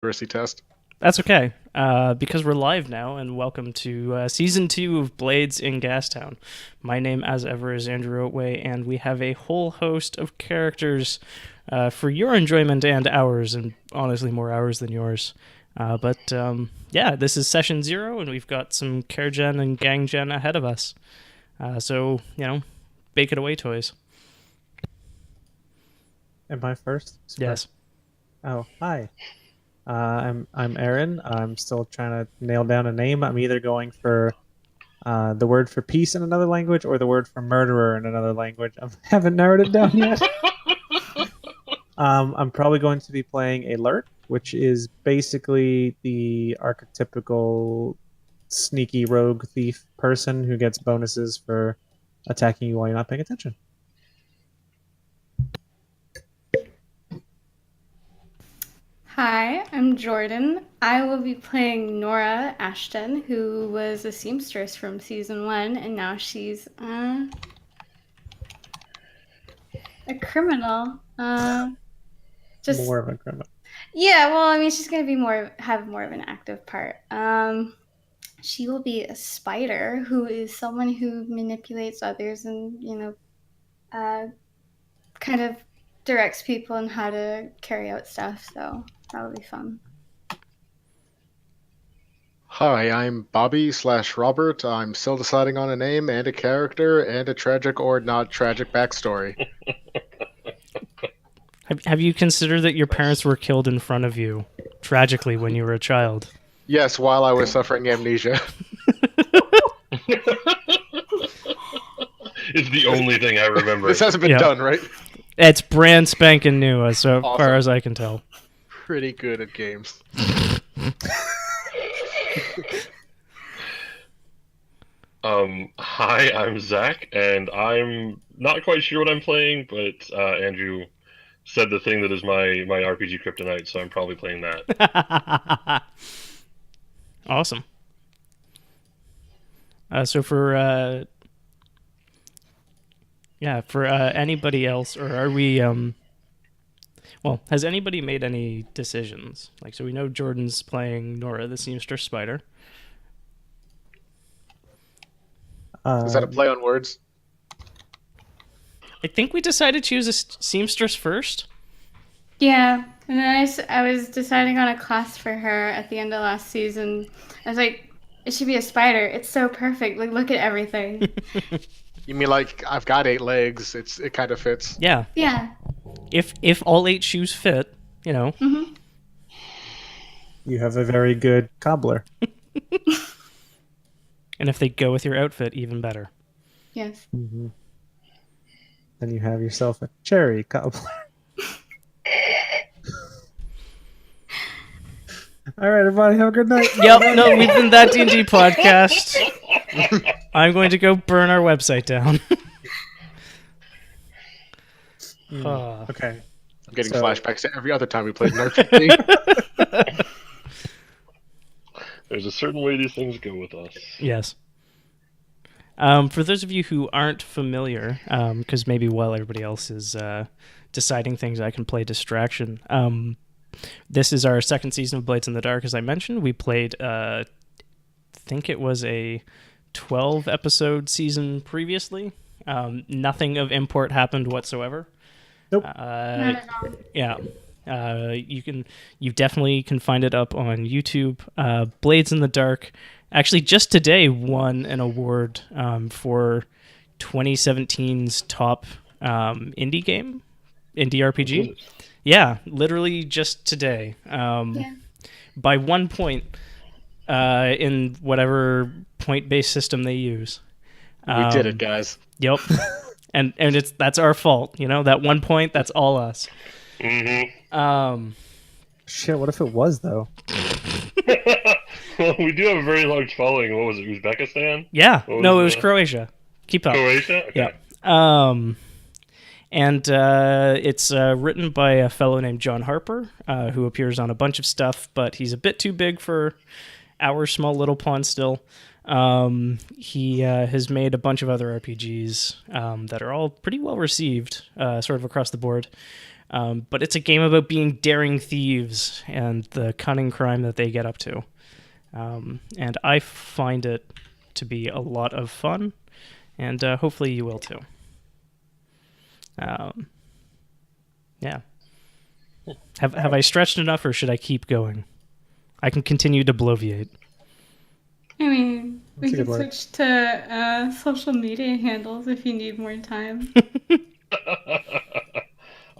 Accuracy test. That's okay, because we're live now, and welcome to Season 2 of Blades in Gastown. My name, as ever, is Andrew Oatway, and we have a whole host of characters for your enjoyment and ours, and honestly more ours than yours. Yeah, this is Session 0, and we've got some Care Gen and Gang Gen ahead of us. So, bake it away, toys. Am I first? Yes. Oh, hi. I'm Aaron. I'm still trying to nail down a name. I'm either going for the word for peace in another language or the word for murderer in another language. I haven't narrowed it down yet. I'm probably going to be playing a Lurk, which is basically the archetypical sneaky rogue thief person who gets bonuses for attacking you while you're not paying attention. Hi, I'm Jordan. I will be playing Nora Ashton, who was a seamstress from season 1, and now she's a criminal. Just More of a criminal. Yeah, well, I mean, she's gonna be have more of an active part. She will be a spider, who is someone who manipulates others and kind of directs people on how to carry out stuff. So that'll be fun. Hi, I'm Bobby/Robert. I'm still deciding on a name and a character and a tragic or not tragic backstory. Have you considered that your parents were killed in front of you, tragically, when you were a child? Yes, while I was suffering amnesia. It's the only thing I remember. This hasn't been done, right? It's brand spanking new, as far Awesome. as I can tell. Pretty good at games. Hi, I'm Zach, and I'm not quite sure what I'm playing, but Andrew said the thing that is my RPG kryptonite, so I'm probably playing that. Awesome. So for anybody else, or are we well, has anybody made any decisions? So we know Jordan's playing Nora, the seamstress spider. Is that a play on words? I think we decided to use a seamstress first. Yeah, and then I was deciding on a class for her at the end of last season. I was like, it should be a spider. It's so perfect. Like, look at everything. You mean like I've got 8 legs? It kind of fits. Yeah. Yeah. If all 8 shoes fit, Mm-hmm. You have a very good cobbler. And if they go with your outfit, even better. Yes. Mm-hmm. Then you have yourself a cherry cobbler. All right, everybody, have a good night. Yep, no, we've been that D&D podcast. I'm going to go burn our website down. Okay. I'm getting So- flashbacks to every other time we played an RPG. There's a certain way these things go with us. Yes. For those of you who aren't familiar, because maybe while everybody else is deciding things, I can play distraction. This is our second season of Blades in the Dark, as I mentioned. We played, I think it was a 12-episode season previously. Nothing of import happened whatsoever. Nope. Not at all. Yeah. You definitely can find it up on YouTube. Blades in the Dark actually just today won an award for 2017's top indie RPG. Yeah, literally just today. By 1 point in whatever point-based system they use. We did it, guys. Yep. and that's our fault, that 1 point, that's all us. Mm-hmm. Shit, what if it was, though? Well, we do have a very large following. What was it, Uzbekistan? Yeah. What No, it was was Croatia. Keep up. Croatia? Okay. Yeah. And it's written by a fellow named John Harper, who appears on a bunch of stuff, but he's a bit too big for our small little pond still. He has made a bunch of other RPGs that are all pretty well received, sort of across the board. But it's a game about being daring thieves and the cunning crime that they get up to. And I find it to be a lot of fun, and hopefully you will too. Yeah. Have I stretched enough, or should I keep going? I can continue to bloviate. I mean, we That's a can good word. switch to social media handles if you need more time.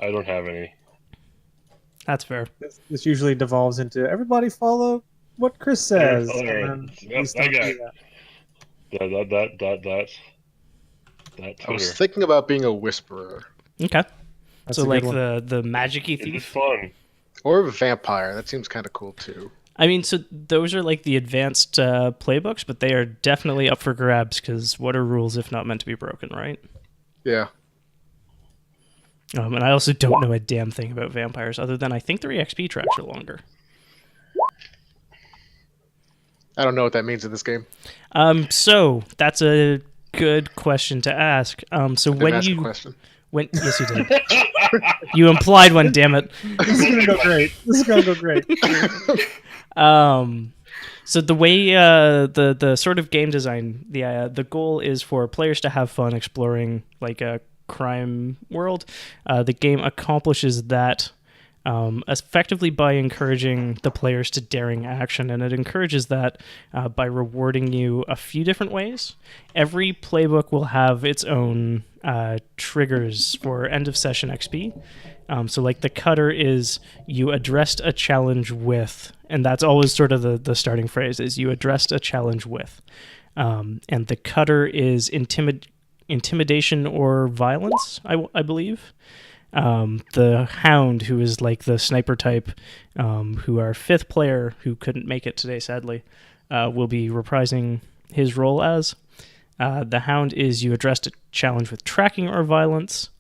I don't have any. That's fair. This usually devolves into everybody follow what Chris says. Alright. And then Yep, we start I got to it. do that. That I was Twitter. thinking about being a whisperer Okay. That's So a good like one. the magic-y It is thief. fun. or a vampire. That seems kind of cool too. I mean, so those are like the advanced playbooks, but they are definitely up for grabs because what are rules if not meant to be broken, right? Yeah. And I also don't know a damn thing about vampires other than I think their EXP tracks are longer. I don't know what that means in this game. So that's a good question to ask. So Didn't when ask a you question. yes you did. You implied one, damn it. This is gonna go great. This is gonna go great. So the way the sort of game design, the goal is for players to have fun exploring like a crime world. The game accomplishes that effectively by encouraging the players to daring action, and it encourages that by rewarding you a few different ways. Every playbook will have its own triggers for end of session XP. So like the cutter is you addressed a challenge with, and that's always sort of the starting phrase is you addressed a challenge with. And the cutter is intimidation or violence, I believe. The Hound, who is like the sniper type, who our fifth player, who couldn't make it today sadly, will be reprising his role as. The Hound is you addressed a challenge with tracking or violence.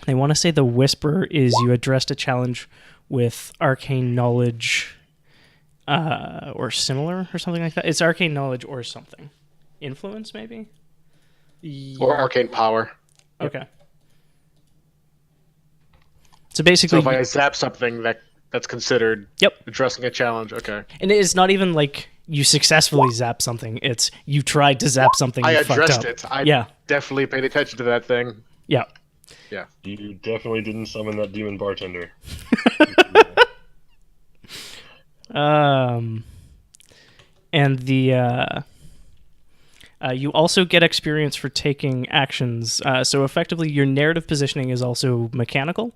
I want to say the Whisper is you addressed a challenge with arcane knowledge or similar or something like that. It's arcane knowledge or something. Influence, maybe? Or arcane power. Okay. So So basically, if I zap something, that's considered Yep. addressing a challenge. Okay. and it's not even like you successfully zap something. It's you tried to zap something. I you fucked addressed up. it. I Yeah. definitely paid attention to that thing. Yeah. You definitely didn't summon that demon bartender. And the you also get experience for taking actions. So effectively, your narrative positioning is also mechanical.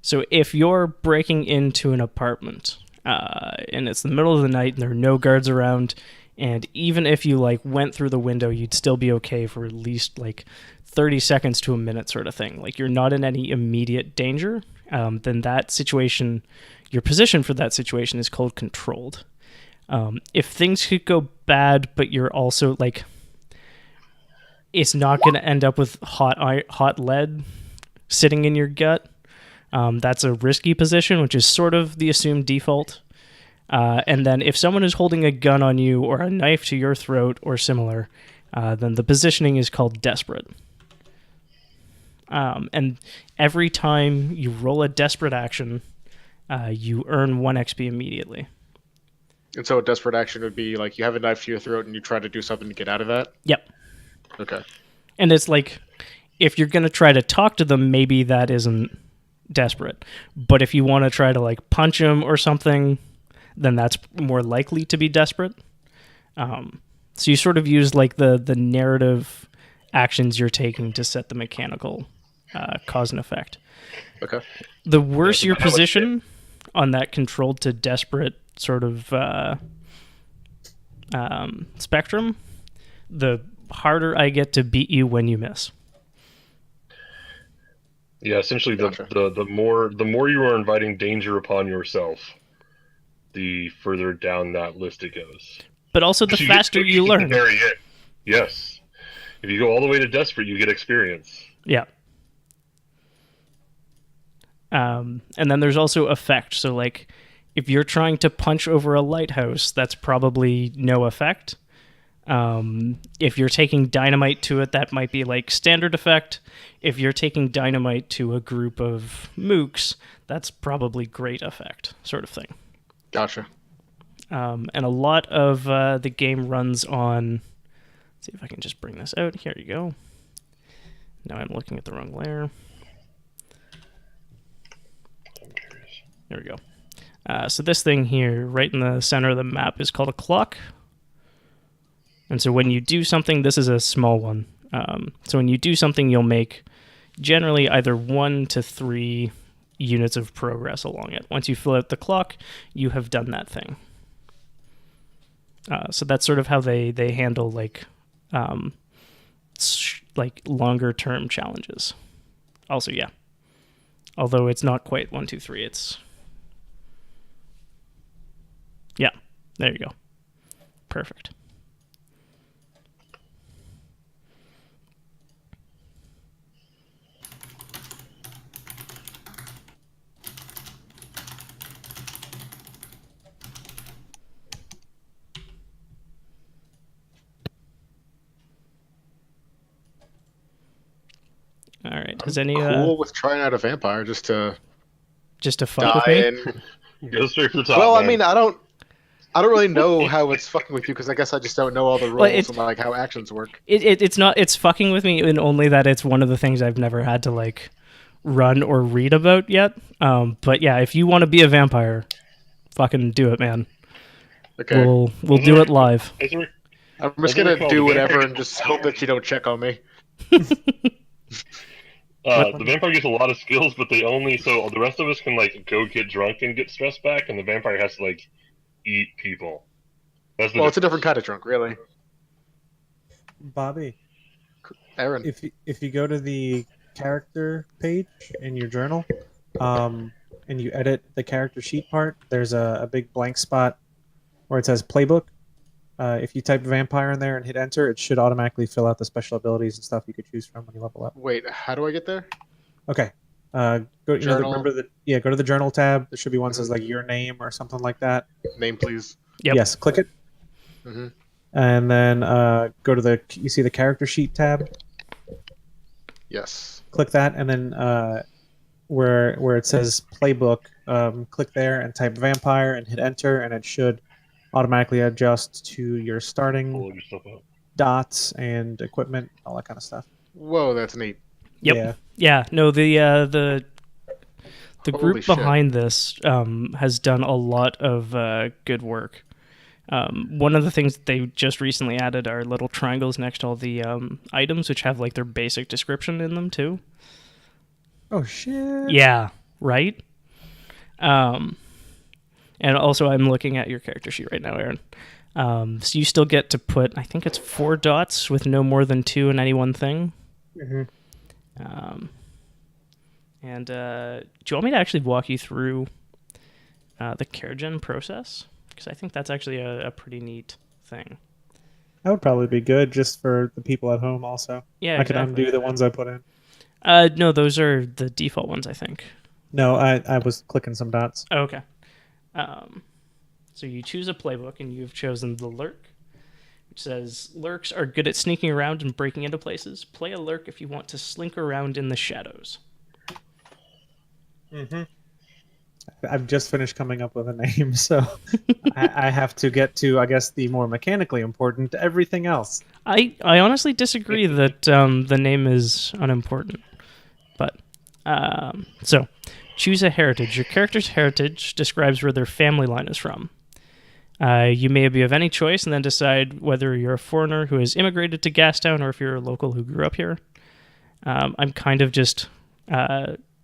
So if you're breaking into an apartment and it's the middle of the night and there are no guards around, and even if you like went through the window, you'd still be okay for at least like 30 seconds to a minute sort of thing. Like you're not in any immediate danger. Then that situation, your position for that situation is called controlled. If things could go bad, but you're also like, it's not going to end up with hot lead sitting in your gut. That's a risky position, which is sort of the assumed default. And then if someone is holding a gun on you or a knife to your throat or similar, then the positioning is called desperate. And every time you roll a desperate action, you earn 1 XP immediately. And so a desperate action would be like you have a knife to your throat and you try to do something to get out of that? Yep. Okay. And it's like, if you're going to try to talk to them, maybe that isn't desperate. But if you want to try to like punch them or something, then that's more likely to be desperate. So you sort of use like the narrative actions you're taking to set the mechanical cause and effect. Okay. The worse your position on that controlled to desperate sort of spectrum, the harder I get to beat you when you miss. Yeah, essentially, Gotcha. the more you are inviting danger upon yourself, the further down that list it goes. But also the faster you get to learn. the very end. Yes. If you go all the way to desperate, you get experience. Yeah. And then there's also effect. So like, if you're trying to punch over a lighthouse, that's probably no effect. If you're taking dynamite to it, that might be like standard effect. If you're taking dynamite to a group of mooks, that's probably great effect, sort of thing. Gotcha. And a lot of the game runs on... Let's see if I can just bring this out. Here you go. Now I'm looking at the wrong layer. There we go. So this thing here, right in the center of the map, is called a clock. And so when you do something, this is a small one. So when you do something, you'll make generally either 1 to 3 units of progress along it. Once you fill out the clock, you have done that thing. So that's sort of how they handle like longer term challenges. Also, yeah. Although it's not quite 1, 2, 3, it's... Yeah, there you go. Perfect. All right. Has any Cool with trying out a vampire just to fuck with die me? and... Go straight for the top. Well, man. I mean, I don't really know how it's fucking with you because I guess I just don't know all the rules and like how actions work. It's fucking with me in only that it's one of the things I've never had to like run or read about yet. But yeah, if you want to be a vampire, fucking do it, man. Okay. We'll do it live. I'm just gonna do whatever and just hope that you don't check on me. The vampire gets a lot of skills, but they only... So the rest of us can, like, go get drunk and get stressed back, and the vampire has to, like, eat people. That's Well, it's a different kind of drunk, really. Bobby, Aaron. if you go to the character page in your journal, and you edit the character sheet part, there's a big blank spot where it says playbook. If you type vampire in there and hit enter, it should automatically fill out the special abilities and stuff you could choose from when you level up. Wait, how do I get there? Okay. Go to the journal tab. There should be one that says Mhm. like your name or something like that. Name, please. Yep. Yes, click it. Mm-hmm. And then go to you see the character sheet tab. Yes. Click that, and then where it says playbook, click there and type vampire and hit enter, and it should automatically adjust to your starting Pull yourself up. dots and equipment, all that kind of stuff. Whoa, that's neat. Yep. Yeah. No, the Holy group shit. behind this has done a lot of good work. One of the things that they just recently added are little triangles next to all the items, which have like their basic description in them too. Oh shit! Yeah. Right. And also, I'm looking at your character sheet right now, Aaron. So you still get to put, I think it's 4 dots with no more than 2 in any one thing. Mm-hmm. Do you want me to actually walk you through the CareGen process? Because I think that's actually a pretty neat thing. That would probably be good just for the people at home also. Yeah, I could exactly. undo the ones I put in. No, those are the default ones, I think. No, I was clicking some dots. Oh, okay. So you choose a playbook, and you've chosen the Lurk, which says, Lurks are good at sneaking around and breaking into places. Play a Lurk if you want to slink around in the shadows. Mm-hmm. I've just finished coming up with a name, so I have to get to, I guess, the more mechanically important, everything else. I honestly disagree that the name is unimportant. But, so, choose a heritage. Your character's heritage describes where their family line is from. You may be of any choice and then decide whether you're a foreigner who has immigrated to Gastown or if you're a local who grew up here. I'm kind of just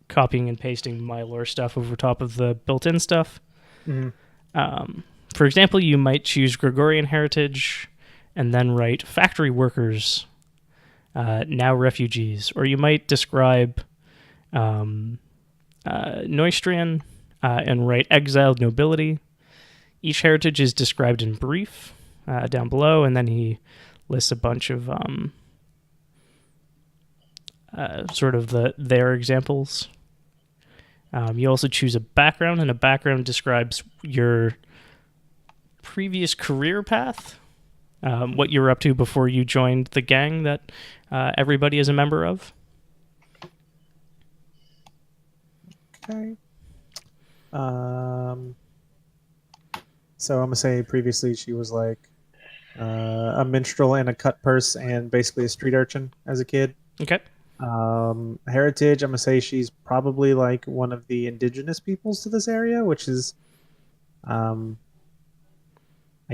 copying and pasting my lore stuff over top of the built-in stuff. Mm-hmm. For example, you might choose Gregorian heritage and then write factory workers, now refugees. Or you might describe Neustrian and write exiled nobility. Each heritage is described in brief down below, and then he lists a bunch of sort of their examples. You also choose a background, and a background describes your previous career path. what you were up to before you joined the gang that everybody is a member of. Okay. So I'm gonna say previously she was like a minstrel and a cut purse and basically a street urchin as a kid. Okay. Heritage, I'm gonna say she's probably like one of the indigenous peoples to this area, which is, I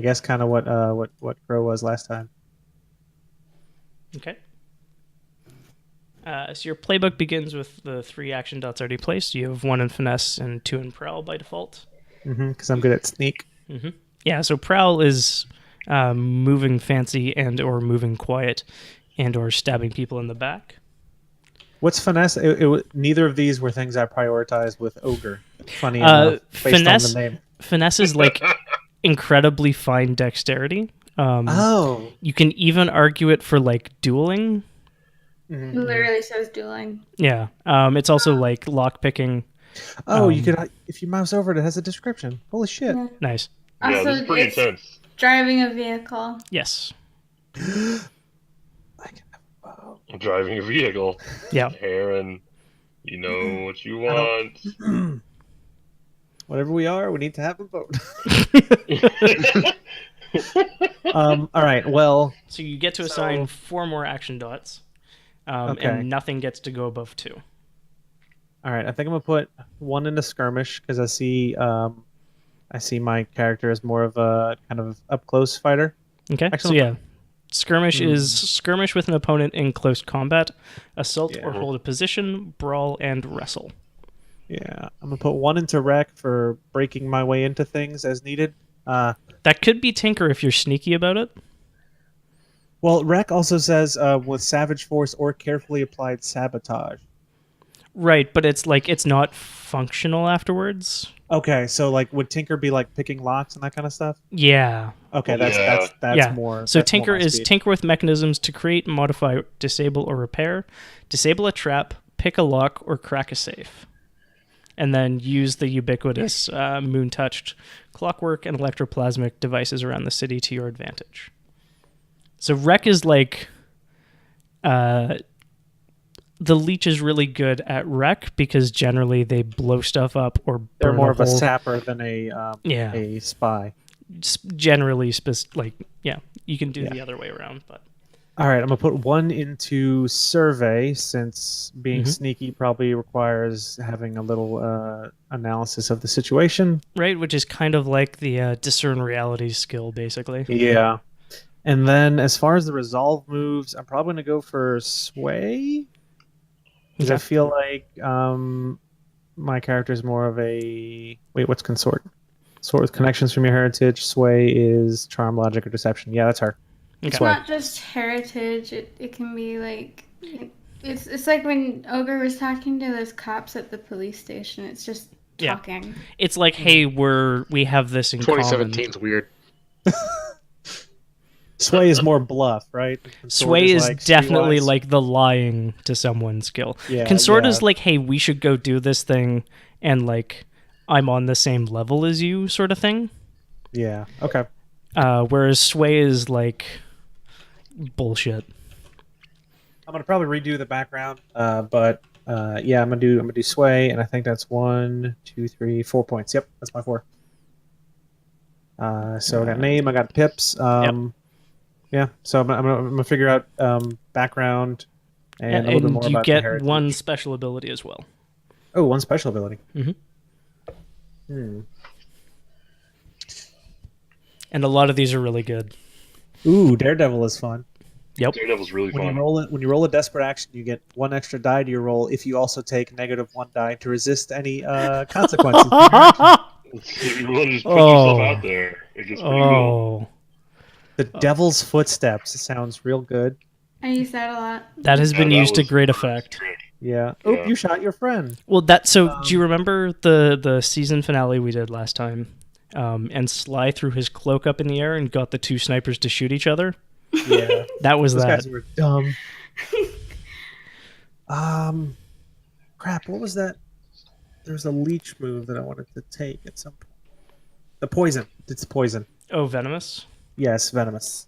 guess, kind of what Crow was last time. Okay. So your playbook begins with the 3 action dots already placed. You have 1 in finesse and 2 in prowl by default. Because I'm good at sneak. Yeah, so prowl is moving fancy and or moving quiet and or stabbing people in the back. What's finesse? Neither of these were things I prioritized with ogre. Funny enough, based on the name. Finesse is like incredibly fine dexterity. You can even argue it for like dueling. It literally says dueling. Yeah. It's also like lockpicking. You could, if you mouse over it, it has a description. Holy shit! Yeah. Nice. Yeah, Also, this is pretty it's intense. driving a vehicle. Yes. Driving a vehicle. Yeah. Aaron, you know what you want. Whatever we are, we need to have a boat. All right. Well. So you get to assign 4 more action dots, Okay. and nothing gets to go above 2. All right. I think I'm gonna put 1 into skirmish because I see my character as more of a kind of up close fighter. Okay. Excellent. So yeah, skirmish is skirmish with an opponent in close combat, assault or hold a position, brawl, and wrestle. Yeah. I'm gonna put 1 into wreck for breaking my way into things as needed. That could be tinker if you're sneaky about it. Well, wreck also says with savage force or carefully applied sabotage. Right, but it's like it's not functional afterwards. Okay, so like would tinker be like picking locks and that kind of stuff? Yeah. Okay, that's Yeah. more. So that's tinker more my is speed. tinker with mechanisms to create, modify, disable, or repair, disable a trap, pick a lock, or crack a safe, and then use the ubiquitous moon-touched clockwork and electroplasmic devices around the city to your advantage. So wreck is like the leech is really good at wreck because generally they blow stuff up or burn They're more of a hole. sapper than a spy. Generally, you can do the other way around, but All right, I'm gonna put 1 into survey since being sneaky probably requires having a little analysis of the situation. right, which is kind of like the discern reality skill, basically. Yeah. And then as far as the resolve moves, I'm probably gonna go for sway. Because I feel like my character is more of a what's consort? Sort with connections from your heritage. Sway is charm, logic, or deception. Yeah, that's her. It's not just heritage. It can be like it's like when Ogre was talking to those cops at the police station. It's just talking. It's like, hey, we have this in 2017's weird. Sway is more bluff, right? Sway is like definitely streetwise. like the lying to someone skill. Yeah, Consort is like, hey, we should go do this thing, and like, I'm on the same level as you, sort of thing. Yeah. Okay. Whereas Sway is like bullshit. I'm gonna probably redo the background, but yeah, I'm gonna do sway, and I think that's 1, 2, 3, 4 points. Yep, that's my 4. So I got name, I got pips. Yeah, so I'm gonna figure out background and a little bit more you about the get heritage. 1 special ability as well. Oh, 1 special ability. And a lot of these are really good. Ooh, Daredevil is fun. Yep. Daredevil's really When fun. you roll a desperate action, you get 1 extra die to your roll if you also take -1 die to resist any consequences. If you want to just put yourself out there, it gets pretty cool. The Devil's Footsteps sounds real good. I use that a lot. That has been that used to was- great effect. Yeah. Yeah. Oh, you shot your friend. Well, do you remember the season finale we did last time? And Sly threw his cloak up in the air and got the 2 snipers to shoot each other? Yeah. That was Those that. guys were dumb. Crap, what was that? There was a leech move that I wanted to take at some point. The poison. It's poison. Oh, venomous? Yes, venomous.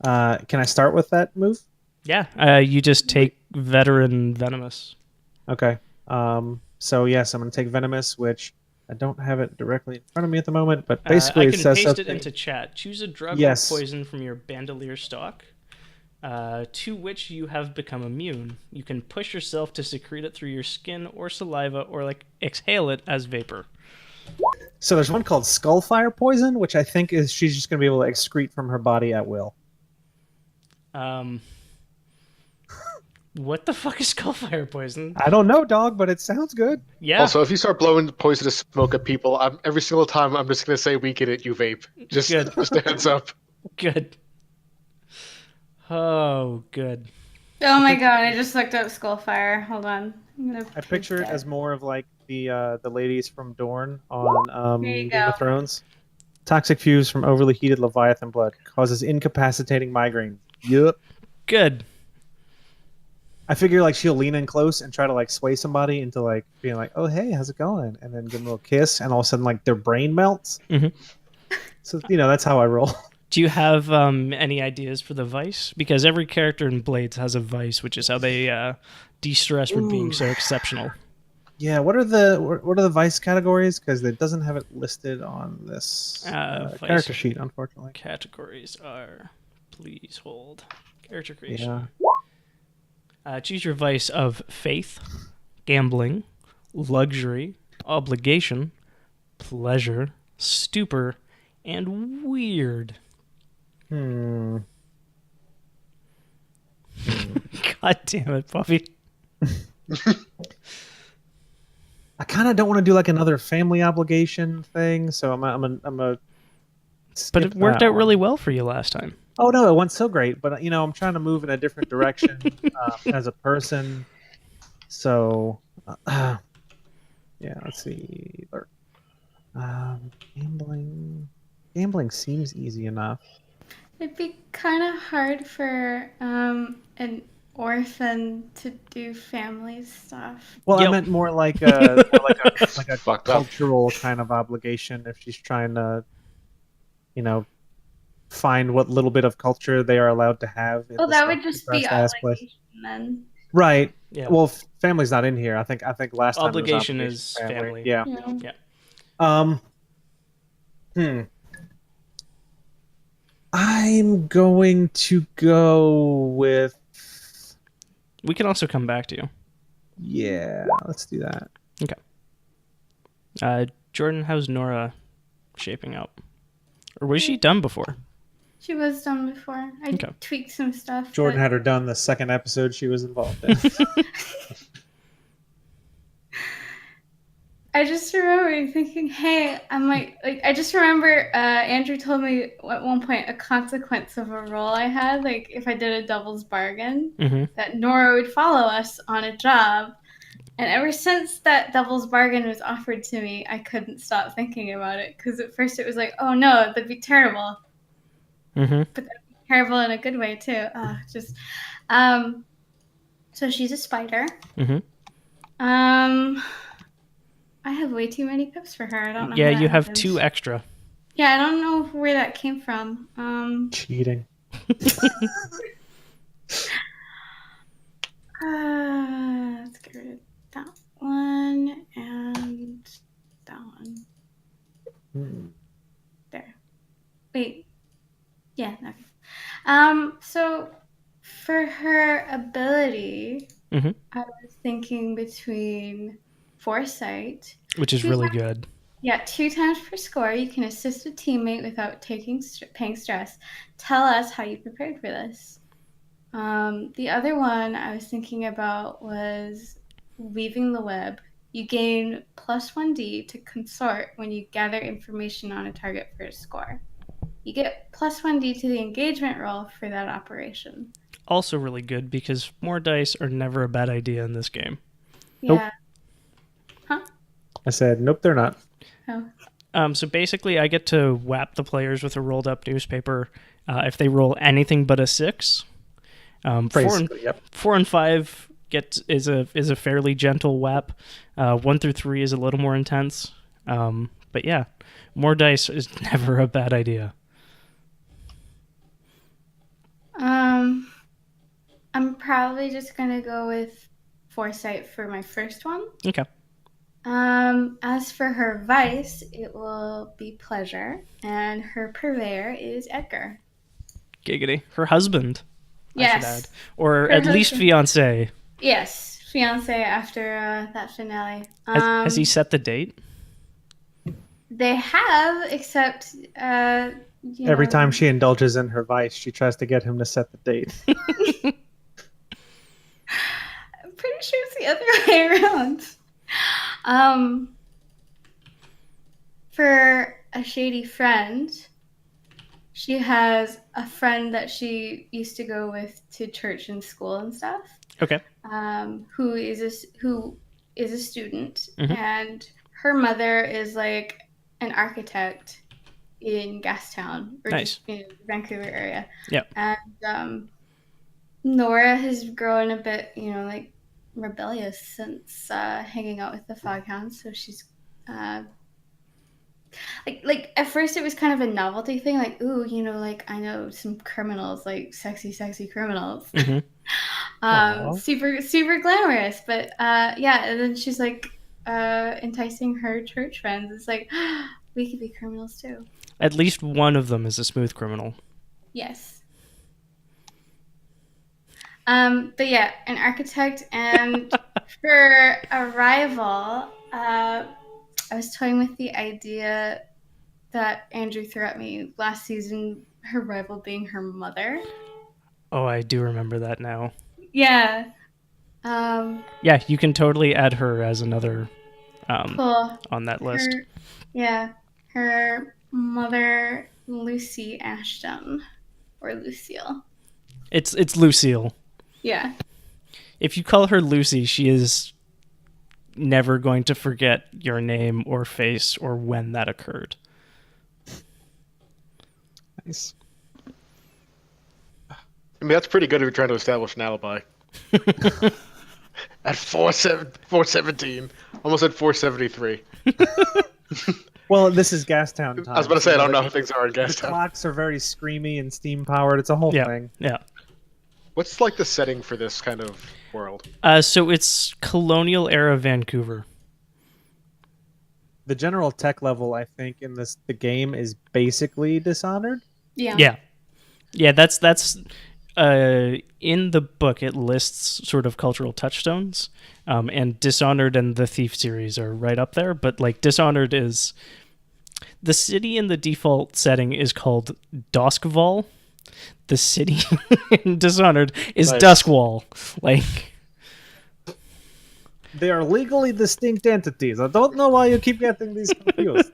Can I start with that move? Yeah, you just take veteran venomous. Okay. So yes, I'm going to take venomous, which I don't have it directly in front of me at the moment, but basically I it can says paste it something. into chat. Choose a drug or Yes. poison from your bandolier stock, to which you have become immune. You can push yourself to secrete it through your skin or saliva, or like exhale it as vapor. So there's one called Skullfire Poison, which I think is she's just going to be able to excrete from her body at will. What the fuck is skullfire poison? I don't know, dog, but it sounds good. Yeah. Also, if you start blowing poisonous smoke at people, every single time I'm just gonna say we get it, you vape. Just Good. just a heads up. Good. Oh, good. Oh my god, I just looked up Skullfire. Hold on. I picture it as more of like the ladies from Dorne on There you Game go. of Thrones. Toxic fuse from overly heated Leviathan blood causes incapacitating migraine. Yup. Good. I figure like she'll lean in close and try to like sway somebody into like being like, "Oh hey, how's it going?" and then give them a little kiss, and all of a sudden like their brain melts. Mhm. So that's how I roll. Do you have any ideas for the vice? Because every character in Blades has a vice, which is how they de-stress with being so exceptional. Yeah, what are the vice categories? Because it doesn't have it listed on this Vice character sheet, unfortunately. Categories are, please hold, character creation. Yeah. Choose your vice of faith, gambling, luxury, obligation, pleasure, stupor, and weird. Hmm. God damn it, Buffy. I kind of don't want to do like another family obligation thing, so I'm a. But it worked out really well for you last time. Oh no, it went so great, but I'm trying to move in a different direction as a person. So, yeah, let's see. Gambling seems easy enough. It'd be kind of hard for an orphan to do family stuff. Well, Yep. I meant more like a Fucked up. cultural kind of obligation. If she's trying to, find what little bit of culture they are allowed to have. In Well, this, that like, would just be depressed-ass place. obligation then. Right. Yeah. Well, family's not in here. I think last time Obligation it was is obligation family. Yeah. Yeah. I'm going to go with. We can also come back to you. Yeah, let's do that. Jordan, how's Nora shaping up? Or was she done before? She was done before. I Okay. tweaked some stuff. Jordan but- had her done the second episode she was involved in. I just remember thinking, hey, I might like. I just remember Andrew told me at one point a consequence of a role I had, like if I did a devil's bargain, that Nora would follow us on a job. And ever since that devil's bargain was offered to me, I couldn't stop thinking about it. Because at first it was like, oh no, that'd be terrible. But that'd be terrible in a good way too. So she's a spider. I have way too many pips for her. I don't know. Yeah, how that you have happens. 2 extra. Yeah, I don't know where that came from. Cheating. Let's get rid of that one and that one. There. Wait. Yeah. Okay. So for her ability, I was thinking between foresight, which is really good. Yeah, 2 times per score, you can assist a teammate without paying stress. Tell us how you prepared for this. The other one I was thinking about was weaving the web. You gain +1d to consort when you gather information on a target for a score. You get +1d to the engagement roll for that operation. Also really good because more dice are never a bad idea in this game. Yeah. Nope. Huh? I said, nope, they're not. Oh. So basically, I get to whap the players with a rolled up newspaper if they roll anything but a 6. 4 and 5 is a fairly gentle whap. 1 through 3 is a little more intense. But yeah, more dice is never a bad idea. I'm probably just gonna go with Foresight for my first one. Okay. As for her vice, it will be Pleasure, and her purveyor is Edgar. Giggity. Her husband, I should Yes. add. Or Her at least husband. fiance. Yes, fiance after that finale. Has he set the date? They have, except Every time she indulges in her vice, she tries to get him to set the date. I'm pretty sure it's the other way around. For a shady friend, she has a friend that she used to go with to church and school and stuff. Okay. Who is a student, Mhm. and her mother is like an architect in Gastown, or Nice. just in the Vancouver area. Yeah. And Nora has grown a bit, like rebellious since hanging out with the Foghounds. So she's like at first it was kind of a novelty thing, like, ooh, like I know some criminals, like sexy criminals. Mm-hmm. Super glamorous, but yeah, and then she's like enticing her church friends. It's like, we could be criminals too. At least one of them is a smooth criminal. Yes. But yeah, an architect, and for a rival, I was toying with the idea that Andrew threw at me last season, her rival being her mother. Oh, I do remember that now. Yeah. Yeah, you can totally add her as another Cool. on that list. Her mother, Lucy Ashton, or Lucille. It's Lucille. Yeah. If you call her Lucy, she is never going to forget your name or face or when that occurred. Nice. I mean, that's pretty good if you're trying to establish an alibi. At 417, almost at 473. Well, this is Gastown time. I was about to say, I don't know how things are in The Gastown. clocks are very screamy and steam powered. It's a whole thing. Yeah. What's like the setting for this kind of world? So it's colonial era Vancouver. The general tech level, I think, in the game is basically Dishonored. Yeah. Yeah. That's in the book. It lists sort of cultural touchstones, and Dishonored and the Thief series are right up there. But like Dishonored is the city in the default setting is called Doskval. The city in Dishonored is Nice. Duskwall. Like. They are legally distinct entities. I don't know why you keep getting these confused.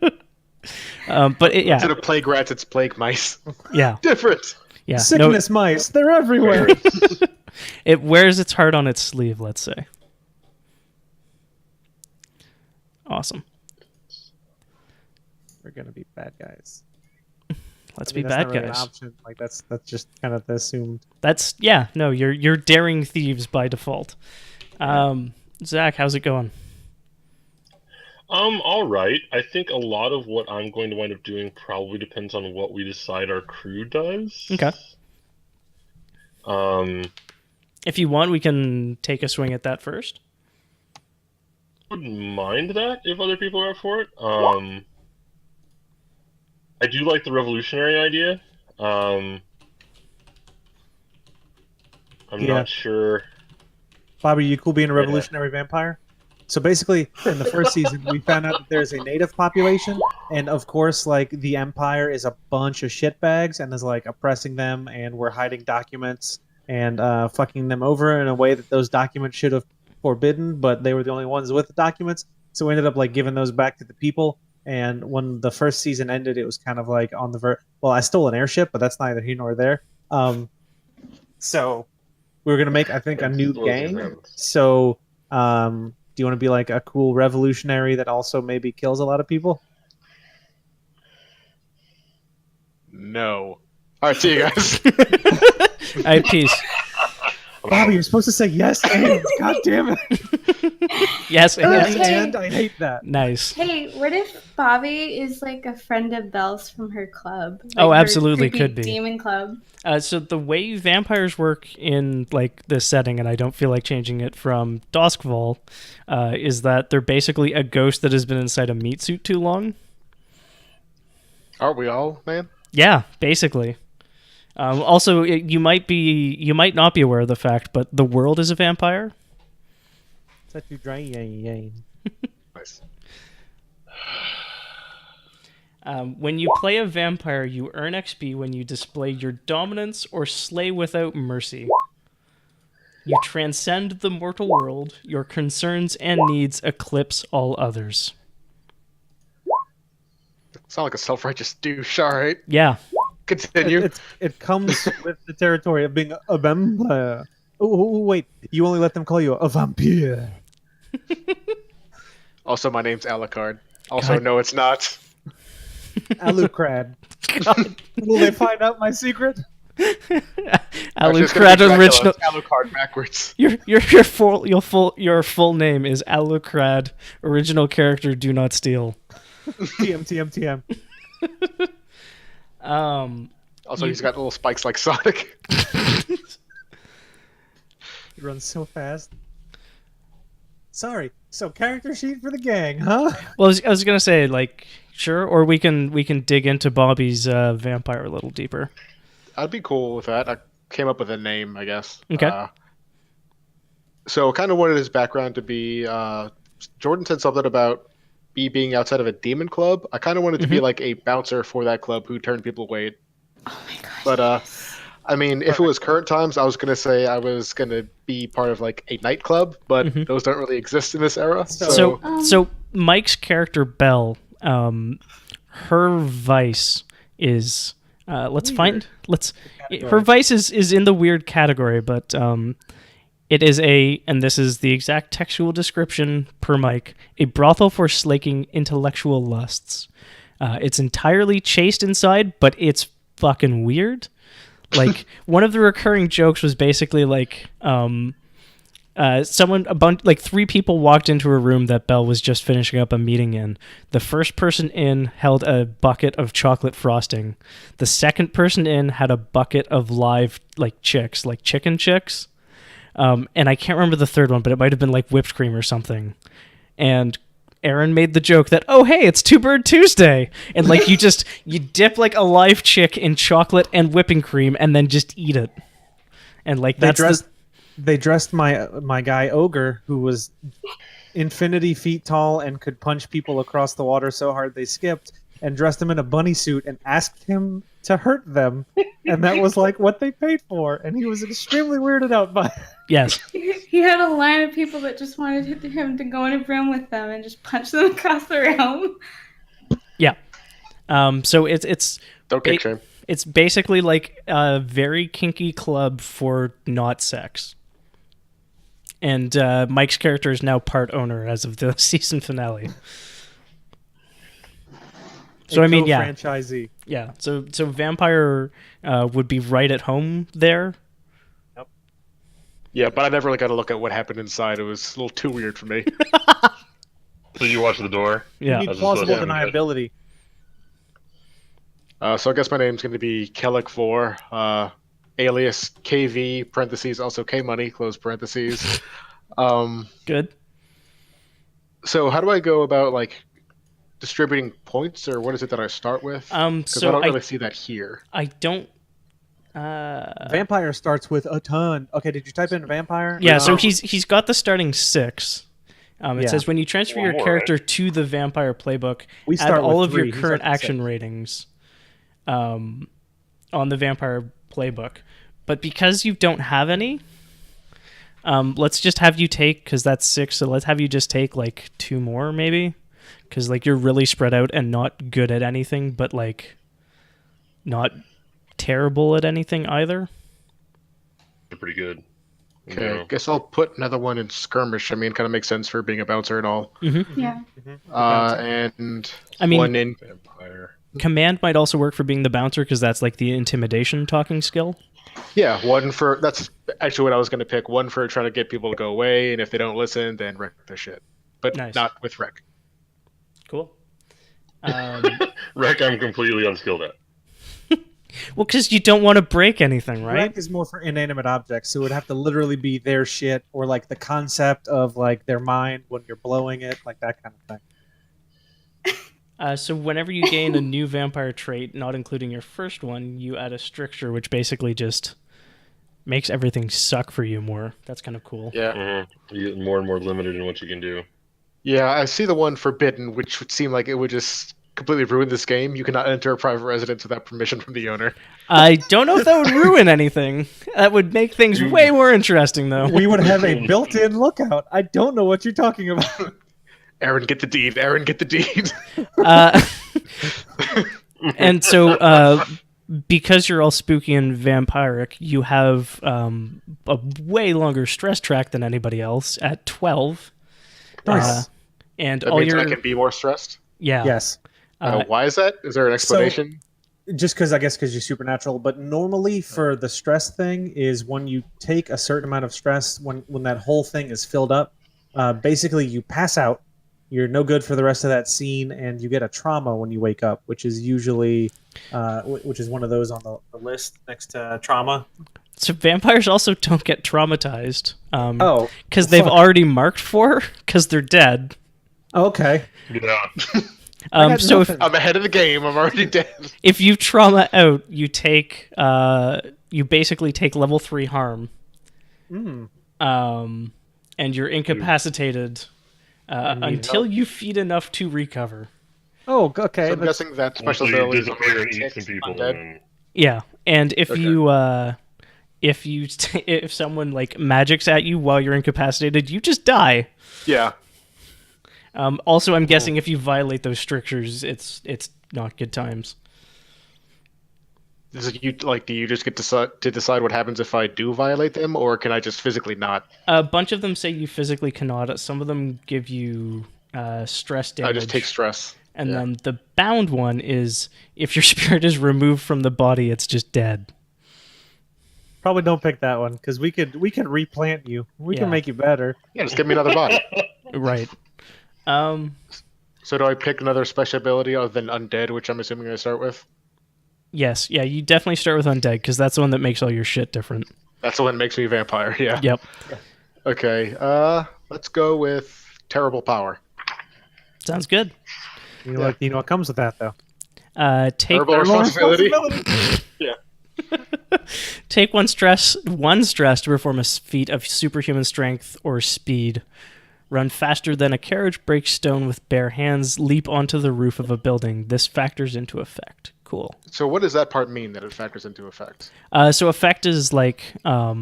But Instead of plague rats, it's plague mice. yeah. Different. Yeah. Sickness mice, they're everywhere. It wears its heart on its sleeve, let's say. Awesome. We're gonna be bad guys. Let's I mean, be that's bad not really guys. An option. Like that's just kind of assumed. That's no, you're daring thieves by default. Zach, how's it going? All right. I think a lot of what I'm going to wind up doing probably depends on what we decide our crew does. Okay. Um, If you want, we can take a swing at that first. wouldn't mind that if other people are up for it. I do like the revolutionary idea. I'm not sure. Bobby, you cool being a revolutionary vampire? So basically, in the first season, we found out that there's a native population, and of course, like the Empire is a bunch of shitbags and is like oppressing them, and we're hiding documents and fucking them over in a way that those documents should have forbidden, but they were the only ones with the documents, so we ended up like giving those back to the people. And when the first season ended, it was kind of like on the verge. Well, I stole an airship, but that's neither here nor there. So we were gonna make, I think, a new gang. So, do you want to be like a cool revolutionary that also maybe kills a lot of people? No. All right, see you guys. All right, peace. I'm Bobby, you're supposed to say yes and. God damn it. Yes, Yes, Okay. and I hate that. nice. Hey, what if Bobby is like a friend of Belle's from her club? Like Oh, her absolutely creepy could be. Demon club. So the way vampires work in like this setting, and I don't feel like changing it from Duskfall, is that they're basically a ghost that has been inside a meat suit too long. Aren't we all, man? Yeah, basically. Also, you might not be aware of the fact, but the world is a vampire. Set you dry. Nice. When you play a vampire, you earn XP when you display your dominance or slay without mercy. You transcend the mortal world. Your concerns and needs eclipse all others. Sound like a self-righteous douche. All right, Yeah. continue. It comes with the territory of being a vampire. Oh, wait. You only let them call you a vampire. Also, my name's Alucard. Also, God. no, it's not. Alucrad. Will they find out my secret? Actually, it's gonna be Alucrad Dracula. original. It's Alucard backwards. Your full name is Alucrad. Original character, do not steal. TM. Also, he's got little spikes like Sonic. He runs so fast. Sorry. So character sheet for the gang, huh? Well, I was gonna say, like, sure, or we can dig into Bobby's vampire a little deeper. I'd be cool with that. I came up with a name, I guess. Okay. So, kind of wanted his background to be. Jordan said something about me being outside of a demon club. I kind of wanted to be like a bouncer for that club who turned people away. Oh my gosh. But I mean, if it was current times, I was gonna say I was gonna be part of like a nightclub, but those don't really exist in this era. So Mike's character Belle, her vice is her vice is in the weird category, but it is and this is the exact textual description per Mike, a brothel for slaking intellectual lusts. It's entirely chaste inside, but it's fucking weird. Like, one of the recurring jokes was basically like, three people walked into a room that Belle was just finishing up a meeting in. The first person in held a bucket of chocolate frosting. The second person in had a bucket of live chicks, like chicken chicks. And I can't remember the third one, but it might have been like whipped cream or something. And Aaron made the joke that, oh, hey, it's Two Bird Tuesday. And like you dip like a live chick in chocolate and whipping cream and then just eat it. And like they dressed my guy Ogre, who was infinity feet tall and could punch people across the water so hard they skipped, and dressed him in a bunny suit and asked him to hurt them. And that was like what they paid for. And he was extremely weirded out by it. Yes. He had a line of people that just wanted him to go in a room with them and just punch them across the room. Yeah. So it's Don't kick shame. It's basically like a very kinky club for not sex. And Mike's character is now part owner as of the season finale. So I mean, yeah, franchisee. Yeah. So vampire would be right at home there. Yeah, but I never really got to look at what happened inside. It was a little too weird for me. So you watch the door? Yeah. You need As plausible opposed to- deniability. So I guess my name's going to be Kellic4, alias KV, parentheses, also K-Money, close parentheses. Good. So how do I go about, like, distributing points, or what is it that I start with? Because So I don't really see that here. I don't. Vampire starts with a ton. Okay, did you type in vampire? Yeah. So he's got the starting 6. It Yeah. says when you transfer your more, character to the vampire playbook, We add start all with of your 3. He's current up to action 6. ratings on the vampire playbook. But because you don't have any, let's just have you take, because that's 6, so let's have you just take like 2 more maybe, because like you're really spread out and not good at anything, but like not terrible at anything either. They're pretty good. Okay, Yeah. guess I'll put another one in skirmish. I mean, kind of makes sense for being a bouncer and all. Yeah. And I mean- one in Vampire. Command might also work for being the bouncer because that's like the intimidation talking skill. Yeah, that's actually what I was going to pick. One for trying to get people to go away, and if they don't listen, then wreck their shit. But Nice. not with wreck. Cool. Wreck, I'm completely unskilled at. Well, because you don't want to break anything, right? Wreck is more for inanimate objects, so it would have to literally be their shit or like the concept of like their mind when you're blowing it, like that kind of thing. So whenever you gain a new vampire trait, not including your first one, you add a stricture, which basically just makes everything suck for you more. That's kind of cool. Yeah. Mm-hmm. You get more and more limited in what you can do. Yeah, I see the one forbidden, which would seem like it would just completely ruin this game. You cannot enter a private residence without permission from the owner. I don't know if that would ruin anything. That would make things way more interesting, though. We would have a built-in lookout. I don't know what you're talking about. Aaron, get the deed. Aaron, get the deed. And so, because you're all spooky and vampiric, you have a way longer stress track than anybody else at 12. Nice. And That all means your I can be more stressed. yeah. Yes. Why is that? Is there an explanation? Just because you're supernatural, but normally for the stress thing is when you take a certain amount of stress, when that whole thing is filled up, basically you pass out, you're no good for the rest of that scene, and you get a trauma when you wake up, which is usually which is one of those on the list next to trauma. So vampires also don't get traumatized. Because Fuck. they've already marked for because they're dead. Okay. Yeah. So if I'm ahead of the game. I'm already dead. if you trauma out, you take you basically take level 3 harm. And you're incapacitated until you feed enough to recover. Oh, okay. So I'm guessing that special So you ability is disappear and only eat some people. undead. And... Yeah, and if Okay. if someone like magics at you while you're incapacitated, you just die. Yeah. Also, I'm guessing if you violate those strictures, it's not good times. Do you just get to decide what happens if I do violate them, or can I just physically not? A bunch of them say you physically cannot. Some of them give you stress damage. I just take stress. And then the bound one is if your spirit is removed from the body, it's just dead. Probably don't pick that one because we could replant you. We can make you better. Yeah, just give me another body. Right. So do I pick another special ability other than undead, which I'm assuming I start with? Yes. Yeah, you definitely start with undead because that's the one that makes all your shit different. That's the one that makes me a vampire. Yeah. Yep. Okay. Let's go with terrible power. Sounds good. You know what comes with that though. Take Terrible responsibility. Yeah. Take one stress to perform a feat of superhuman strength or speed. Run faster than a carriage, break stone with bare hands, leap onto the roof of a building. This factors into effect. Cool. So what does that part mean that it factors into effect? So effect is like how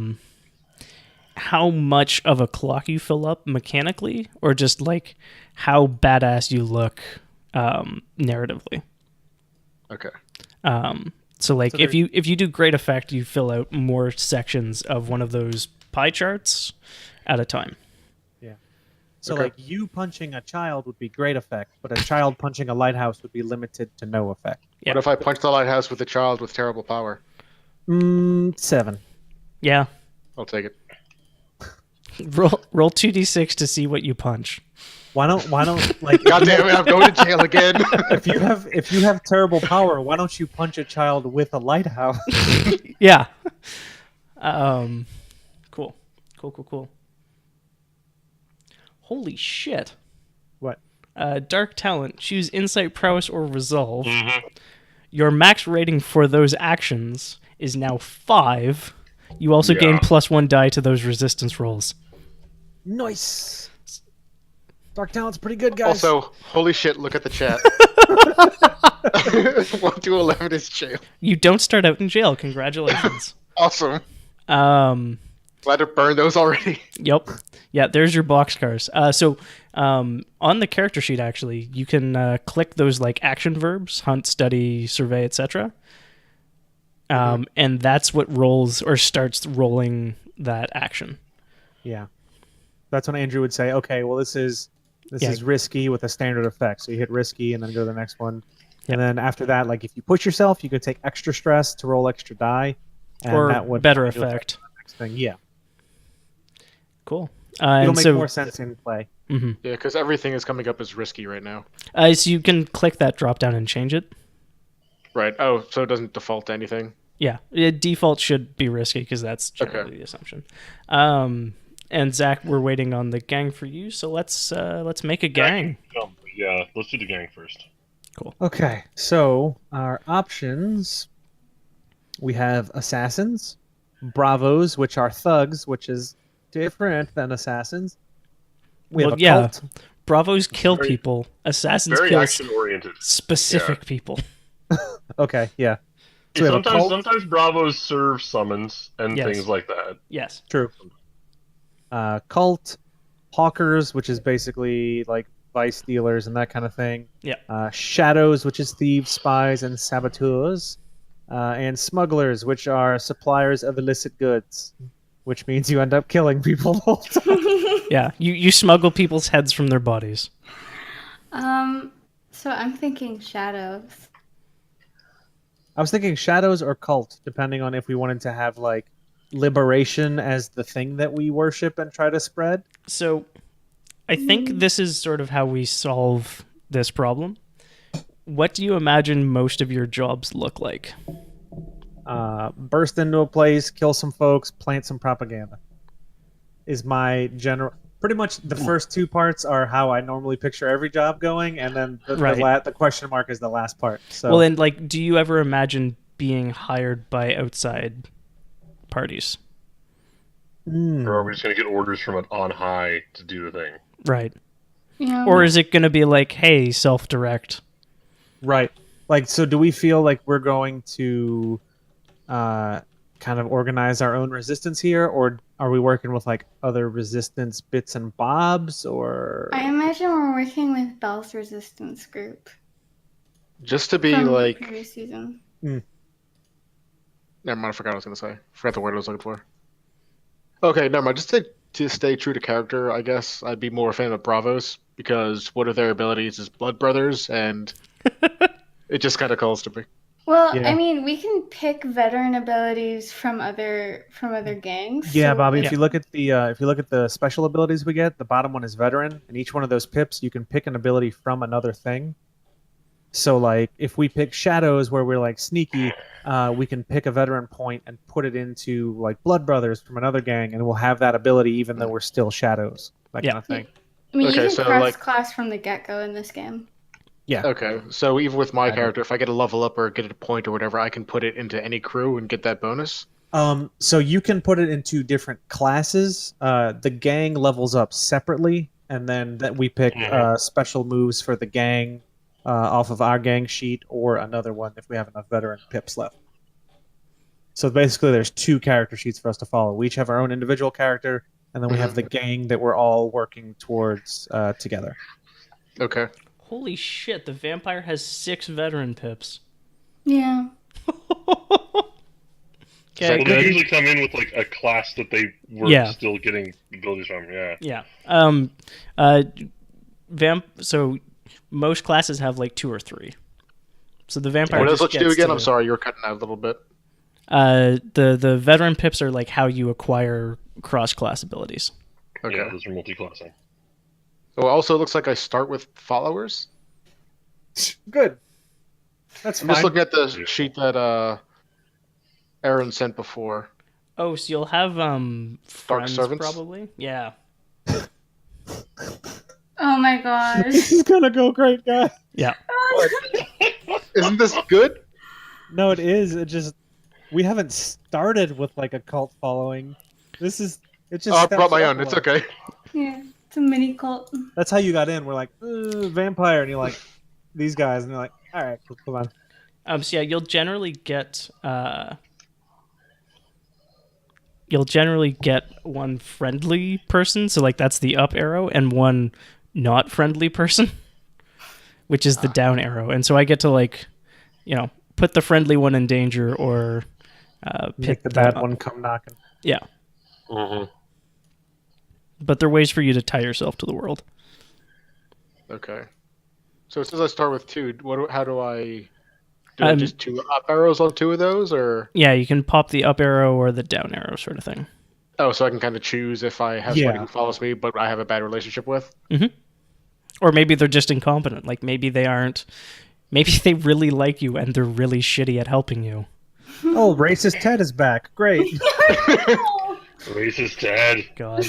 much of a clock you fill up mechanically, or just like how badass you look narratively. Okay. So like if you do great effect, you fill out more sections of one of those pie charts at a time. Yeah. So Okay. like you punching a child would be great effect, but a child punching a lighthouse would be limited to no effect. Yeah. What if I punch the lighthouse with a child with terrible power? 7. Yeah. I'll take it. Roll 2d6 to see what you punch. Why don't like God damn it! I'm going to jail again. if you have terrible power, why don't you punch a child with a lighthouse? Yeah. Cool. Holy shit. What? Dark talent. Choose insight, prowess, or resolve. Mm-hmm. Your max rating for those actions is now 5. You also gain +1 die to those resistance rolls. Nice. Dark talent's pretty good, guys. Also, holy shit! Look at the chat. 1 to 11 is jail. You don't start out in jail. Congratulations. Awesome. Um. Glad to burn those already. Yep. Yeah, there's your boxcars. So on the character sheet, actually, you can click those like action verbs: hunt, study, survey, etc. And that's what rolls or starts rolling that action. Yeah. That's when Andrew would say, okay, well, this is risky with a standard effect. So you hit risky and then go to the next one. And then after that, like if you push yourself, you could take extra stress to roll extra die, and Or that would better kind of effect. the next thing. Yeah, Cool. it'll And make so, more sense in play. mhm. Yeah, because everything is coming up as risky right now. So you can click that drop down and change it. Right. Oh, so it doesn't default to anything. Yeah, default should be risky because that's generally the assumption. And Zach, we're waiting on the gang for you, so let's make a gang. Yeah, let's do the gang first. Cool. Okay, so our options, we have assassins, bravos, which are thugs, which is different than assassins. We have a cult. Bravos kill Very- people. Assassins Very kill action oriented. specific people. Okay, yeah. So we have a cult. Sometimes Bravos serve summons and Yes. things like that. Yes. True. Cult, hawkers, which is basically like vice dealers and that kind of thing. Yeah. Shadows, which is thieves, spies, and saboteurs. And smugglers, which are suppliers of illicit goods, which means you end up killing people the whole time. Yeah. You smuggle people's heads from their bodies. So I'm thinking shadows. I was thinking shadows or cult, depending on if we wanted to have like liberation as the thing that we worship and try to spread. So I think this is sort of how we solve this problem. What do you imagine most of your jobs look like? Burst into a place, kill some folks, plant some propaganda. Is my general. Pretty much the first two parts are how I normally picture every job going, and then the question mark is the last part. So, Well, and like, do you ever imagine being hired by outside parties? Or are we just going to get orders from it on high to do the thing? Right. Yeah. Or is it going to be like, hey, self-direct? right. Like, so do we feel like we're going to kind of organize our own resistance here, or are we working with like other resistance bits and bobs, or I imagine we're working with Bell's resistance group Just to be from like, the previous season. never mind. I forgot what I was gonna say. Forgot the word I was looking for. Okay, never mind. Just to stay true to character, I guess I'd be more a fan of Bravos because one of their abilities is Blood Brothers, and it just kind of calls to me. Well, Yeah. I mean, we can pick veteran abilities from other gangs. yeah, so- Bobby. Yeah. If you look at the special abilities we get, the bottom one is veteran, and each one of those pips you can pick an ability from another thing. So like if we pick shadows where we're like sneaky, we can pick a veteran point and put it into like Blood Brothers from another gang, and we'll have that ability even though we're still shadows. That Yeah. kind of thing. I mean, Okay, you so, can cross like- class from the get-go in this game. Yeah. Okay, so even with my I don't- character, if I get a level up or get a point or whatever, I can put it into any crew and get that bonus. So you can put it into different classes. The gang levels up separately, and then that we pick special moves for the gang off of our gang sheet or another one if we have enough veteran pips left. So basically, there's two character sheets for us to follow. We each have our own individual character, and then we have the gang that we're all working towards together. Okay. Holy shit, the vampire has 6 veteran pips. Yeah. Okay. Well, good? they usually come in with like a class that they were Yeah. still getting abilities from. Yeah. Yeah. So most classes have like 2 or 3. So the vampire What else just let you do gets again? to- I'm sorry, you were cutting out a little bit. The veteran pips are like how you acquire cross-class abilities. Okay. Yeah, those are multi-classing. So also, it looks like I start with followers. Good. That's I'm fine. just looking at the sheet that Aaron sent before. Oh, so you'll have friends servants? probably? Yeah. Oh my gosh. This is gonna go great, guys. Yeah. Isn't this good? No, it is. It just we haven't started with like a cult following. This is it. Just Oh, I steps brought my up own. It's one. okay. Yeah, it's a mini cult. That's how you got in. We're like vampire, and you're like these guys, and you're like, all right, come on. So yeah, you'll generally get one friendly person, so like that's the up arrow, and one not friendly person, which is the down arrow. And so I get to like, put the friendly one in danger or Make pick the them bad up. one come knocking. Yeah, Mm-hmm. but there are ways for you to tie yourself to the world. Okay. So it says I start with 2. How do I do? I just 2 up arrows on 2 of those, or Yeah, you can pop the up arrow or the down arrow, sort of thing. oh, so I can kind of choose if I have somebody who follows me, but I have a bad relationship with. Or maybe they're just incompetent. Like maybe they aren't. Maybe they really like you and they're really shitty at helping you. Oh, racist Ted is back. Great. Racist Ted. God.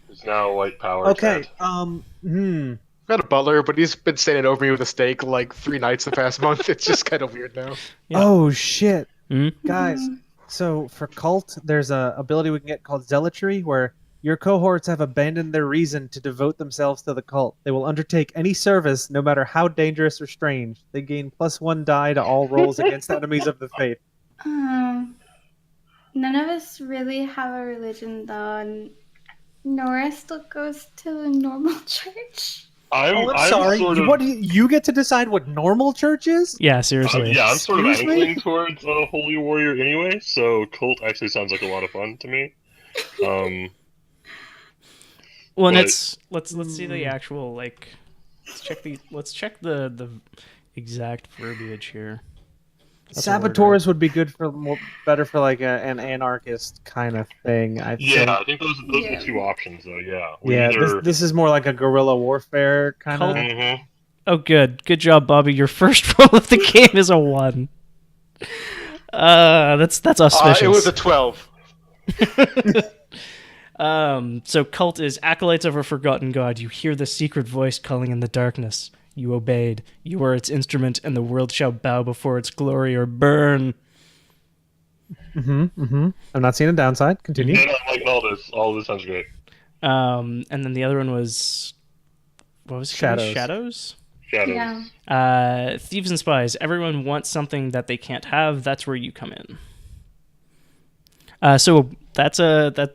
It's now white power. Okay. Ted. Got a butler, but he's been standing over me with a steak like 3 nights the past month. It's just kind of weird now. Yeah. Oh shit, Mm-hmm. guys! So for cult, there's a ability we can get called zealotry, where your cohorts have abandoned their reason to devote themselves to the cult. They will undertake any service, no matter how dangerous or strange. They gain +1 die to all rolls against enemies of the faith. None of us really have a religion, though. And Nora still goes to the normal church. I'm sorry. What do you get to decide what normal church is? Yeah, seriously. Yeah, I'm sort of Excuse me? angling towards a holy warrior anyway, so cult actually sounds like a lot of fun to me. Well, and but- let's see the actual like. Let's check the exact verbiage here. That's a word, Saboteurs would be good for better for like an anarchist kind of thing. I think. I think those are the 2 options, though. Yeah. This is more like a guerrilla warfare kind of. Mm-hmm. Oh, good job, Bobby. Your first roll of the game is a 1. That's auspicious. It was a 12. So cult is acolytes of a forgotten god. You hear the secret voice calling in the darkness. You obeyed. You are its instrument, and the world shall bow before its glory or burn. I'm not seeing a downside. Continue. Yeah, I'm liking all this. All this sounds great. And then the other one was, what was it? Shadows. Shadows. Yeah. Thieves and spies. Everyone wants something that they can't have. That's where you come in. So that's that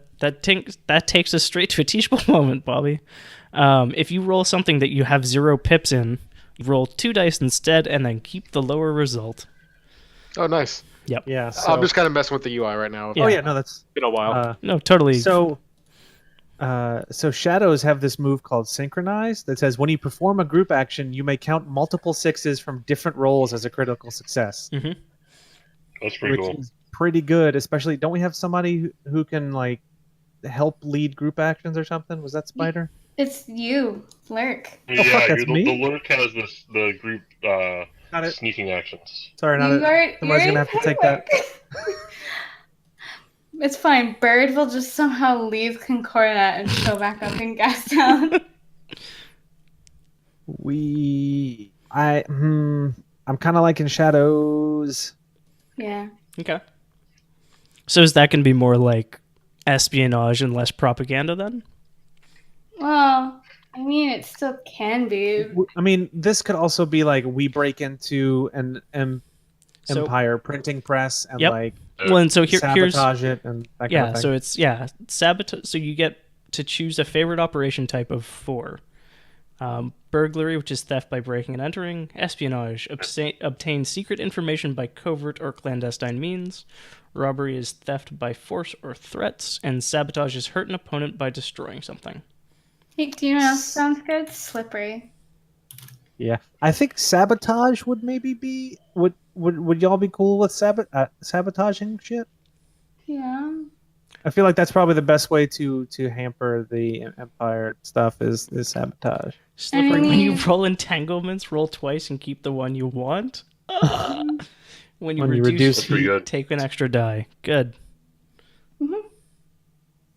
takes us straight to a teachable moment, Bobby. If you roll something that you have 0 pips in, roll 2 dice instead, and then keep the lower result. Oh, nice. Yep. Yeah. So, I'm just kind of messing with the UI right now. Yeah. Oh yeah, no, that's Been a while. No, totally. so. So shadows have this move called synchronize that says when you perform a group action, you may count multiple 6s from different rolls as a critical success. Mm-hmm. That's pretty which cool. is pretty good. Especially, don't we have somebody who can like help lead group actions or something? Was that Spider? It's you, Lurk. Yeah, fuck, that's me? the lurk has the group Got it. sneaking actions. Sorry, not it. Somebody's gonna have to take that. It's fine. Bird will just somehow leave Concordat and show back up in Gastown. I'm kind of liking shadows. Yeah. Okay. So is that going to be more like espionage and less propaganda then? Well, I mean, it still can be. I mean, this could also be like we break into an So- empire printing press and Yep. like Well, and so here's sabotage it and that kind of thing. so it's sabotage. So you get to choose a favorite operation type of 4. Burglary, which is theft by breaking and entering. Espionage, obtain secret information by covert or clandestine means. Robbery is theft by force or threats, and sabotage is hurt an opponent by destroying something. Hey, do you know what else sounds good? Slippery. Yeah, I think sabotage would maybe be would y'all be cool with sabotaging shit? Yeah. I feel like that's probably the best way to hamper the empire stuff is sabotage. Slippery. When you mean- roll entanglements, roll twice and keep the one you want. When you When you reduce reduce That's pretty heat, good. take an extra die. Good.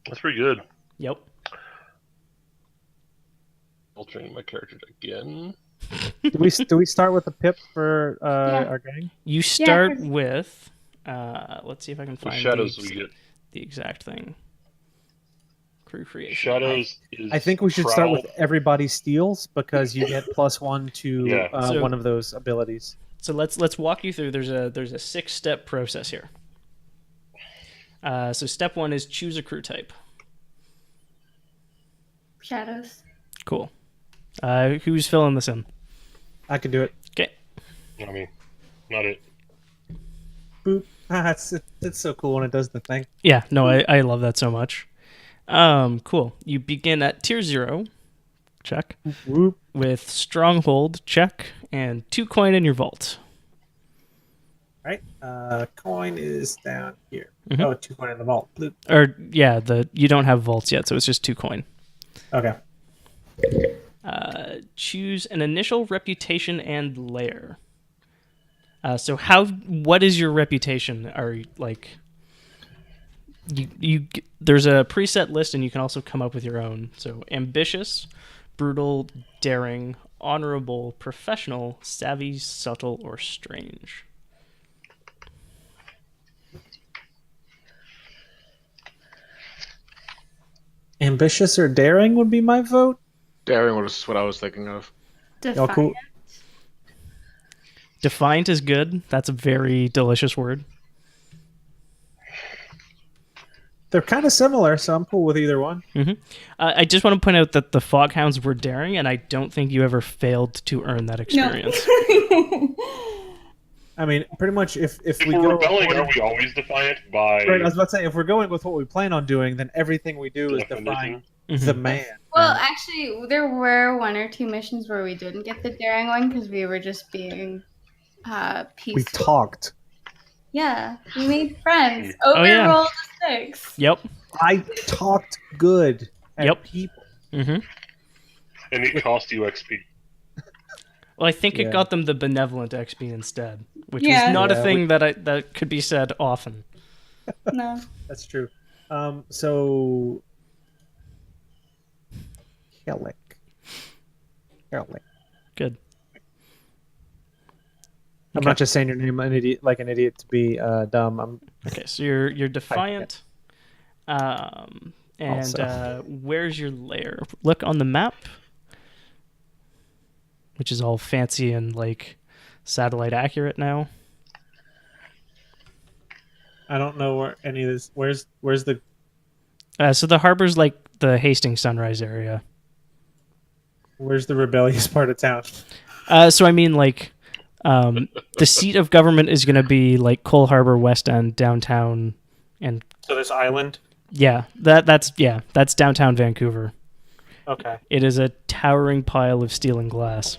That's pretty good. Yep. Altering my character again. Do we start with a pip for Yeah. our gang? You start 'cause- with. Let's see if I can What find shadows the, do we get? the exact thing. Crew creation. Shadows is I think we should start prowl. with everybody steals because you get +1 to Yeah. So- one of those abilities. So let's walk you through. There's a 6-step process here. So step 1 is choose a crew type. Shadows. Cool. Who's filling this in? I can do it. Okay. I mean, not it. Boop. It's so cool when it does the thing. Yeah. No, I love that so much. Cool. You begin at tier 0, check. Whoop. With stronghold, check, and 2 coin in your vault. Right. Coin is down here. Mhm. Oh, 2 coin in the vault. Bloop. Or yeah, you don't have vaults yet, so it's just 2 coin. Okay. Choose an initial reputation and lair. So what is your reputation? Are you, like you there's a preset list and you can also come up with your own. So ambitious, brutal, daring, honorable, professional, savvy, subtle, or strange. Ambitious or daring would be my vote. Daring was what I was thinking of. Defiant. cool. Defiant is good. That's a very delicious word. They're kind of similar, so I'm cool with either one. I just want to point out that the Foghounds were daring, and I don't think you ever failed to earn that experience. I mean, pretty much if we we're go rebelling, are we always defiant by right, I was about to say, if we're going with what we plan on doing, then everything we do is definition? defying Mhm. the man. Well, actually, there were 1 or 2 missions where we didn't get the daring one because we were just being peaceful. We talked. Yeah, we made friends. Oh, yeah. Overrolled a 6. Yep. I talked good at Yep. people. Mm-hmm. And it cost you XP. Well, I think Yeah. it got them the benevolent XP instead, which Yeah. was not a Yeah, thing that could be said often. No. That's true. So Kellic. Good. I'm Okay. not just saying your name an idiot to be dumb. I'm Okay, so you're defiant. And Also. where's your lair? Look on the map, which is all fancy and like satellite accurate now. I don't know where any of this. Where's the? So the harbor's like the Hastings Sunrise area. Where's the rebellious part of town? So I mean, like, the seat of government is going to be like Cole Harbor, West End, downtown, and So this island. yeah, that's downtown Vancouver. Okay. It is a towering pile of steel and glass.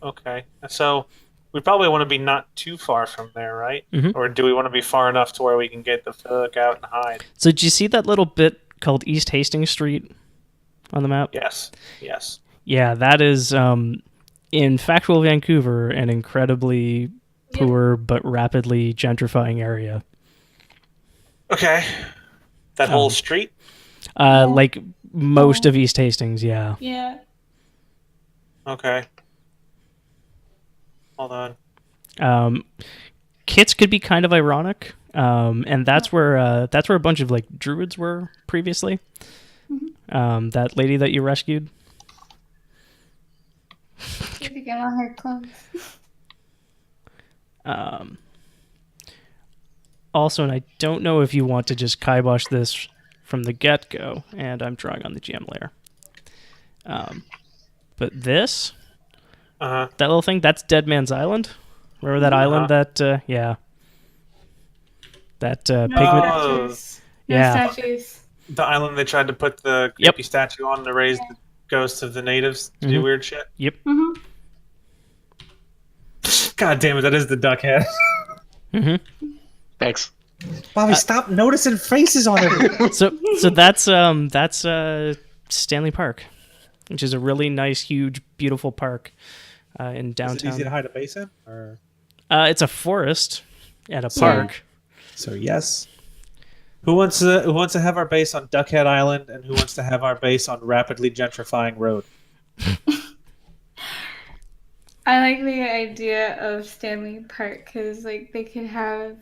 Okay. So we probably want to be not too far from there, right? Mhm. Or do we want to be far enough to where we can get the fuck out and hide? So did you see that little bit called East Hastings Street on the map? Yes. Yes. Yeah, that is in factual Vancouver an incredibly poor but rapidly gentrifying area. Okay. That whole street. Like most of East Hastings, yeah. Yeah. Okay. Hold on. Kits could be kind of ironic, and that's where a bunch of like druids were previously. That lady that you rescued. If you get on her clothes. Also, and I don't know if you want to just kibosh this from the get-go, and I'm drawing on the GM layer. But this, Uh-huh. that little thing, that's Dead Man's Island. Remember that island that, yeah. That pigment. Oh. Statues. No Yeah. statues. The island they tried to put the Yep. creepy statue on to raise the ghosts of the natives to do Mhm. weird shit. Yep. Mm-hmm. God damn it, that is the duck head. Mm-hmm. Thanks. Bobby, stop noticing faces on everything. So that's Stanley Park, which is a really nice, huge, beautiful park in Is it downtown. easy to hide a base in? Or... It's a forest at a park. So yes. Who wants to have our base on Duckhead Island, and who wants to have our base on rapidly gentrifying road? I like the idea of Stanley Park because, like, they could have.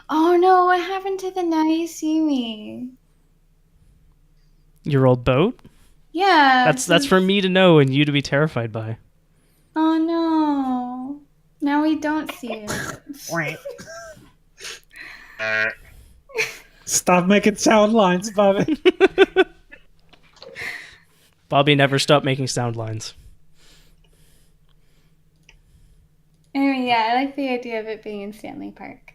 Oh no! What happened to the Now You See Me? Your old boat? Yeah. That's for me to know and you to be terrified by. Oh no! Now we don't see it. Stop making sound lines, Bobby. Bobby never stopped making sound lines. Anyway, yeah, I like the idea of it being in Stanley Park.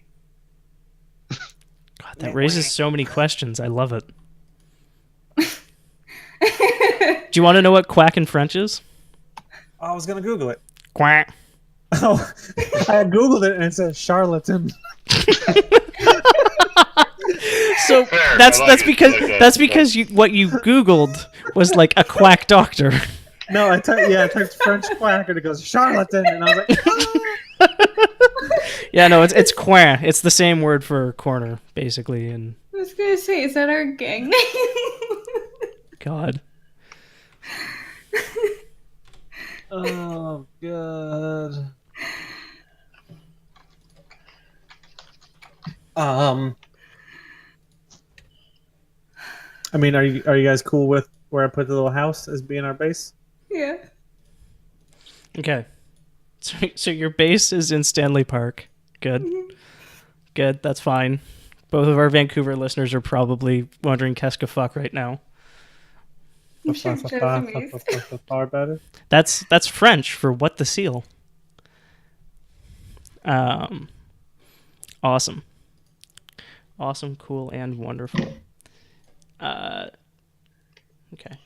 God, that raises so many questions. I love it. you want to know what quack in French is? I was gonna Google it. Quack. Oh, I Googled it and it says charlatan. So Fair, that's I like that's it. because I like that. that's because what you Googled was like a quack doctor. No, I typed French quack and it goes charlatan, and I was like, Yeah, no, it's quack. It's the same word for corner, basically. And I was gonna say, is that our gang name? God, oh god. I mean, are you guys cool with where I put the little house as being our base? Yeah. okay. So your base is in Stanley Park. Good, good. That's fine. Both of our Vancouver listeners are probably wondering "qu'est-ce que fuck" right now. I'm sure Joseph's. Far better. That's French for "what the seal." Awesome, cool, and wonderful. Okay,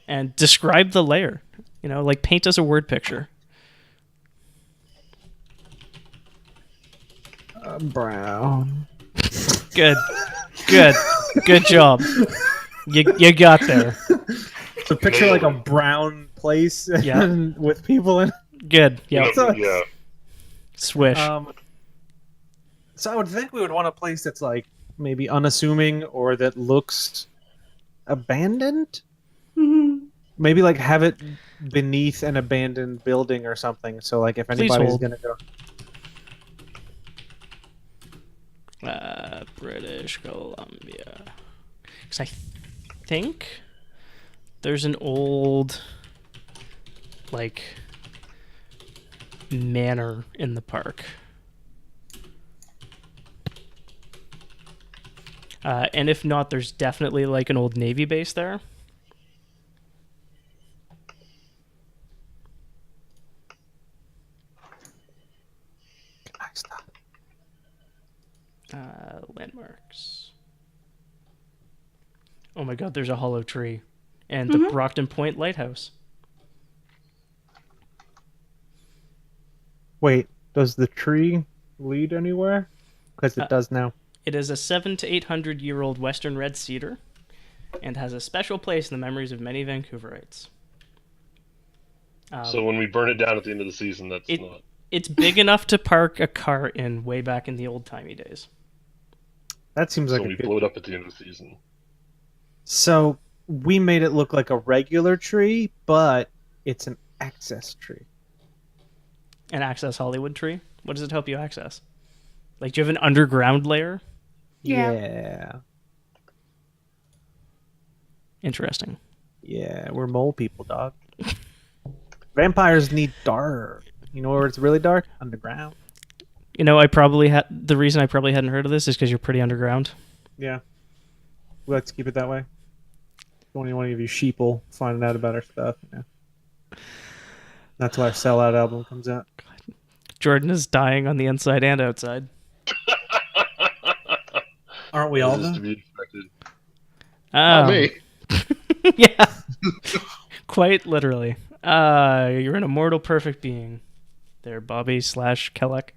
and describe the layer. You know, like paint us a word picture. Brown. Good job. You got there. So picture like a brown place Yeah. with people in. Good. Yeah. Yeah. Swish. So I would think we would want a place that's like maybe unassuming or that looks abandoned. Mhm. Maybe like have it beneath an abandoned building or something. So like if anybody's hold. gonna go, British Columbia. Because I think there's an old, like, manor in the park. And if not, there's definitely, like, an old Navy base there. Landmarks. Oh my god, there's a hollow tree. And the Brockton Point Lighthouse. wait, does the tree lead anywhere? Because it does now. It is a 700 to 800-year-old western red cedar and has a special place in the memories of many Vancouverites. So when we burn it down at the end of the season, that's not. It's big enough to park a car in way back in the old-timey days. That seems So like we a good. blow it up at the end of the season. So we made it look like a regular tree, but it's an access tree. An Access Hollywood tree? What does it help you access? Like, do you have an underground layer? Yeah. Interesting. Yeah, we're mole people, dog. Vampires need dark. You know where it's really dark? Underground. You know, I probably had the reason I probably hadn't heard of this is because you're pretty underground. Yeah. Let's keep it that way. Don't even want to give you sheeple finding out about our stuff. Yeah. That's why our Sellout album comes out. Jordan is dying on the inside and outside. Aren't we all? This is Though? to be expected. Not me. Yeah. Quite literally. You're an immortal perfect being. There, Bobby / Kellek.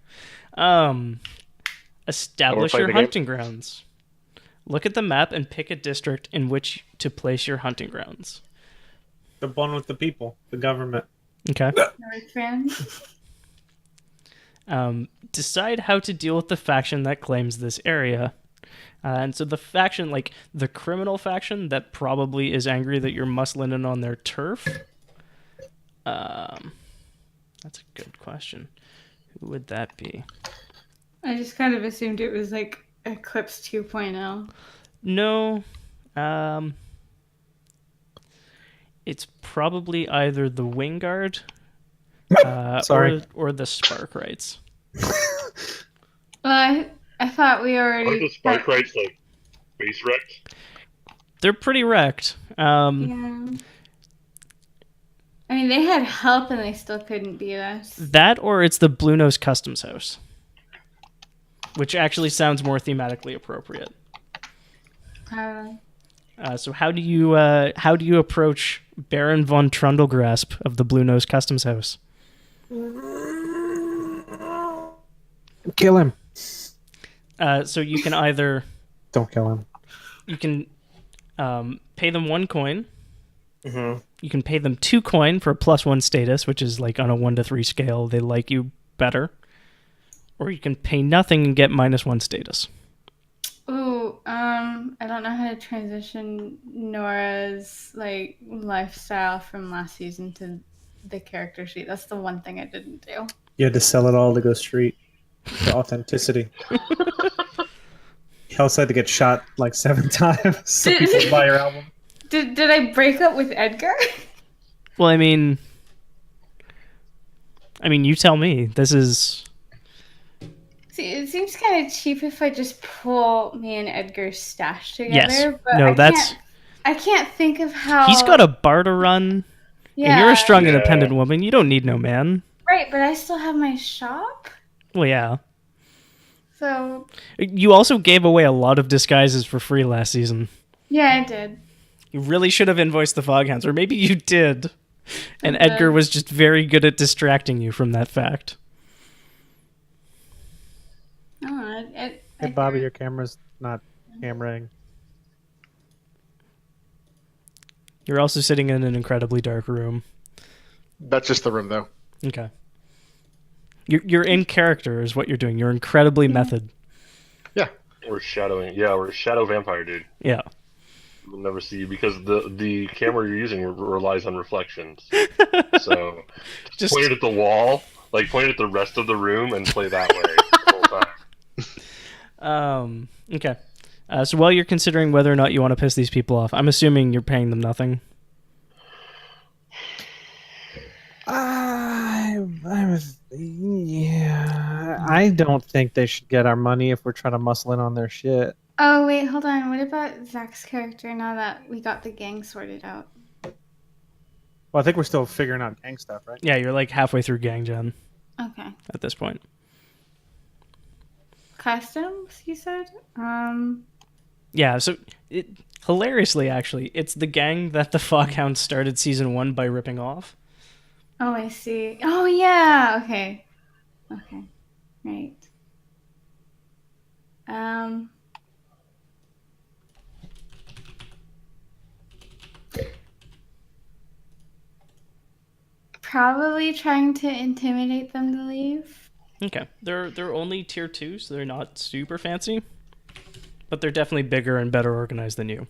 Establish play your the game. hunting grounds. Look at the map and pick a district in which to place your hunting grounds. The one with the people, the government. Okay. North fan. Decide how to deal with the faction that claims this area. And so the faction, like the criminal faction that probably is angry that you're muscling in on their turf. That's a good question. Who would that be? I just kind of assumed it was like Eclipse 2.0. No. It's probably either the Wingguard Sorry. or the Sparkrights. Well, I thought we already. Aren't the spark rights like base wrecked? They're pretty wrecked. Yeah. I mean, they had help and they still couldn't beat us. That or it's the Bluenose Customs house, which actually sounds more thematically appropriate. So how do you approach Baron von Trundlegrasp of the Bluenose Customs House? Kill him. So you can either Don't kill him. you can pay them 1 coin. Mm-hmm. You can pay them 2 coin for a +1 status, which is like on a 1 to 3 scale. They like you better. Or you can pay nothing and get -1 status. Ooh, I don't know how to transition Nora's like lifestyle from last season to the character sheet. That's the one thing I didn't do. You had to sell it all to go street. The authenticity. You also had to get shot like 7 times so people would buy your album. Did I break up with Edgar? Well, I mean, you tell me. This is... See, it seems kind of cheap if I just pull me and Edgar's stash together. Yes. But No, I can't think of how... He's got a bar to run, Yeah. and you're a strong, independent woman. You don't need no man. Right, but I still have my shop. Well, yeah. So... You also gave away a lot of disguises for free last season. Yeah, I did. You really should have invoiced the Foghounds, or maybe you did. And I did. Edgar was just very good at distracting you from that fact. Oh, Hey, Bobby, your camera's not cameraing. You're also sitting in an incredibly dark room. That's just the room, though. Okay. You're in character is what you're doing. You're incredibly method. Yeah. We're shadowing. Yeah, we're a shadow vampire, dude. Yeah. We'll never see you because the camera you're using relies on reflections. So Just point it at the wall, like point it at the rest of the room, and play that way the whole time. Okay. So while you're considering whether or not you want to piss these people off, I'm assuming you're paying them nothing. Yeah. I don't think they should get our money if we're trying to muscle in on their shit. Oh, wait, hold on. What about Zach's character now that we got the gang sorted out? Well, I think we're still figuring out gang stuff, right? Yeah, you're like halfway through gang gen Okay. at this point. Customs, you said? Yeah, so hilariously, actually, it's the gang that the Foghounds started season 1 by ripping off. Oh, I see. Oh, yeah. Okay. Okay. Right. Probably trying to intimidate them to leave. Okay, they're only tier 2, so they're not super fancy, but they're definitely bigger and better organized than you.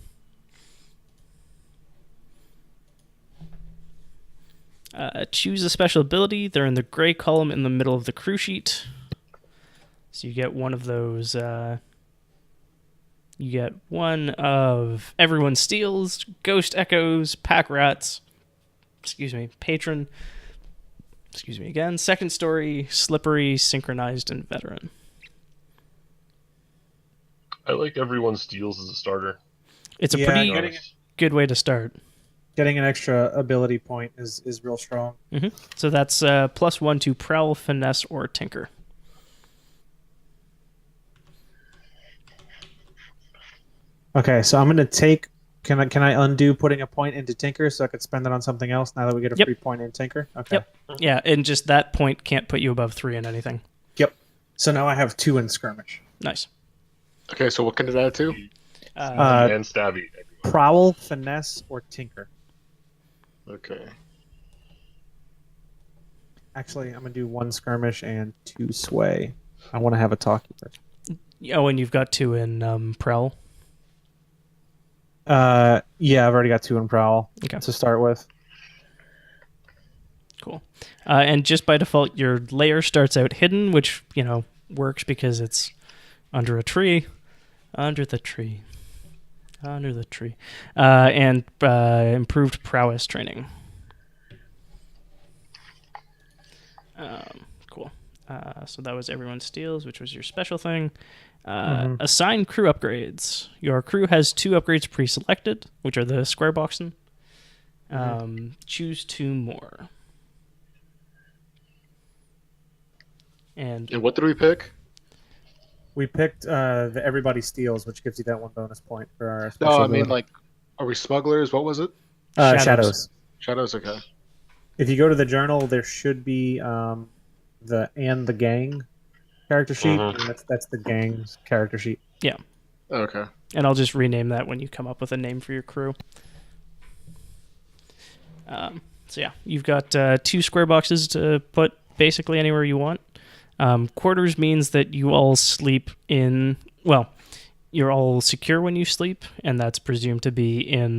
Choose a special ability. They're in the gray column in the middle of the crew sheet. So you get one of those. You get one of Everyone Steals, Ghost Echoes, Pack Rats. Excuse me, Patron. Excuse me again. Second Story, Slippery, Synchronized, and Veteran. I like Everyone Steals as a starter. It's a Yeah, pretty good way to start. Getting an extra ability point is real strong. So that's +1 to Prowl, Finesse, or Tinker. Okay, so I'm gonna take. Can I undo putting a point into Tinker so I could spend it on something else now that we get a free point in Tinker? Okay. Yep. Yeah, and just that point can't put you above 3 in anything. Yep. So now I have 2 in Skirmish. Nice. Okay, so what can it add to? And Stabby. Prowl, Finesse, or Tinker. Okay. Actually, I'm gonna do 1 Skirmish and 2 Sway. I want to have a talkie first. Oh, and you've got 2 in Prowl. Yeah, I've already got 2 in Prowl Okay. to start with. Cool. And just by default, your layer starts out hidden, which, works because it's under a tree. Under the tree. Under the tree. And improved prowess training. Cool. So that was Everyone Steals, which was your special thing. Assign crew upgrades. Your crew has 2 upgrades pre-selected, which are the square boxing. Choose 2 more. And what did we pick? We picked the Everybody Steals, which gives you that 1 bonus point for our special No, I ability. mean like Are we smugglers? What was it? Shadows. Shadows. Okay. If you go to the journal, there should be the gang character sheet, Mhm. and that's the gang's character sheet. Yeah. Okay. And I'll just rename that when you come up with a name for your crew. So yeah, you've got 2 square boxes to put basically anywhere you want. Quarters means that you all sleep in. Well, you're all secure when you sleep, and that's presumed to be in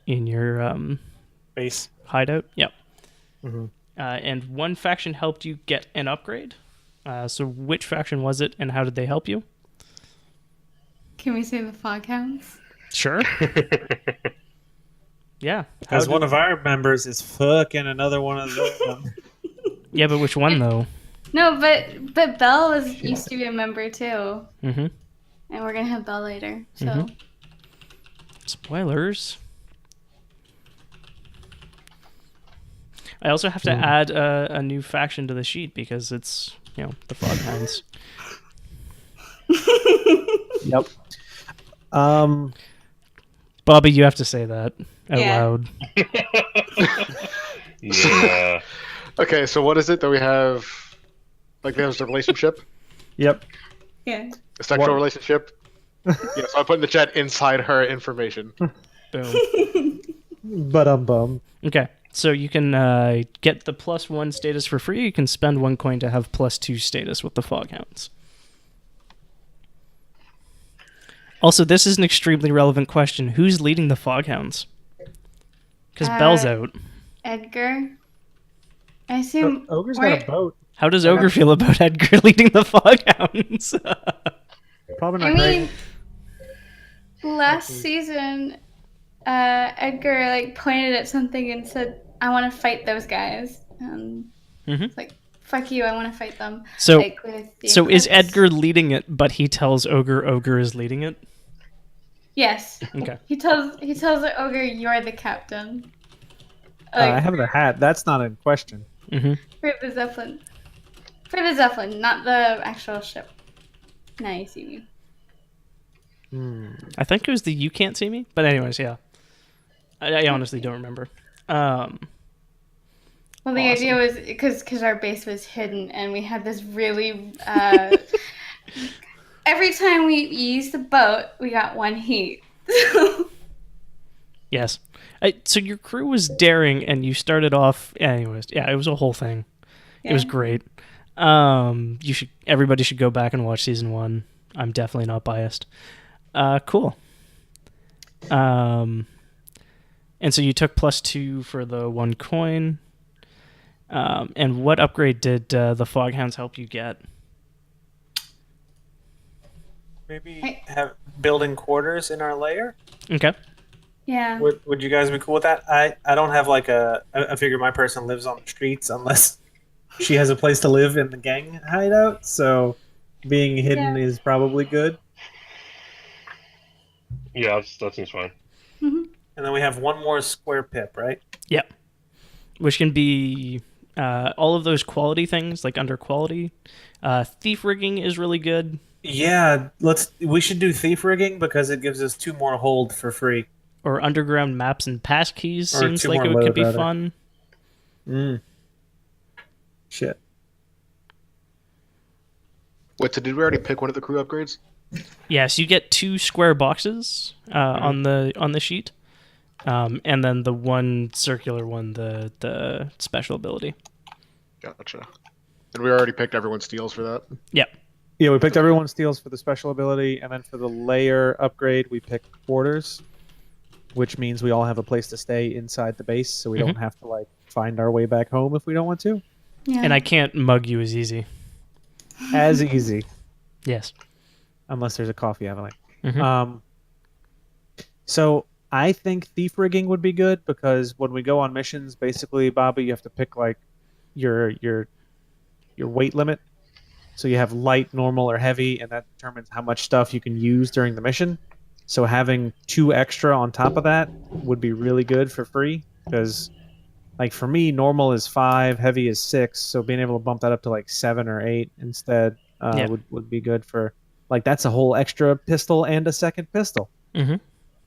your Base. hideout. Yep. Mm-hmm. And one faction helped you get an upgrade. So which faction was it, and how did they help you? Can we say the Foghounds? Sure. Yeah. Because one of our members is fucking another one of them. Yeah, but which one though? No, but Belle used to be a member too, Mm-hmm. and we're gonna have Belle later. So Mhm. Spoilers. I also have to add a new faction to the sheet because it's, the Foghounds. Yep. Bobby, you have to say that out Yeah. loud. Yeah. Okay. So what is it that we have? Like there's a relationship, Yep. yeah. a sexual What? relationship. Yeah. So I put in the chat inside her information. Boom. But bum. Okay, so you can get the +1 status for free. You can spend 1 coin to have +2 status with the Foghounds. Also, this is an extremely relevant question. Who's leading the Foghounds? Because Belle's out. Edgar. I assume Ogre's we're- got a boat. How does Ogre feel about Edgar leading the Foghounds? Probably I not great. mean, last season, Edgar pointed at something and said, "I want to fight those guys." It's like, "Fuck you! I want to fight them." So, with the so is Eclipse. Edgar leading it, but he tells Ogre is leading it? Yes. Okay. He tells Ogre, "You're the captain." I have the hat. That's not in question. Mm-hmm. For the Zeppelin. For the Zeppelin, not the actual ship. Now you see me. I think it was the "You Can't See Me," but anyways, yeah. I honestly don't remember. Well, the Awesome. idea was because our base was hidden, and we had this really. Every time we used the boat, we got 1 heat. Yes. So your crew was daring, and you started off. Anyways, yeah, it was a whole thing. It was Yeah. great. Everybody should go back and watch season 1. I'm definitely not biased. Cool. And so you took +2 for the 1 coin. And what upgrade did the Foghounds help you get? Maybe have building quarters in our lair. Okay. Yeah. Would you guys be cool with that? I don't have I figure my person lives on the streets unless she has a place to live in the gang hideout. So being hidden is probably good. Yeah, that seems fine. And then we have 1 more square pip, right? Yep. Which can be all of those quality things, like under quality. Thief rigging is really good. Yeah, we should do thief rigging because it gives us 2 more hold for free. Or underground maps and passkeys Or seems 2 like more it could load, be rather. fun. Shit. Wait, so did we already pick one of the crew upgrades? Yes, you get 2 square boxes on the sheet, and then the 1 circular one, the special ability. Gotcha. And we already picked everyone's steals for that. Yep. Yeah, we picked everyone's steals for the special ability, and then for the layer upgrade, we picked quarters, which means we all have a place to stay inside the base, so we don't have to find our way back home if we don't want to. Yeah. And I can't mug you as easy. As easy, Yes. unless there's a coffee avalanche. Mhm. So I think thief rigging would be good because when we go on missions, basically, Bobby, you have to pick your weight limit. So you have light, normal, or heavy, and that determines how much stuff you can use during the mission. So having 2 extra on top of that would be really good for free because, for me, normal is 5, heavy is 6. So being able to bump that up to 7 or 8 instead would be good for that's a whole extra pistol and a second pistol. Mhm.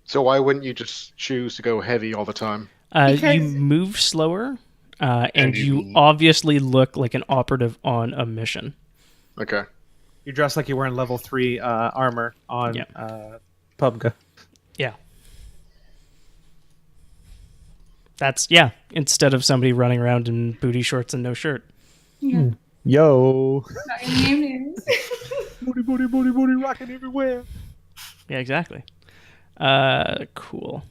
So why wouldn't you just choose to go heavy all the time? You Because- move slower, and And you obviously look like an operative on a mission. Okay. You're dressed like you're wearing level 3 armor on Yeah. PUBG. Yeah. That's, yeah, instead of somebody running around in booty shorts and no shirt. Yeah. Yo. Not your name is. Booty, rocking everywhere. Yeah, exactly. Cool.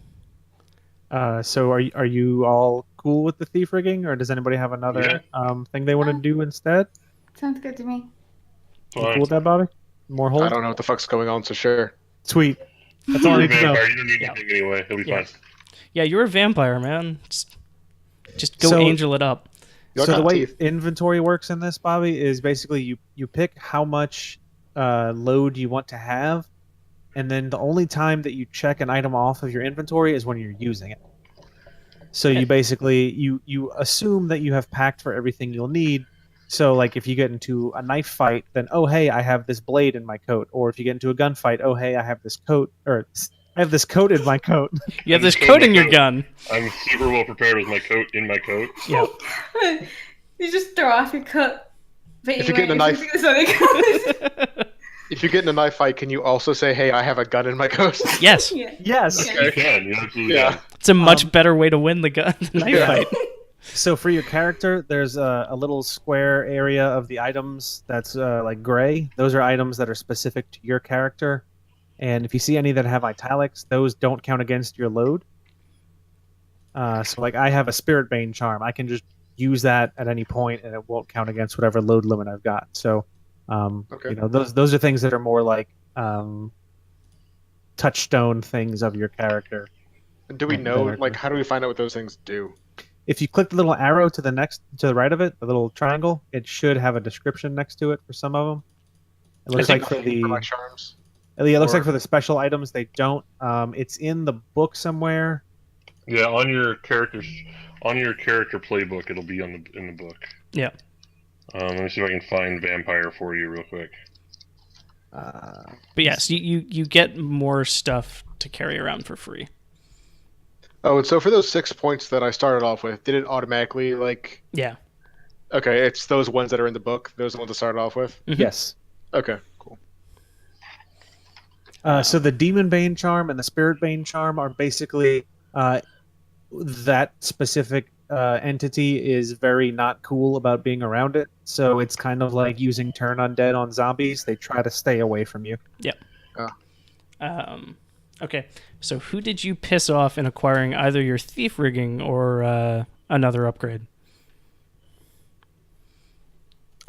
So are you all cool with the thief rigging, or does anybody have another thing they want to do instead? Sounds good to me. You Fine. cool with that, Bobby? More I hold? don't know what the fuck's going on, so sure. Sweet. That's all I You're a need to know. vampire. You don't need Yeah. anything anyway. It'll be Yeah. fine. Yeah, you're a vampire, man. Just go So- angel it up. You So got the way teeth. inventory works in this, Bobby, is basically you pick how much load you want to have, and then the only time that you check an item off of your inventory is when you're using it. So you basically you assume that you have packed for everything you'll need. So like if you get into a knife fight, then oh hey, I have this blade in my coat. Or if you get into a gunfight, oh hey, I have this coat, or I have this coat in my coat. You have this Okay, coat in my your coat. gun. I'm super well prepared with my coat in my coat. Yeah. You just throw off your coat. But If you get in a ain't knife- using this other coat. If you get in a knife fight, can you also say, "Hey, I have a gun in my coat"? Yes. Yeah. Yes. Yeah. You can. You absolutely Yeah. can. It's a much better way to win the gun the knife Yeah. fight. So for your character, there's a little square area of the items that's like gray. Those are items that are specific to your character. And if you see any that have italics, those don't count against your load. So like I have a Spirit Bane charm. I can just use that at any point and it won't count against whatever load limit I've got. So Okay. you know, those are things that are more like touchstone things of your character. And do we Oh, know, better. like, how do we find out what those things do? If you click the little arrow to the right of it, the little triangle, it should have a description next to it for some of them. It looks like for my the charms. it looks or- like for the special items they don't. It's in the book somewhere. Yeah, on your character playbook, it'll be in the book. Yeah. Let me see if I can find vampire for you real quick. But yes, you get more stuff to carry around for free. Oh, and so for those 6 points that I started off with, did it automatically, like... Yeah. Okay, it's those ones that are in the book. Those are the ones I started off with? Mhm. Yes. Okay, cool. So the Demon Bane charm and the Spirit Bane charm are basically that specific entity is very not cool about being around it. So it's kind of like using Turn Undead on zombies. They try to stay away from you. Okay, so who did you piss off in acquiring either your thief rigging or another upgrade?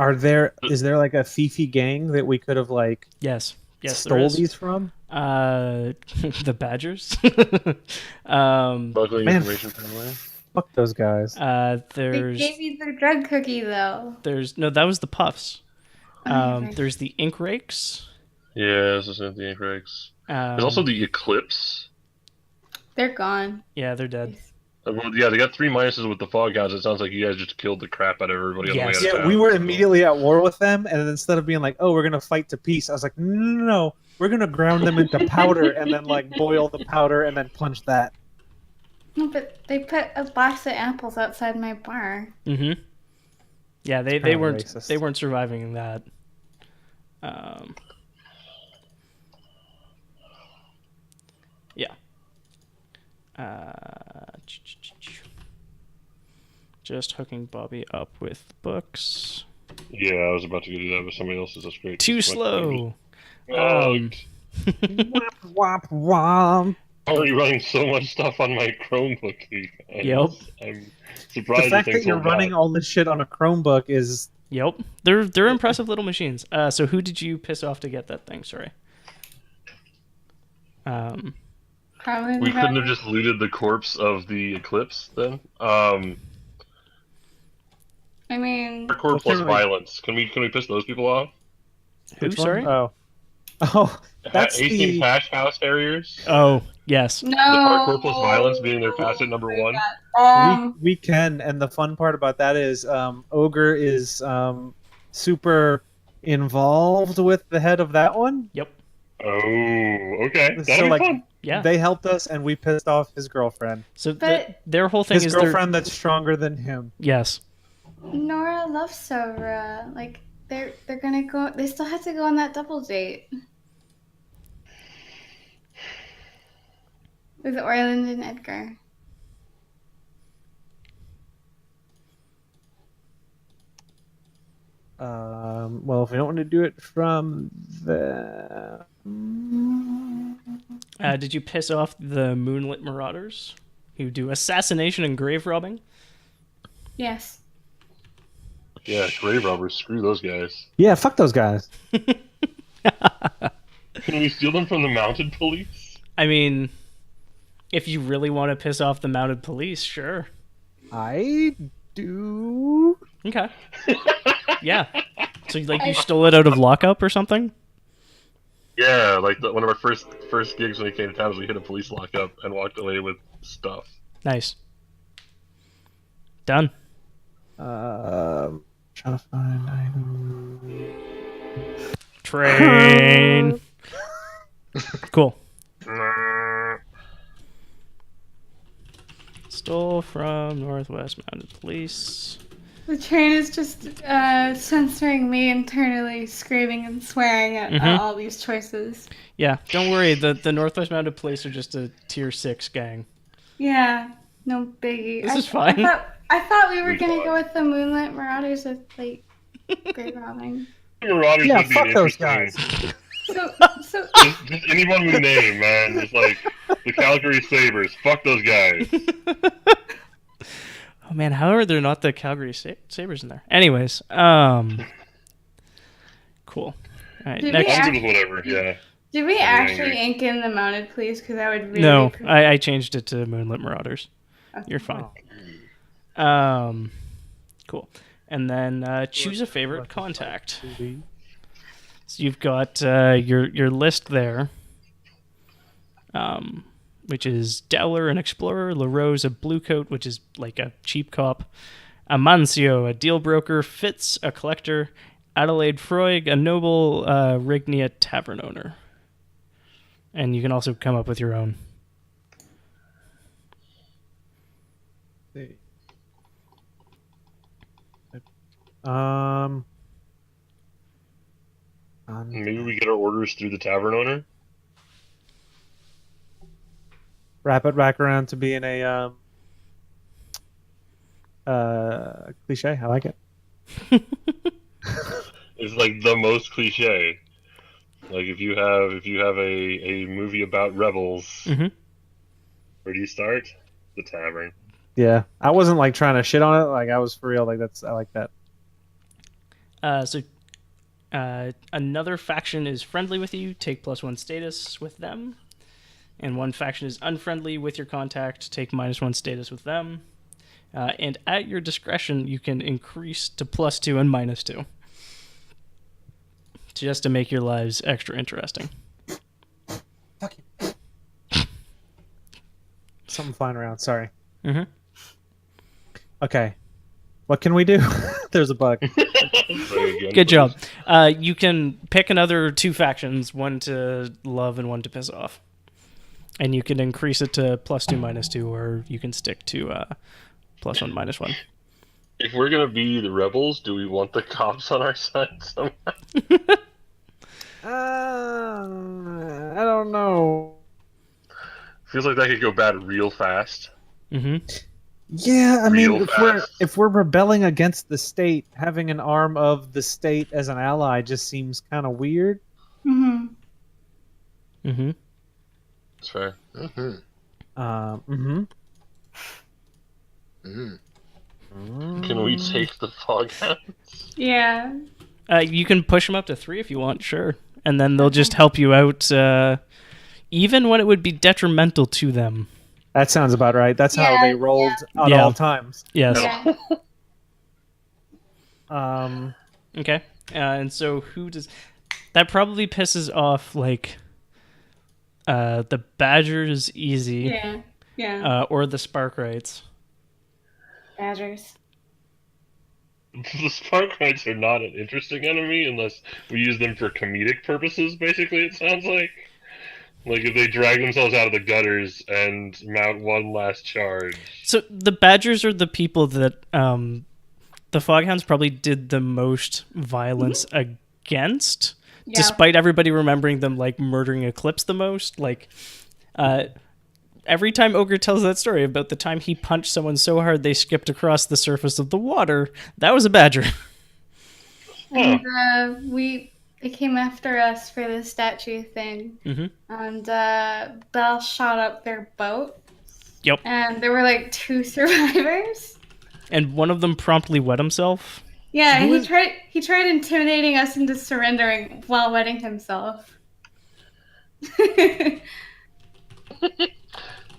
Is there like a thiefy gang that we could have like Yes, there stole is. these from? The Badgers. Buckling Man. information family. Fuck those guys. They There's gave you the drug cookie though. no, that was the Puffs. Okay. There's the Ink Rakes. Yeah, this is the ink rakes. There's also the Eclipse. They're gone. Yeah, they're dead. Well, yeah, they got 3 minuses with the fog gods. It sounds like you guys just killed the crap out of everybody on the way Yes. out of Yeah, town. we were immediately at war with them, and then instead of being like, "Oh, we're gonna fight to peace," I was like, "No, we're gonna ground them into powder and then like boil the powder and then punch that." No, but they put a box of apples outside my bar. Mm-hmm. Yeah, they Kinda weren't racist. they weren't surviving that. Yeah. Just hooking Bobby up with books. Yeah, I was about to do that with somebody else's. That's great. Too slow. Oh, Womp womp. already running so much stuff on my Chromebook. You guys. Yep. I'm The surprised fact things that you're hold running out. all this shit on a Chromebook is Yep, they're impressive little machines. So who did you piss off to get that thing? Sorry. Probably We couldn't have just looted the corpse of the Eclipse then. I mean, Hardcore plus Okay. violence. Can we piss those people off? Who? Which one? Sorry. Oh, that's 18 the Hash House Harriers. Oh yes. no. The hardcore plus violence being their facet number 1. we can, and the fun part about that is Ogre is super involved with the head of that one. Yep. Oh, okay. That'll So, be like, fun. Yeah. They helped us, and we pissed off his girlfriend. So But- their whole thing His is girlfriend that's stronger than him. Yes. Nora loves Sora. Like they're gonna go. They still have to go on that double date with Orland and Edgar. Well, if we don't want to do it from the... Did you piss off the Moonlit Marauders who do assassination and grave robbing? Yes. Yeah, grave robbers. Screw those guys. Yeah, fuck those guys. Can we steal them from the mounted police? I mean, if you really want to piss off the mounted police, sure. I do. Okay. Yeah. So like you stole it out of lockup or something? Yeah, like one of our first gigs when we came to town was we hit a police lockup and walked away with stuff. Nice. Done. Trying to find item. Train. Cool. Stole from Northwest Mounted Police. The train is just censoring me internally, screaming and swearing at all these choices. Yeah, don't worry. The Northwest Mounted Police are just a tier 6 gang. Yeah, no biggie. This is fine. I thought we were gonna go with the Moonlit Marauders with like grave robbing. Marauders Yeah, would be fuck those interesting. guys. So Just anyone we name, man. Just like the Calgary Sabres. Fuck those guys. Oh man, how are there not the Calgary Sabres in there? Anyways, cool. All right, Did next. I'm good with whatever. Yeah. did we I'm actually angry. ink in the mounted police? Because I would really. No, I changed it to Moonlit Marauders. Okay. You're fine. Cool. And then choose a favorite contact. So you've got your list there, which is Dowler, an explorer, LaRose, a bluecoat, which is like a cheap cop, Amancio, a deal broker, Fitz, a collector, Adelaide Freud, a noble, Rigny, a tavern owner. And you can also come up with your own. Maybe we get our orders through the tavern owner. Wrap it back around to being a cliche. I like it. It's like the most cliche. Like if you have a movie about rebels, Mhm. where do you start? The tavern. Yeah, I wasn't like trying to shit on it. Like I was for real. Like I like that. So another faction is friendly with you, take +1 status with them. And one faction is unfriendly with your contact, take -1 status with them. And at your discretion, you can increase to +2 and -2. Just to make your lives extra interesting. Fuck you. Something flying around. Sorry. Mm-hmm. Okay. What can we do? There's a bug. Good job. You can pick another 2 factions, one to love and one to piss off. And you can increase it to +2, -2, or you can stick to +1, -1. If we're gonna be the rebels, do we want the cops on our side somehow? I don't know. Feels like that could go bad real fast. Mm-hmm. Yeah, I Real mean, fast. if we're rebelling against the state, having an arm of the state as an ally just seems kind of weird. Mm-hmm. Mm-hmm. That's fair. Mm-hmm. Mm-hmm. Mm-hmm. Can we take the fog hounds? Yeah. You can push them up to 3 if you want, sure. And then they'll just help you out, even when it would be detrimental to them. That sounds about right. That's how Yeah, they rolled at Yeah. all times. Yes. Yeah. Okay. And so who does... That probably pisses off, like, the Badgers easy. Yeah. Yeah. Or the Sparkrites. Badgers. The Sparkrites are not an interesting enemy unless we use them for comedic purposes, basically, it sounds like. Like if they drag themselves out of the gutters and mount one last charge. So the Badgers are the people that the Foghounds probably did the most violence against, Yeah. despite everybody remembering them like murdering Eclipse the most. Like every time Ogre tells that story about the time he punched someone so hard they skipped across the surface of the water, that was a Badger. Huh. And they came after us for the statue thing. And Belle shot up their boat. Yep. And there were like 2 survivors. And one of them promptly wet himself. Yeah, he tried intimidating us into surrendering while wetting himself.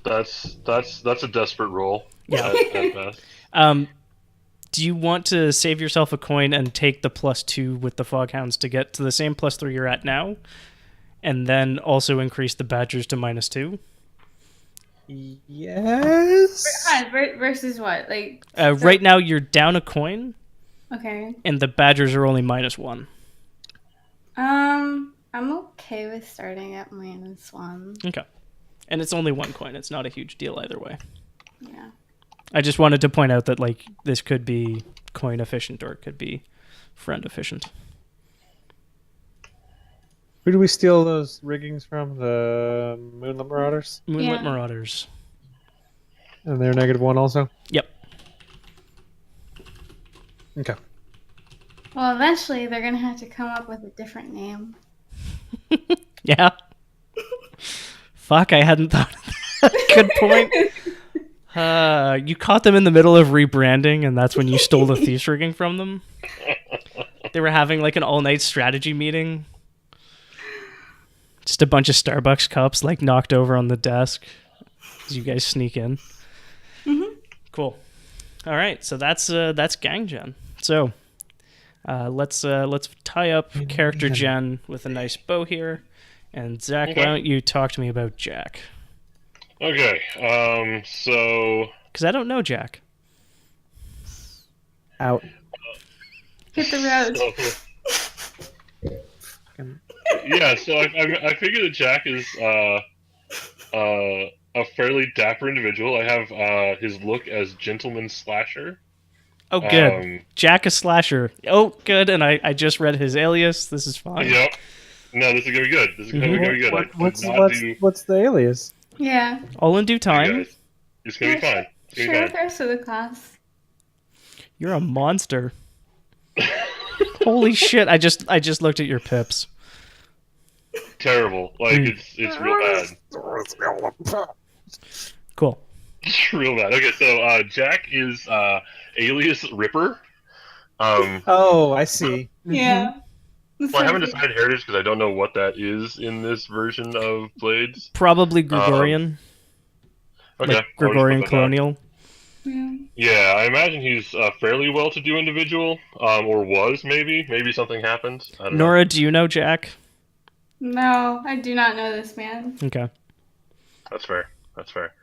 That's a desperate roll. Yeah. At best. Do you want to save yourself a coin and take the +2 with the Foghounds to get to the same +3 you're at now, and then also increase the Badgers to -2? Yes. Versus what? Like Right now you're down a coin, okay. and the Badgers are only -1. I'm okay with starting at -1. Okay. And it's only 1 coin. It's not a huge deal either way. Yeah. I just wanted to point out that like this could be coin efficient or it could be friend efficient. Who do we steal those riggings from? The Moonlit Marauders? Moonlit Yeah. Marauders. And they're -1 also? Yep. Okay. Well, eventually they're gonna have to come up with a different name. Yeah. Fuck, I hadn't thought of that. Good point. You caught them in the middle of rebranding, and that's when you stole the Thieves rigging from them. They were having like an all-night strategy meeting. Just a bunch of Starbucks cups like knocked over on the desk as you guys sneak in. Cool. All right, so that's gang gen. So let's tie up character gen with a nice bow here. And Zach, why don't you talk to me about Jack? Okay. So. Because I don't know Jack. Out. Hit the road. Yeah, so I figured that Jack is a fairly dapper individual. I have his look as gentleman slasher. Oh, good. Jack a slasher. Oh, good. And I just read his alias. This is fine. Yep. No, this is gonna be good. This is gonna be good. What's the alias? Yeah. All in due time. It's gonna be fine. It's Share gonna with be the rest of the class. You're a monster. Holy shit! I just looked at your pips. fine. Terrible. Like it's real bad. Cool. It's real bad. Okay, so Jack is alias Ripper. Oh, I see. Yeah. Well, I haven't decided heritage because I don't know what that is in this version of Blades. Probably Gregorian. Okay. Like Gregorian I'll just put that down. colonial. Yeah, I imagine he's a fairly well-to-do individual, or was maybe. Maybe something happened. I don't know. Nora, do you know Jack? No, I do not know this man. Okay. That's fair. That's fair.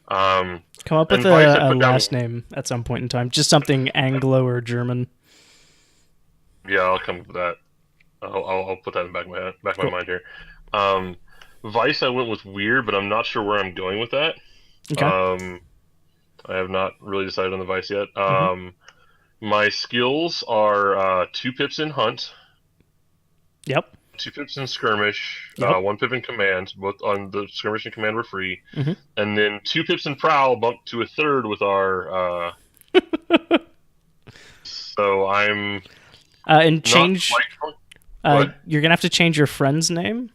Come up with And Vice, I a put down- last name at some point in time. Just something Anglo or German. Yeah, I'll come up with that. I'll put that in the back of my mind here. Vice, I went with weird, but I'm not sure where I'm going with that. Okay. I have not really decided on the Vice yet. My skills are 2 pips in hunt, Yep. 2 pips in skirmish, Yep. 1 pip in command. Both on the skirmish and command were free, Mhm. and then 2 pips in prowl bumped to a 3rd with our. So I'm And change. What? You're gonna have to change your friend's name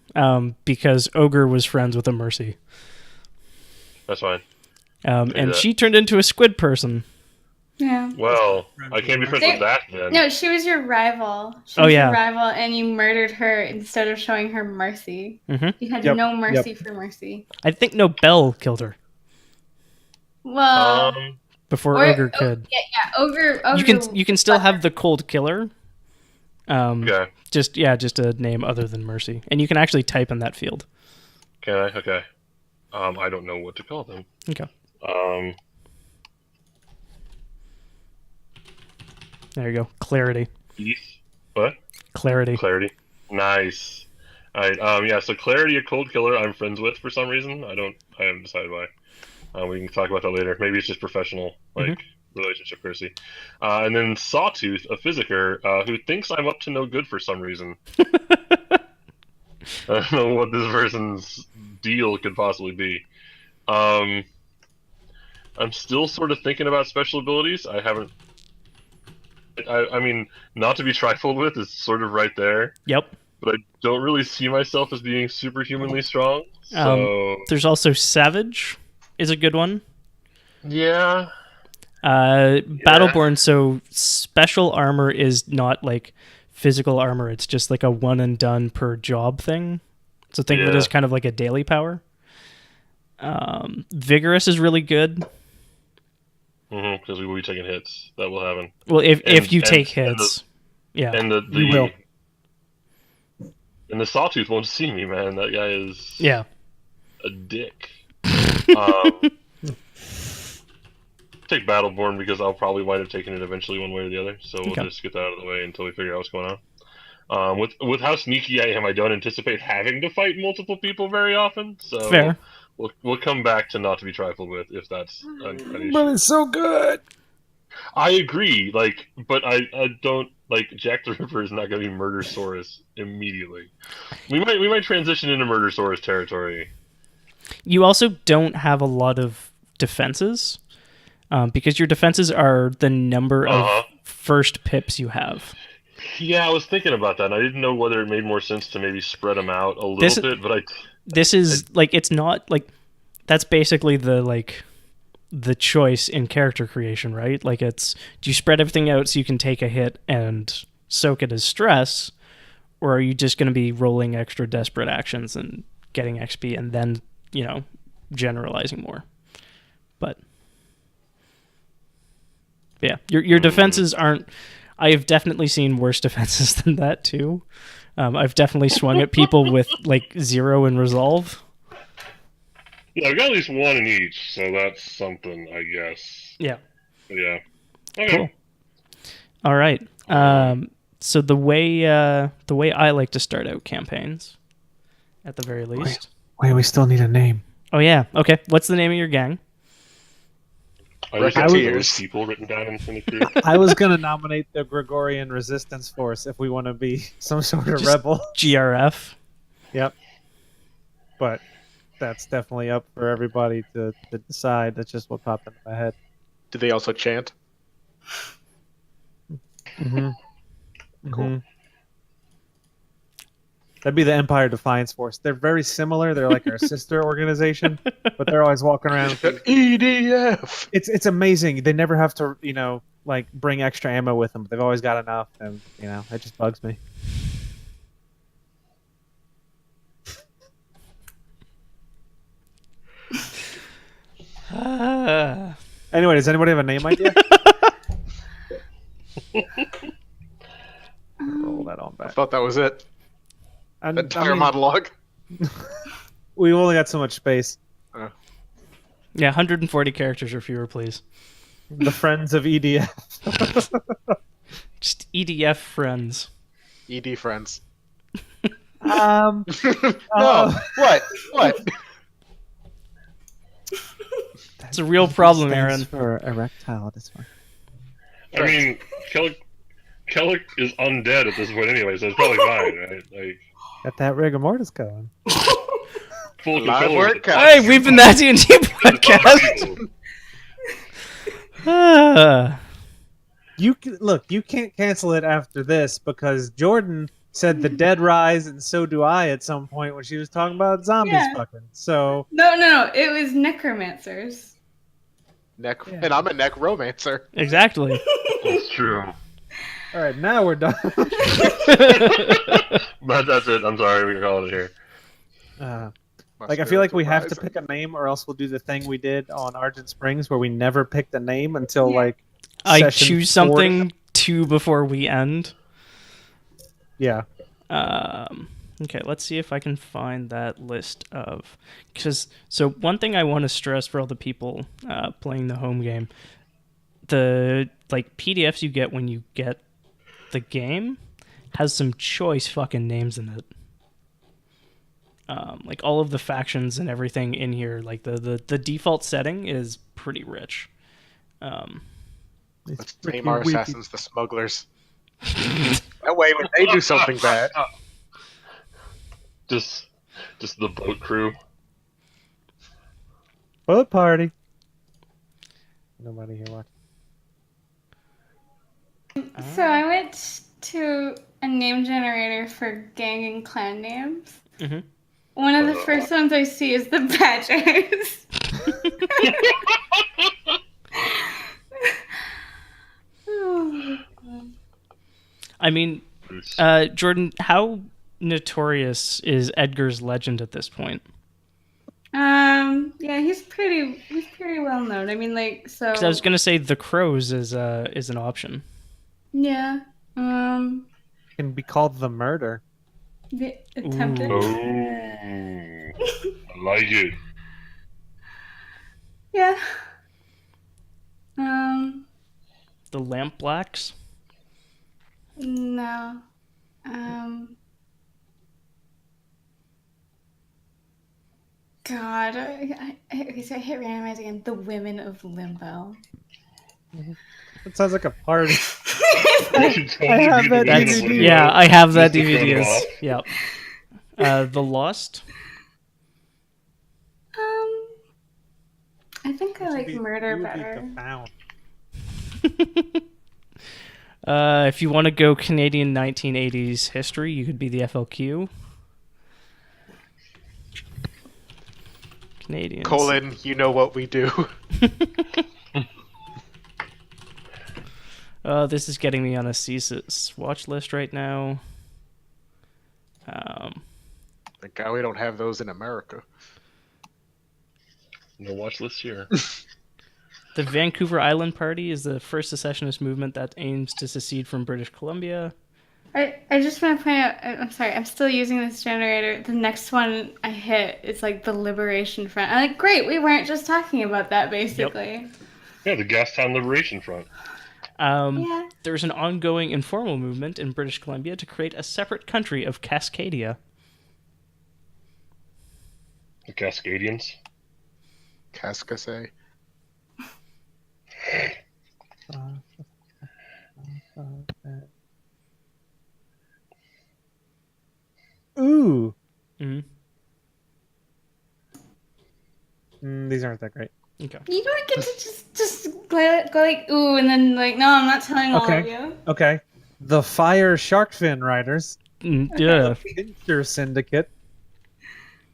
because Ogre was friends with a Mercy. That's fine. And that. she turned into a squid person. Yeah. Well, I can't be friends with that then. No, she was your rival. She Oh, was yeah. your rival, and you murdered her instead of showing her mercy. Mhm. You had Yep, no mercy for mercy. I think Nobel killed her Well, before or- Ogre could. yeah, ogre. You can still have the cold killer. Okay. Just a name other than Mercy, and you can actually type in that field. Can I? Okay. I don't know what to call them. Okay. There you go. Clarity. East. What? Clarity. Clarity. Nice. All right. Yeah. So Clarity, a cold killer, I'm friends with for some reason. I haven't decided why. We can talk about that later. Maybe it's just professional, like relationship cursey. And then Sawtooth, a physiker, who thinks I'm up to no good for some reason. I don't know what this person's deal could possibly be. I'm still sort of thinking about special abilities. I haven't. I mean, not to be trifled with is sort of right there. Yep. But I don't really see myself as being superhumanly strong. So there's also Savage is a good one. Yeah. Battleborn, so special armor is not like physical armor. It's just like a one and done per job thing. So think of it as kind of like a daily power. Vigorous is really good. Because we will be taking hits. That will happen. Well, if you take hits. Yeah. And You will. And the Sawtooth won't see me, man. That guy is a dick. Take Battleborn because I'll probably wind up taking it eventually one way or the other. So we'll just get that out of the way until we figure out what's going on. With how sneaky I am, I don't anticipate having to fight multiple people very often. So fair. We'll come back to not to be trifled with if that's an issue. But it's so good. I agree. But I don't like Jack the Ripper is not going to be Murdersaurus immediately. We might transition into Murdersaurus territory. You also don't have a lot of defenses. Because your defenses are the number of first pips you have. Yeah, I was thinking about that. And I didn't know whether it made more sense to maybe spread them out a little bit, but it's not like that's basically the choice in character creation, right? Like do you spread everything out so you can take a hit and soak it as stress, or are you just going to be rolling extra desperate actions and getting XP and then generalizing more? But yeah, your defenses aren't. I have definitely seen worse defenses than that too. I've definitely swung at people with 0 in resolve. Yeah, I've got at least one in each, so that's something, I guess. Yeah. Yeah. Okay. Cool. All right. So the way I like to start out campaigns, at the very least. Wait, we still need a name. Oh yeah. Okay. What's the name of your gang? I just have those people written down in the crew. I was going to nominate the Gregorian Resistance Force if we want to be some sort of rebel. GRF. Yep. But that's definitely up for everybody to decide. That's just what popped into my head. Do they also chant? Mm-hmm. Cool. Mm-hmm. That'd be the Empire Defiance Force. They're very similar. They're like our sister organization, but they're always walking around. EDF. It's amazing. They never have to, bring extra ammo with them. They've always got enough, and it just bugs me. Anyway, does anybody have a name idea? Roll that on I back. thought that was it. And, Entire monologue. We only got so much space. Yeah, 140 characters or fewer, please. The Friends of EDF. Just EDF friends. ED friends. No. What? It's a real problem, Aaron. For erectile dysfunction. I mean, Kellic is undead at this point anyway, so it's probably fine, right? Got that rigor mortis going. Full Live control. work. Hey, we've been that D&D podcast. You can't cancel it after this because Jordan said the dead rise, and so do I at some point when she was talking about zombies fucking. So No, it was necromancers. And I'm a necromancer. Exactly. It's true. all right, now we're done. But that's it. I'm sorry, we can call it here. I feel like we have to pick a name, or else we'll do the thing we did on Argent Springs, where we never picked a name until I session choose 40. something 2 before we end. Yeah. Okay, let's see if I can find that list of... So one thing I want to stress for all the people playing the home game, the PDFs you get when you get the game has some choice fucking names in it. Like all of the factions and everything in here, like the default setting is pretty rich. Let's name our assassins the smugglers. That way, when they do something bad, Just the boat crew. Boat party. Nobody here watching. So I went to a name generator for gang and clan names. Mm-hmm. One of the first ones I see is the Badgers. Oh, God. I mean, Jordan, how notorious is Edgar's legend at this point? Yeah, he's pretty well known. I mean, like, so. Because I was gonna say the Crows is an option. Yeah. Can be called the murder. The attempted. Oh, I like it. Yeah. The Lamp Blacks. No. God. Okay, so I hit randomize again. The Women of Limbo. It sounds like a party. I have that DVD. Yeah, I have that Just to cut DVD. it off. Yep. The Lost. I think I like Murder You would be better. Found. If you want to go Canadian 1980s history, you could be the FLQ. Canadians. colon, you know what we do. This is getting me on a CSIS watch list right now. Thank God we don't have those in America. No watch list here. The Vancouver Island Party is the first secessionist movement that aims to secede from British Columbia. I just want to point out, I'm sorry, I'm still using this generator. The next one I hit is like the Liberation Front. I'm like, great, we weren't just talking about that, basically. Yeah, the Gastown Liberation Front. Yeah. There's an ongoing informal movement in British Columbia to create a separate country of Cascadia. The Cascadians. Cascase. Ooh. Mm-hmm. These aren't that great. Okay. You don't get to just go like, ooh, and then like, no, I'm not telling all of you. Okay. The Fire Shark Fin Riders. Yeah. Fincher Syndicate.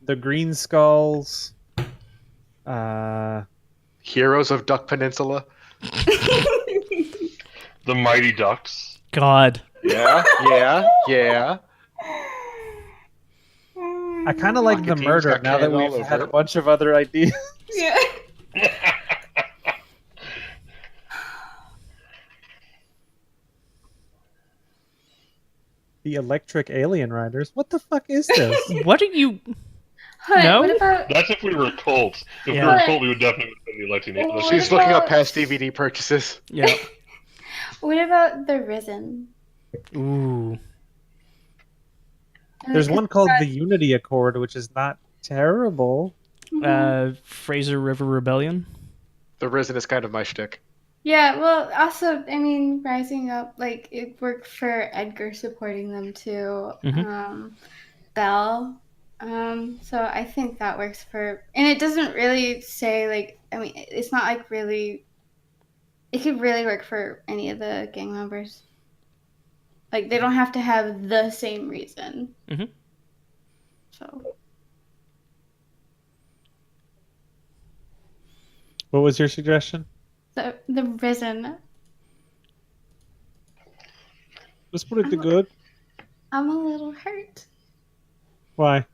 The Green Skulls. Heroes of Duck Peninsula. The Mighty Ducks. God. Yeah. I kind of like the Rocketeers murder got now that canned all we've over had a it. bunch of other ideas. Yeah. The Electric Alien Riders. What the fuck is this? What are you... Hold on, No? what about That's if we were a cult. If we Yeah. were a cult, we would definitely spend the electing. Well, She's looking up past DVD purchases. Yeah. the Risen? Ooh. There's one called the Unity Accord, which is not terrible. Fraser River Rebellion. The Risen is kind of my shtick. Yeah, well, also, I mean, Rising Up, like, it worked for Edgar supporting them too. Belle. So I think that works for, and it doesn't really say, like, I mean, it's not like really, it could really work for any of the gang members. Like, they don't have to have the same reason. Mhm. So. What was your suggestion? The Risen. Just put it to good. I'm a little hurt. Why?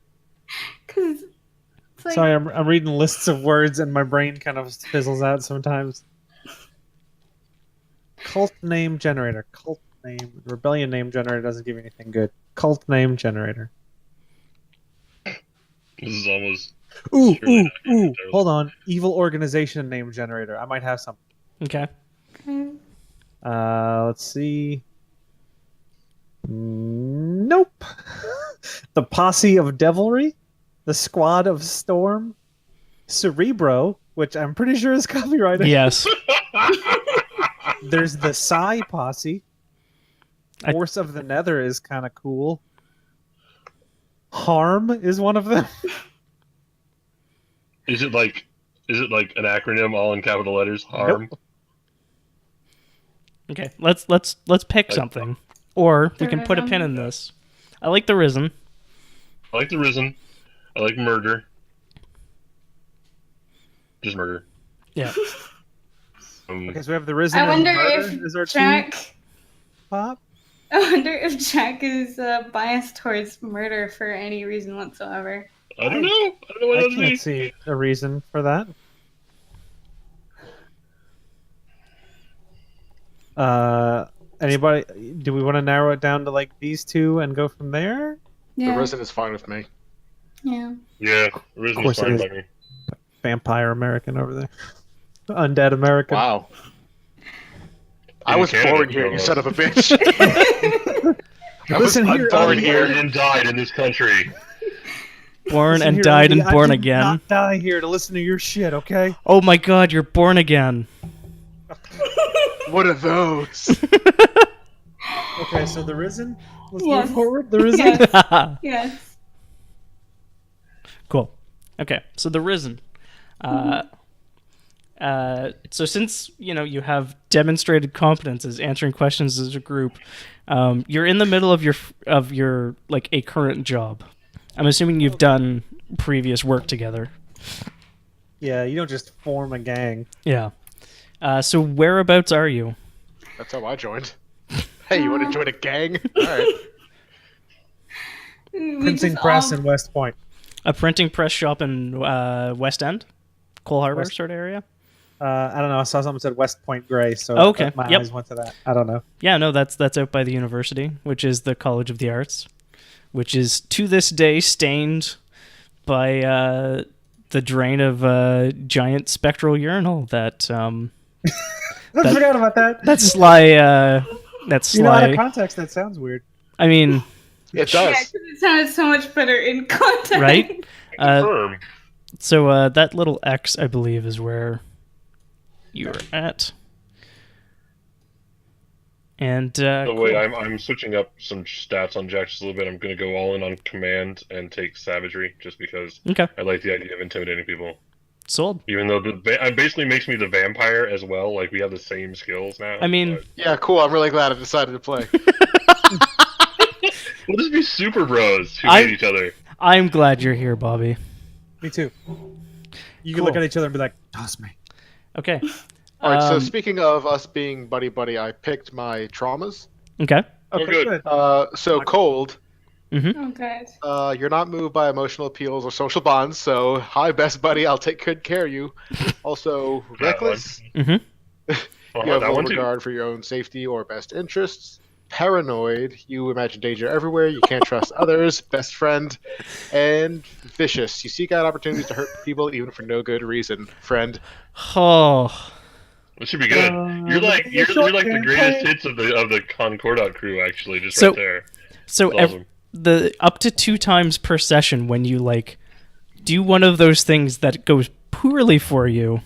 Because it's like, Sorry, I'm reading lists of words and my brain kind of fizzles out sometimes. Cult name generator. Cult name. Rebellion name generator doesn't give you anything good. Cult name generator. This is almost. Ooh, Surely ooh, not gonna ooh. be terrible. Hold on. Evil organization name generator. I might have something. Okay. Let's see. Nope. The Posse of Devilry. the Squad of Storm, Cerebro, which I'm pretty sure is copyrighted. Yes. There's the Psy Posse. Force of the Nether is kind of cool. Harm is one of them. Is it like an acronym all in capital letters? Harm. Nope. Okay, let's pick something, or we can put a pin in this. I like the Risen. I like the Risen. I like murder. Just murder. Yeah. Okay, so we have the Risen. I and wonder Murder is our if Jack. team. Pop. I wonder if Jack is biased towards murder for any reason whatsoever. I don't know. I don't know what I that would can't be. see a reason for that. Anybody? Do we want to narrow it down to like these two and go from there? Yeah. The Risen is fine with me. Yeah. Yeah, Risen Of course is fine it by is. me. Vampire American over there. Undead American. Wow. I In was Canada, born here, you almost. son of a bitch. Listen here, born Andy. here. Born and died in this country. Born Listen and here, died Andy, and I born did again. Not die here to listen to your shit, okay? Oh my God, you're born again. What are those? Okay, so the Risen. Let's Yes. move forward. The Risen. Yes. Yes. Cool. Okay, so the Risen. So since you have demonstrated competence as answering questions as a group, you're in the middle of your like a current job. I'm assuming you've done previous work together. Yeah, you don't just form a gang. Yeah. So whereabouts are you? That's how I joined. Hey, you want to join a gang? Alright. Printing press in West Point. A printing press shop in West End, Cole Harbor sort of area. I don't know. I saw someone said West Point Gray, so Okay, my yep. eyes went to that. I don't know. Yeah, no, that's out by the university, which is the College of the Arts, which is to this day stained by the drain of a giant spectral urinal that I forgot about that. that's Sly. That's Sly. Out of context, that sounds weird. I mean, It Yeah, does. 'cause it sounded so much better in context. right? Confirm. So that little X, I believe, is where you were at. And By the way, I'm switching up some stats on Jack just a little bit. I'm going to go all in on command and take savagery just because okay, I like the idea of intimidating people. sold. Even though it basically makes me the vampire as well. Like we have the same skills now. I mean, Yeah, cool. I'm really glad I decided to play. we'll just be super bros who I- hate each other. I'm glad you're here, Bobby. Me too. You can Cool. look at each other and be like, toss me. Okay. Alright, so Um, speaking of us being buddy-buddy, I picked my traumas. Okay. Oh, Okay, good. So cold. Mm-hmm. Oh, God. You're not moved by emotional appeals or social bonds, so hi, best buddy, I'll take good care of you. Also, reckless. Mm-hmm. You have that no one too. regard for your own safety or best interests. Paranoid. You imagine danger everywhere. You can't trust others. Best friend. And vicious. You seek out opportunities to hurt people even for no good reason. Friend. Oh. It should be good. You're like the short-term greatest play. hits of the Concordat crew, actually, just So- right there. So That's awesome. the up to 2 times per session when you like do one of those things that goes poorly for you,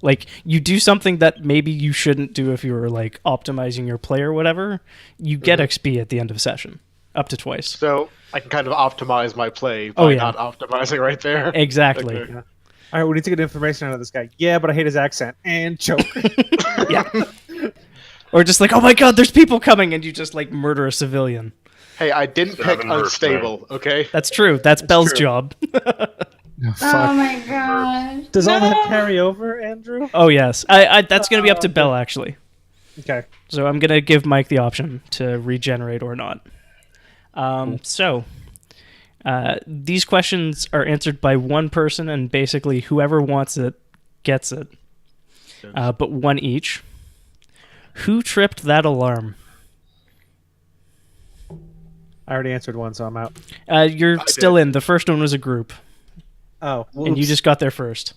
like you do something that maybe you shouldn't do if you were like optimizing your play or whatever, you get XP at the end of session, up to twice. So I can kind of optimize my play by Oh, yeah. not optimizing right there. Exactly. Okay. All right, we need to get information out of this guy. Yeah, but I hate his accent. And choke. Yeah. Or just like, oh my God, there's people coming, and you just like murder a civilian. Hey, I didn't pick 7 versus unstable, okay? That's true. That's Bell's true. job. Oh, my gosh. Does all that No. carry over, Andrew? Oh yes. I that's gonna be up to Bell actually. Okay. So I'm gonna give Mike the option to regenerate or not. So these questions are answered by one person, and basically whoever wants it gets it. But one each. Who tripped that alarm? I already answered one, so I'm out. You're still in. The first one was a group, Oh, and you whoops. just got there first.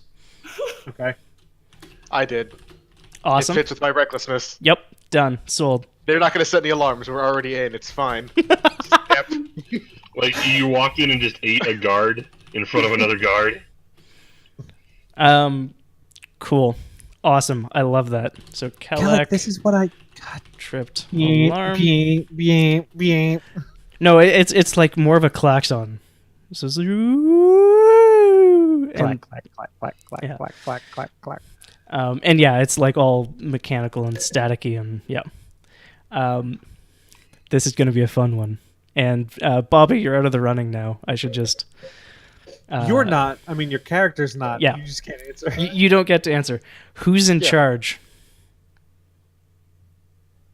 Okay. I did. Awesome. It fits with my recklessness. Yep. Done. Sold. They're not going to set any alarms. We're already in. It's fine. Yep. Like you walked in and just ate a guard in front of another guard. Cool. Awesome. I love that. So Kellic, this is what I tripped alarm. Beep. No, it's like more of a klaxon. So it's like, Clack, clack, clack, clack, clack, Yeah. clack, clack, clack, clack. And yeah, it's like all mechanical and staticky, and yeah. This is going to be a fun one. And Bobby, you're out of the running now. I should just. You're not. I mean, your character's not. Yeah. You just can't answer. You don't get to answer. Who's in charge?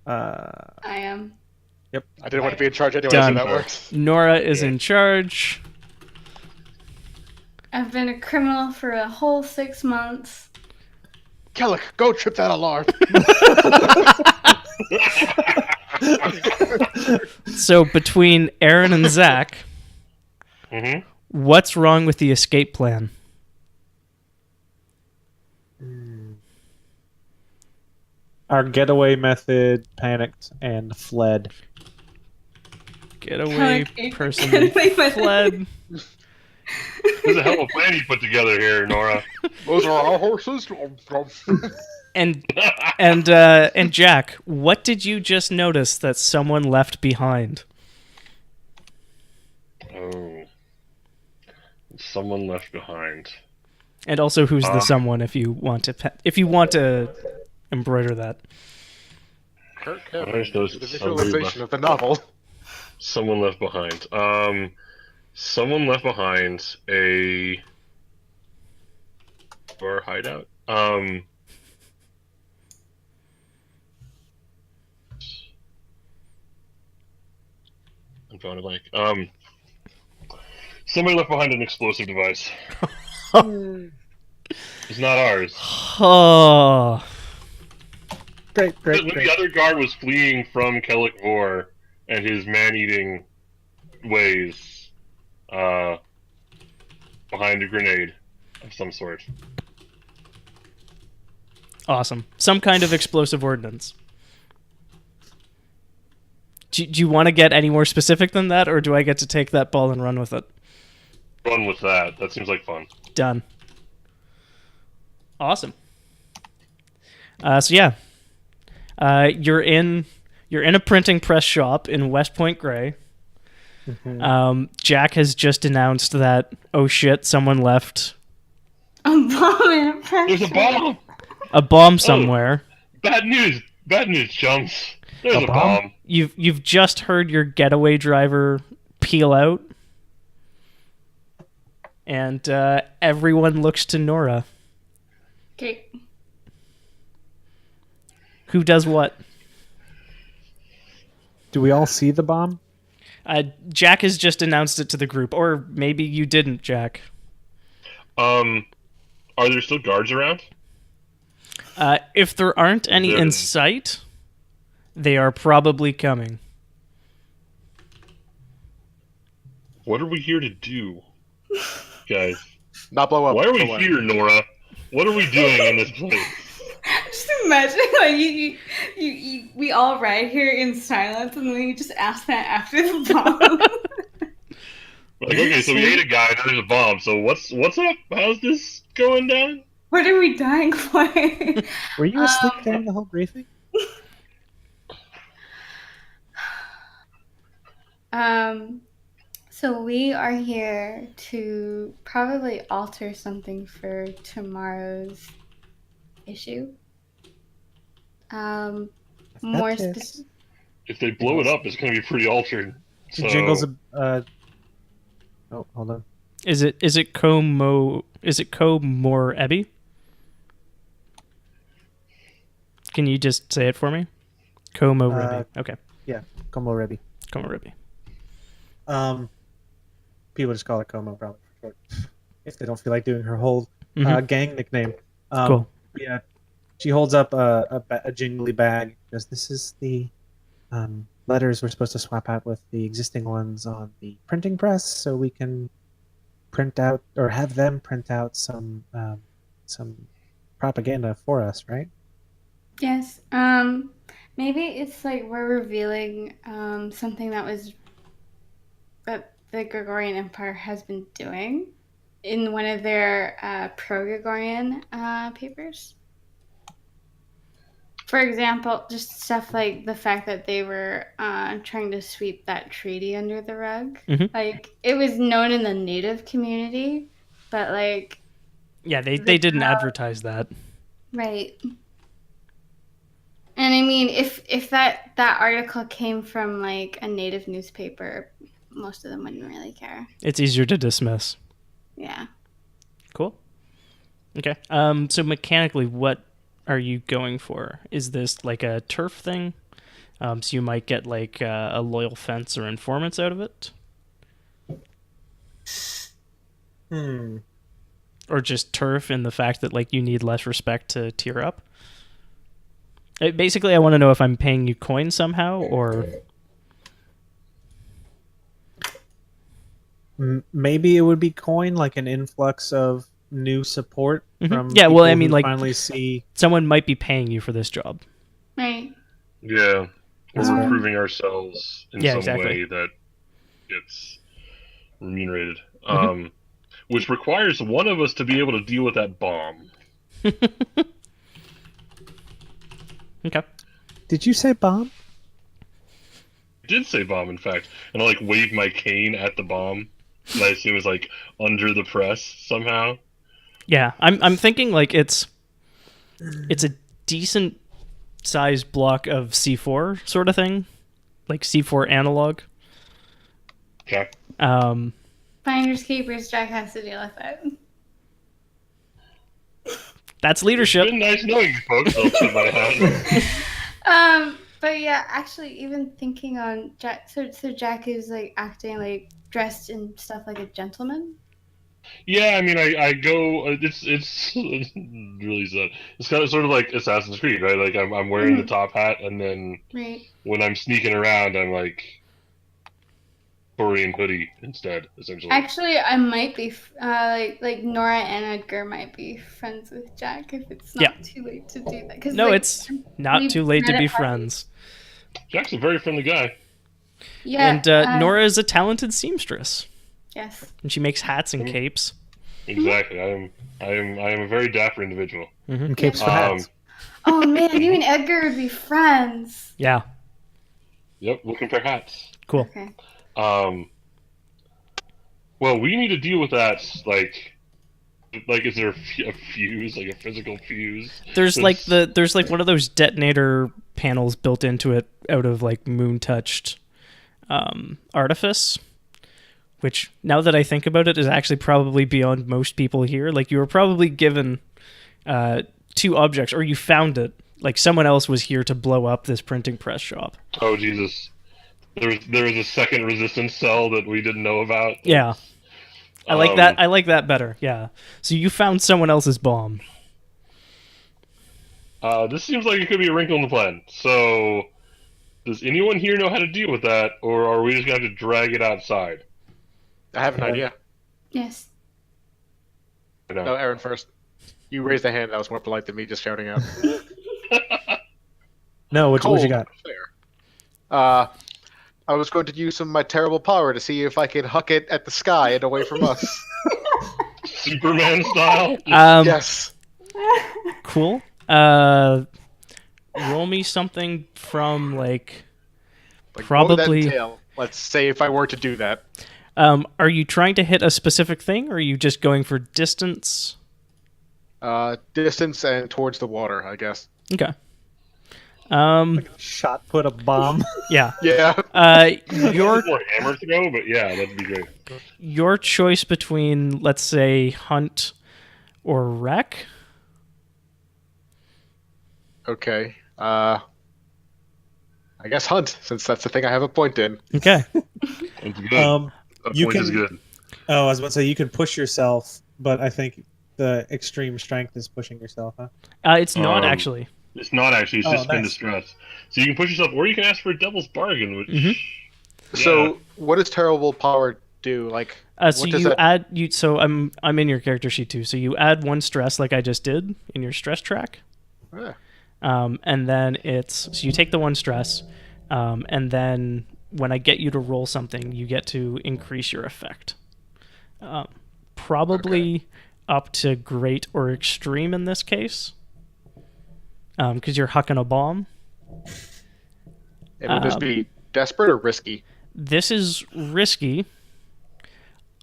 I am. Yep. I didn't want to be in charge anyway, Done. so that works. Nora is in charge. I've been a criminal for a whole 6 months. Kellic, go trip that alarm. So between Aaron and Zach, what's wrong with the escape plan? Our getaway method panicked and fled. Getaway person fled. There's a hell of a plan you put together here, Nora. Those are our horses. And Jack, what did you just notice that someone left behind? Oh. Someone left behind. And also, who's the someone? If you want to embroider that. Kirk I Hammett, just noticed the somebody visualization of the novel. Someone left behind. Someone left behind a bar hideout. I'm drawing a blank. Somebody left behind an explosive device. It's not ours. Oh. Great. The other guard was fleeing from Kellic Vor and his man-eating ways behind a grenade of some sort. Awesome. Some kind of explosive ordnance. Do you want to get any more specific than that, or do I get to take that ball and run with it? Run with that. That seems like fun. Done. Awesome. So yeah, you're in a printing press shop in West Point Grey. Jack has just announced that, oh shit, someone left A bomb in a press. There's a bomb! a bomb somewhere. Bad news, chums. There's a bomb. You've just heard your getaway driver peel out, and everyone looks to Nora. Okay. Who does what? Do we all see the bomb? Jack has just announced it to the group, or maybe you didn't, Jack. Are there still guards around? If there aren't any in sight, they are probably coming. What are we here to do, guys? Not blow up. Why are we Go away. here, Nora? What are we doing in this place? Just imagine, like, we all ride here in silence, and then you just ask that after the bomb. Like, okay, so we ate a guy, and there's a bomb. So what's up? How's this going down? What are we dying for? Were you asleep during the whole briefing? So we are here to probably alter something for tomorrow's issue. More specific. If they blow it up, it's going to be pretty altered. So... Jingles oh, hold on. Is it Como Ebby? Can you just say it for me? Como Rebby. Okay. Yeah, Como Rebby. Como Rebby. People just call it Como probably for short. If they don't feel like doing her whole gang nickname. Cool. Yeah, she holds up a jingly bag because this is the letters we're supposed to swap out with the existing ones on the printing press, so we can print out or have them print out some propaganda for us, right? Yes. Maybe it's like we're revealing something that the Gregorian Empire has been doing. in one of their pro-Gregorian papers. For example, just stuff like the fact that they were trying to sweep that treaty under the rug. Like, it was known in the Native community, but like... Yeah, they didn't advertise that. Right. And I mean, if that article came from like a Native newspaper, most of them wouldn't really care. It's easier to dismiss. Yeah. Cool. Okay. So mechanically, what are you going for? Is this like a turf thing? So you might get like a loyal fence or informants out of it? Or just turf in the fact that like you need less respect to tier up? Basically, I want to know if I'm paying you coins somehow, or... Maybe it would be coin, like an influx of new support from yeah, well, I mean, like, finally see someone might be paying you for this job. Right. Yeah. We're improving ourselves in some exactly. way that gets remunerated. Which requires one of us to be able to deal with that bomb. Okay. Did you say bomb? I did say bomb, in fact. And I, like, waved my cane at the bomb. And I assume it was, like, under the press somehow. Yeah, I'm thinking, like, it's a decent sized block of C4 sort of thing. Like C4 analog. Okay. Finders keepers, Jack has to deal with it. That's leadership. It's been nice knowing you folks. I'll put my hand. But yeah, actually, even thinking on Jack, so Jack is like acting like dressed in stuff like a gentleman. Yeah, I mean, I go. It's really sad. It's kind of sort of like Assassin's Creed, right? Like I'm wearing the top hat, and then when I'm sneaking around, I'm like Victorian hoodie instead, essentially. Actually, I might be like Nora and Edgar might be friends with Jack if it's not too late to do that. No, like, it's not too late to be friends. Jack's a very friendly guy. Yeah, and Nora is a talented seamstress. Yes. And she makes hats and capes. Exactly. I am a very dapper individual. And capes for hats. Oh man, you and Edgar would be friends. Yeah. Yep, we'll compare hats. Cool. Okay. Well, we need to deal with that. Like, is there a fuse, like a physical fuse? There's like one of those detonator panels built into it out of like moon touched artifice. Which, now that I think about it, is actually probably beyond most people here. Like, you were probably given 2 objects, or you found it. Like, someone else was here to blow up this printing press shop. Oh, Jesus. There was a second resistance cell that we didn't know about. Yeah. I like that. I like that better, yeah. So you found someone else's bomb. This seems like it could be a wrinkle in the plan. So, does anyone here know how to deal with that, or are we just going to have to drag it outside? I have an idea. Yes. No, Aaron first. You raised a hand that was more polite than me just shouting out. No, what you got? Fair. I was going to use some of my terrible power to see if I could huck it at the sky and away from us. Superman style? Yes. Cool. Roll me something from, like probably... What would that entail? Let's say if I were to do that. Are you trying to hit a specific thing, or are you just going for distance? Distance and towards the water, I guess. Okay. Like a shot put a bomb. Yeah. Yeah. Your more hammer throw, but yeah, that'd be great. Your choice between, let's say, hunt or wreck. Okay. I guess hunt, since that's the thing I have a point in. Okay. That's good. You point can. is good. Oh, I was about to say you can push yourself, but I think the extreme strength is pushing yourself, huh? It's not actually. It's not actually. It's just spin nice. distress. So you can push yourself, or you can ask for a devil's bargain. Which, yeah. So, what does terrible power do? Like, So you add you. So I'm in your character sheet too. So you add 1 stress, like I just did in your stress track. Yeah. And then so you take the 1 stress, and then when I get you to roll something, you get to increase your effect. probably up to great or extreme in this case, because you're hucking a bomb. And would this be desperate or risky? This is risky.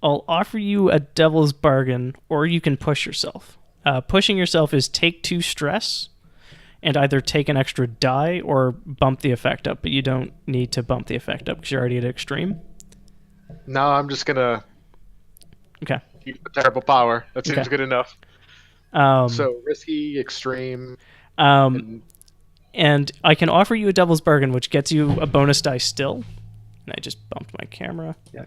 I'll offer you a devil's bargain, or you can push yourself. Pushing yourself is take 2 stress, and either take an extra die or bump the effect up, but you don't need to bump the effect up because you're already at extreme. No, I'm just gonna keep a terrible power. That seems good enough. So risky, extreme. And I can offer you a devil's bargain, which gets you a bonus die still. And I just bumped my camera. Yeah.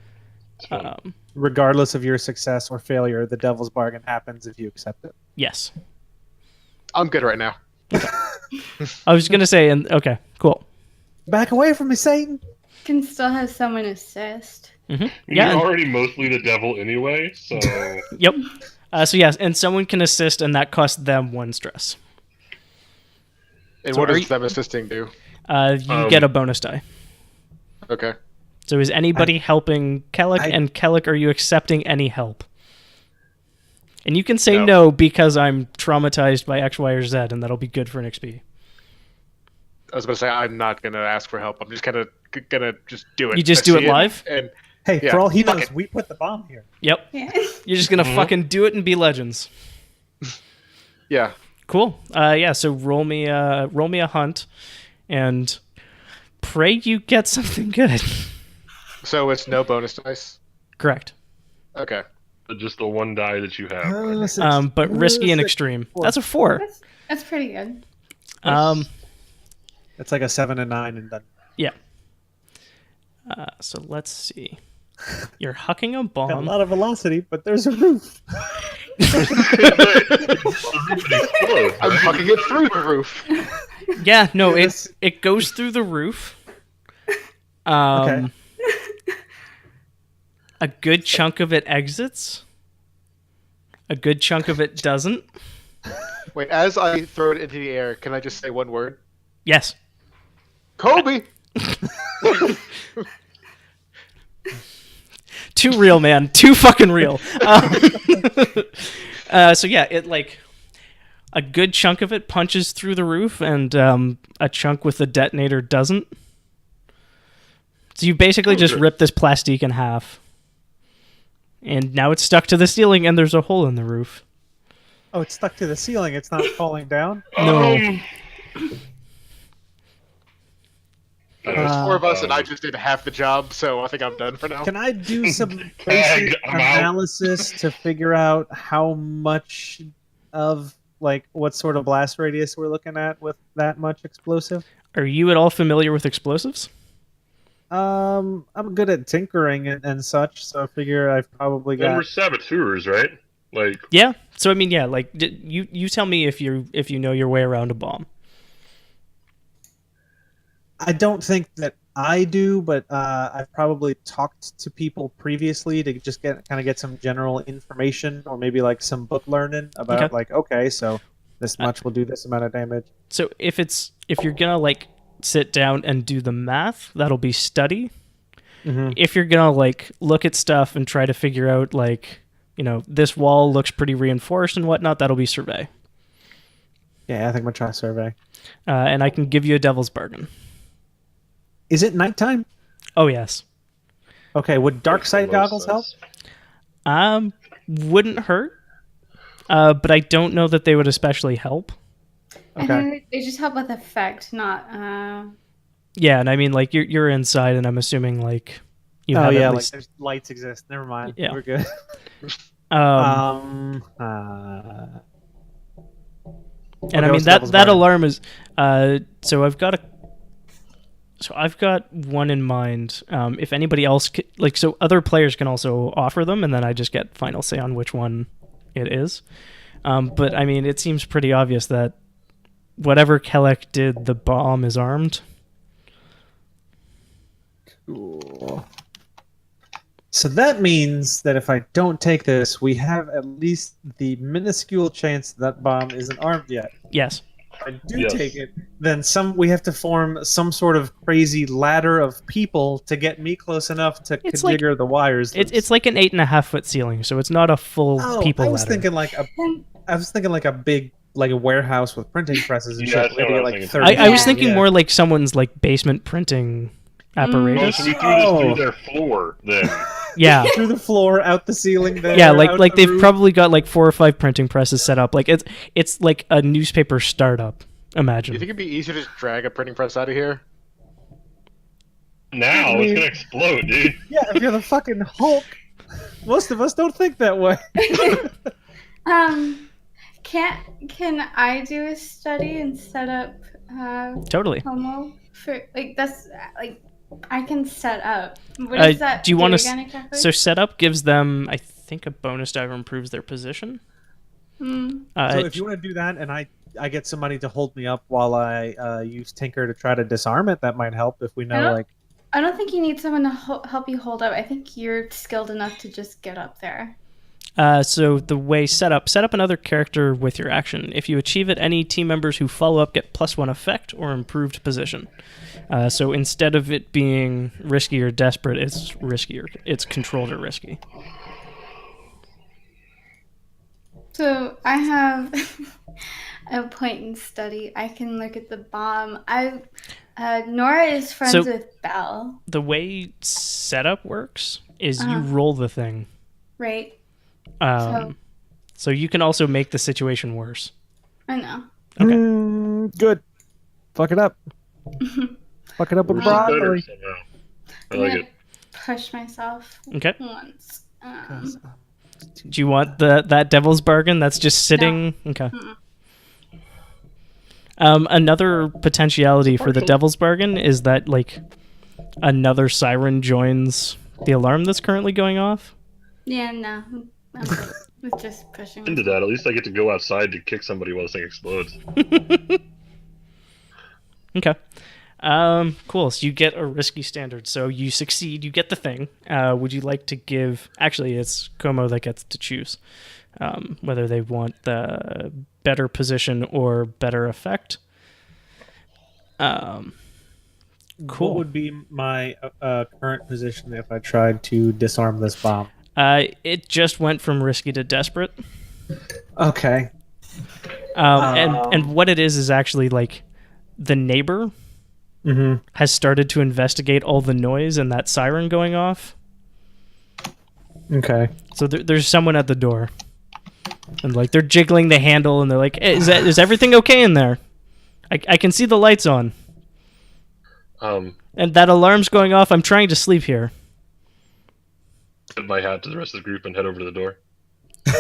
Regardless of your success or failure, the devil's bargain happens if you accept it. Yes. I'm good right now. I was going to say, okay, cool. Back away from me, Satan! Can still have someone assist. Mm-hmm. You're already mostly the devil anyway, so... Yep. So yes, and someone can assist, and that costs them 1 stress. And what does them assisting do? You get a bonus die. Okay. So is anybody helping Kellic? And Kellic, are you accepting any help? And you can say no because I'm traumatized by X, Y, or Z, and that'll be good for an XP. I was going to say, I'm not going to ask for help. I'm just going to just do it. You just do it live? And hey, for all he knows, we put the bomb here. Yep. Yeah. You're just going to fucking do it and be legends. Yeah. Cool. So roll me a hunt, and pray you get something good. So it's no bonus dice? Correct. Okay. Just the 1 die that you have. But risky and extreme. 4. That's a 4. That's pretty good. It's like a 7 and 9 and done. Yeah. So let's see. You're hucking a bomb. Got a lot of velocity, but there's a roof. I'm fucking it through the roof. Yeah, no, it goes through the roof. Okay. A good chunk of it exits. A good chunk of it doesn't. Wait, as I throw it into the air, can I just say one word? Yes. Kobe! Too real, man. Too fucking real. So yeah, it like a good chunk of it punches through the roof, and a chunk with the detonator doesn't. So you basically just rip this plastique in half, and now it's stuck to the ceiling, and there's a hole in the roof. Oh, it's stuck to the ceiling. It's not falling down? No. There's 4 of us, and I just did half the job, so I think I'm done for now. Can I do some basic analysis to figure out how much of, like, what sort of blast radius we're looking at with that much explosive? Are you at all familiar with explosives? I'm good at tinkering and such, so I figure I've probably got... And we're saboteurs, right? Like... Yeah. So I mean, yeah. Like, you tell me if you know your way around a bomb. I don't think that I do, but I've probably talked to people previously to just get some general information, or maybe like some book learning about so this much will do this amount of damage. So if you're gonna like sit down and do the math, that'll be study. Mm-hmm. If you're gonna like look at stuff and try to figure out like, this wall looks pretty reinforced and whatnot, that'll be survey. Yeah, I think I'm gonna try survey. And I can give you a devil's bargain. Is it nighttime? Oh yes. Okay, would dark sight goggles help? Wouldn't hurt. But I don't know that they would especially help. Okay. I think they just help with effect, not Yeah, and I mean like you're inside, and I'm assuming like you have at least... like there's lights exist. Never mind. Yeah. We're good. And I mean that alarm is so I've got one in mind. If anybody else so other players can also offer them, and then I just get final say on which one it is. But I mean, it seems pretty obvious that whatever Kellic did, the bomb is armed. Cool. So that means that if I don't take this, we have at least the minuscule chance that bomb isn't armed yet. Yes. I do take it, then we have to form some sort of crazy ladder of people to get me close enough to configure the wires. It's like an 8.5 foot ceiling, so it's not a full people I was ladder. thinking like a big a warehouse with printing presses and shit. I was thinking more like someone's like basement printing apparatus. So we threw this through their floor then. Yeah, through the floor, out the ceiling. There, yeah, like they've probably got like 4 or 5 printing presses set up. Like it's like a newspaper startup. Imagine. Do you think it'd be easier to just drag a printing press out of here? Now it's gonna explode, dude. Yeah, if you're the fucking Hulk, most of us don't think that way. Can I do a study and set up totally Homo for that's I can set up. What does that do you want to exactly? So setup gives them, I think, a bonus die or improves their position. So if you want to do that, and I get somebody to hold me up while I use Tinker to try to disarm it, that might help if we know I don't think you need someone to help you hold up. I think you're skilled enough to just get up there. So the way set up another character with your action. If you achieve it, any team members who follow up get +1 effect or improved position. So instead of it being risky or desperate, it's riskier. It's controlled or risky. So I have a point in study. I can look at the bomb. Nora is friends with Belle. The way setup works is you roll the thing. Right. So you can also make the situation worse. I know. Okay. Good. Fuck it up. Fuck it up with broccoli. I like it. Push myself. Okay. Once. Do you want that devil's bargain that's just sitting? No. Okay. Another potentiality for the devil's bargain is that like another siren joins the alarm that's currently going off. Yeah, no. I'm good with just pushing. Into that, at least I get to go outside to kick somebody while this thing explodes. Okay. Cool. So you get a risky standard. So you succeed. You get the thing. Would you like to give? Actually, it's Como that gets to choose whether they want the better position or better effect. Cool. What would be my current position if I tried to disarm this bomb? It just went from risky to desperate. Okay. And what it is actually like the neighbor has started to investigate all the noise and that siren going off. Okay. So there's someone at the door, and like they're jiggling the handle, and they're like, hey, "Is everything okay in there? I can see the lights on." And that alarm's going off. I'm trying to sleep here. Tip my hat to the rest of the group and head over to the door.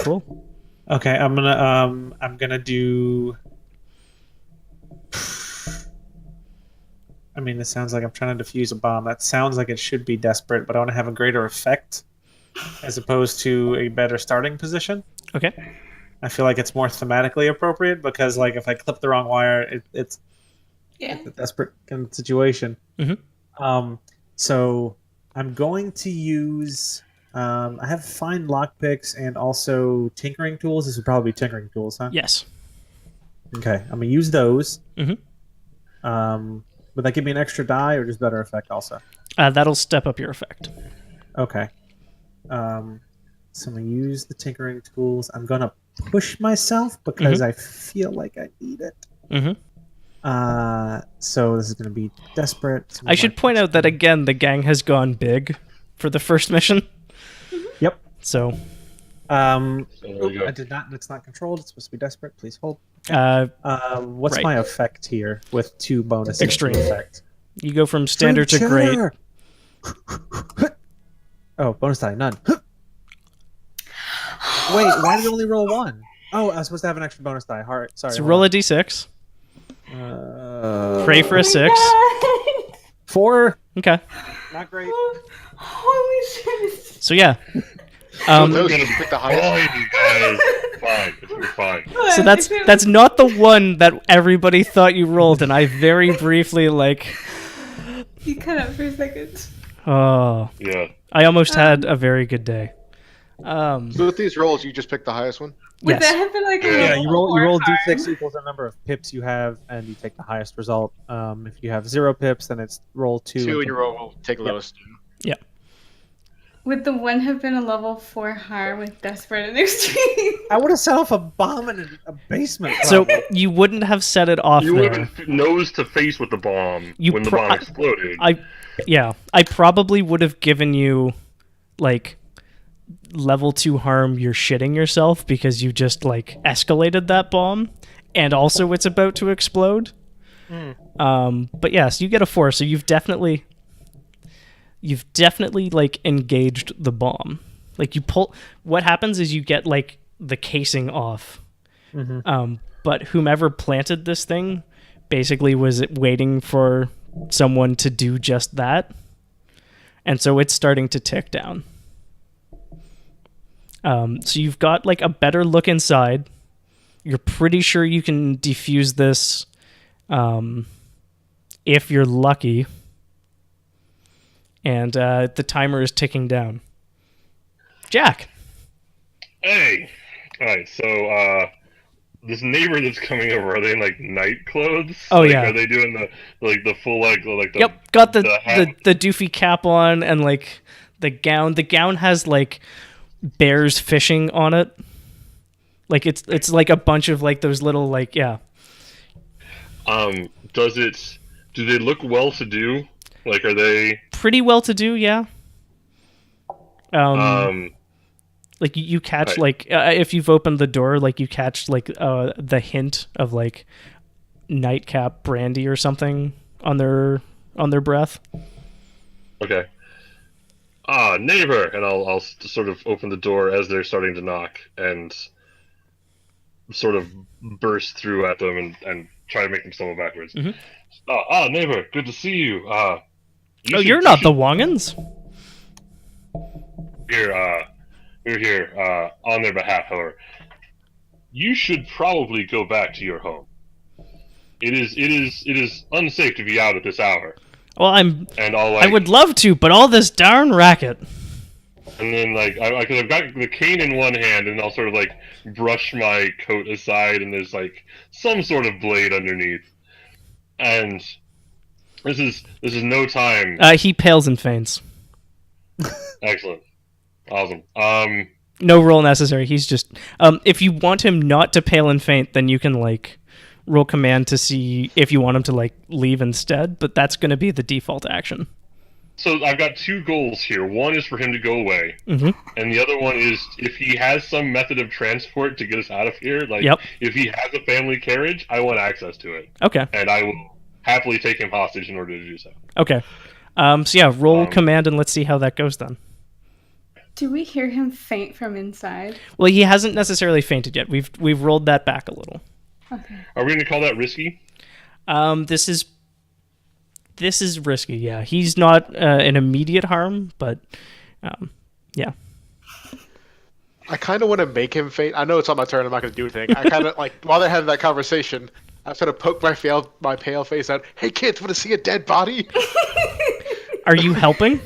Cool. Okay, I'm gonna do. I mean, this sounds like I'm trying to defuse a bomb. That sounds like it should be desperate, but I want to have a greater effect as opposed to a better starting position. Okay. I feel like it's more thematically appropriate because, like, if I clip the wrong wire, it's a desperate kind of situation. So I'm going to use. I have fine lockpicks and also tinkering tools. This would probably be tinkering tools, huh? Yes. Okay, I'm gonna use those. Would that give me an extra die or just better effect also? That'll step up your effect. Okay. So I'm gonna use the tinkering tools. I'm gonna push myself because I feel like I need it. So this is gonna be desperate. I should point out that again, the gang has gone big for the first mission. Yep. So. I did not. It's not controlled. It's supposed to be desperate. Please hold. What's my effect here with 2 bonuses? Extreme effect. You go from standard to great. Oh, bonus die, none. Wait, why did it only roll 1? Oh, I was supposed to have an extra bonus die. All right, sorry. So roll a d6. Pray for a 6. 4. Okay. Not great. Holy shit. So yeah. Those are pick the highest. Fine. You're fine. So that's not the one that everybody thought you rolled, and I very briefly like. You cut out for a second. Oh. Yeah. I almost had a very good day. So with these rolls, you just pick the highest one. Would Yes. that have been like a Yeah, level you roll 4 d6 harm? equals the number of pips you have, and you take the highest result. If you have 0 pips, then it's roll 2. Two, and you roll take the Yep. lowest. Would the one have been a level 4 harm with Desperate and Extreme? I would have set off a bomb in a basement. So probably. you wouldn't have set it off You would there. have been nose to face with the bomb You when the pro- bomb exploded. I probably would have given you like level 2 harm. You're shitting yourself because you just like escalated that bomb, and also it's about to explode. But yes, you get a 4, so you've definitely like engaged the bomb. Like you pull. What happens is you get like the casing off. But whomever planted this thing basically was waiting for someone to do just that, and so it's starting to tick down. So you've got like a better look inside. You're pretty sure you can defuse this if you're lucky. And the timer is ticking down. Jack. Hey! Alright, so, this neighbor that's coming over, are they in, like, night clothes? Oh, like, yeah. Are they doing the full, like the... Yep, got the hat? doofy cap on and like the gown. The gown has like bears fishing on it. Like it's like a bunch of like those little like Do they look well-to-do? Like, are they... pretty well to do, yeah. Like you catch Right. like if you've opened the door, like you catch like the hint of like nightcap brandy or something on their breath. Okay. Neighbor! And I'll sort of open the door as they're starting to knock, and sort of burst through at them and try to make them stumble backwards. Mhm. Neighbor, good to see you. You're not the Wongans. We're here on their behalf, however. You should probably go back to your home. It is unsafe to be out at this hour. Well, And I'll I would love to, but all this darn racket. And then because I've got the cane in one hand, and I'll sort of like brush my coat aside, and there's like some sort of blade underneath. And this is no time. He pales and faints. Excellent. Awesome. No roll necessary. He's just if you want him not to pale and faint, then you can like roll command to see if you want him to like leave instead, but that's going to be the default action. So I've got two goals here. One is for him to go away, Mm-hmm. and the other one is if he has some method of transport to get us out of here. Like, Yep. if he has a family carriage, I want access to it, Okay. and I will happily take him hostage in order to do so. Okay. So yeah, roll Um, command and let's see how that goes then. Do we hear him faint from inside? Well, he hasn't necessarily fainted yet. We've rolled that back a little. Okay. Are we going to call that risky? This is risky. Yeah, he's not an immediate harm, but yeah. I kind of want to make him faint. I know it's on my turn. I'm not going to do anything. I kind of like while they're having that conversation, I sort of poke my pale face out. Hey kids, want to see a dead body? Are you helping?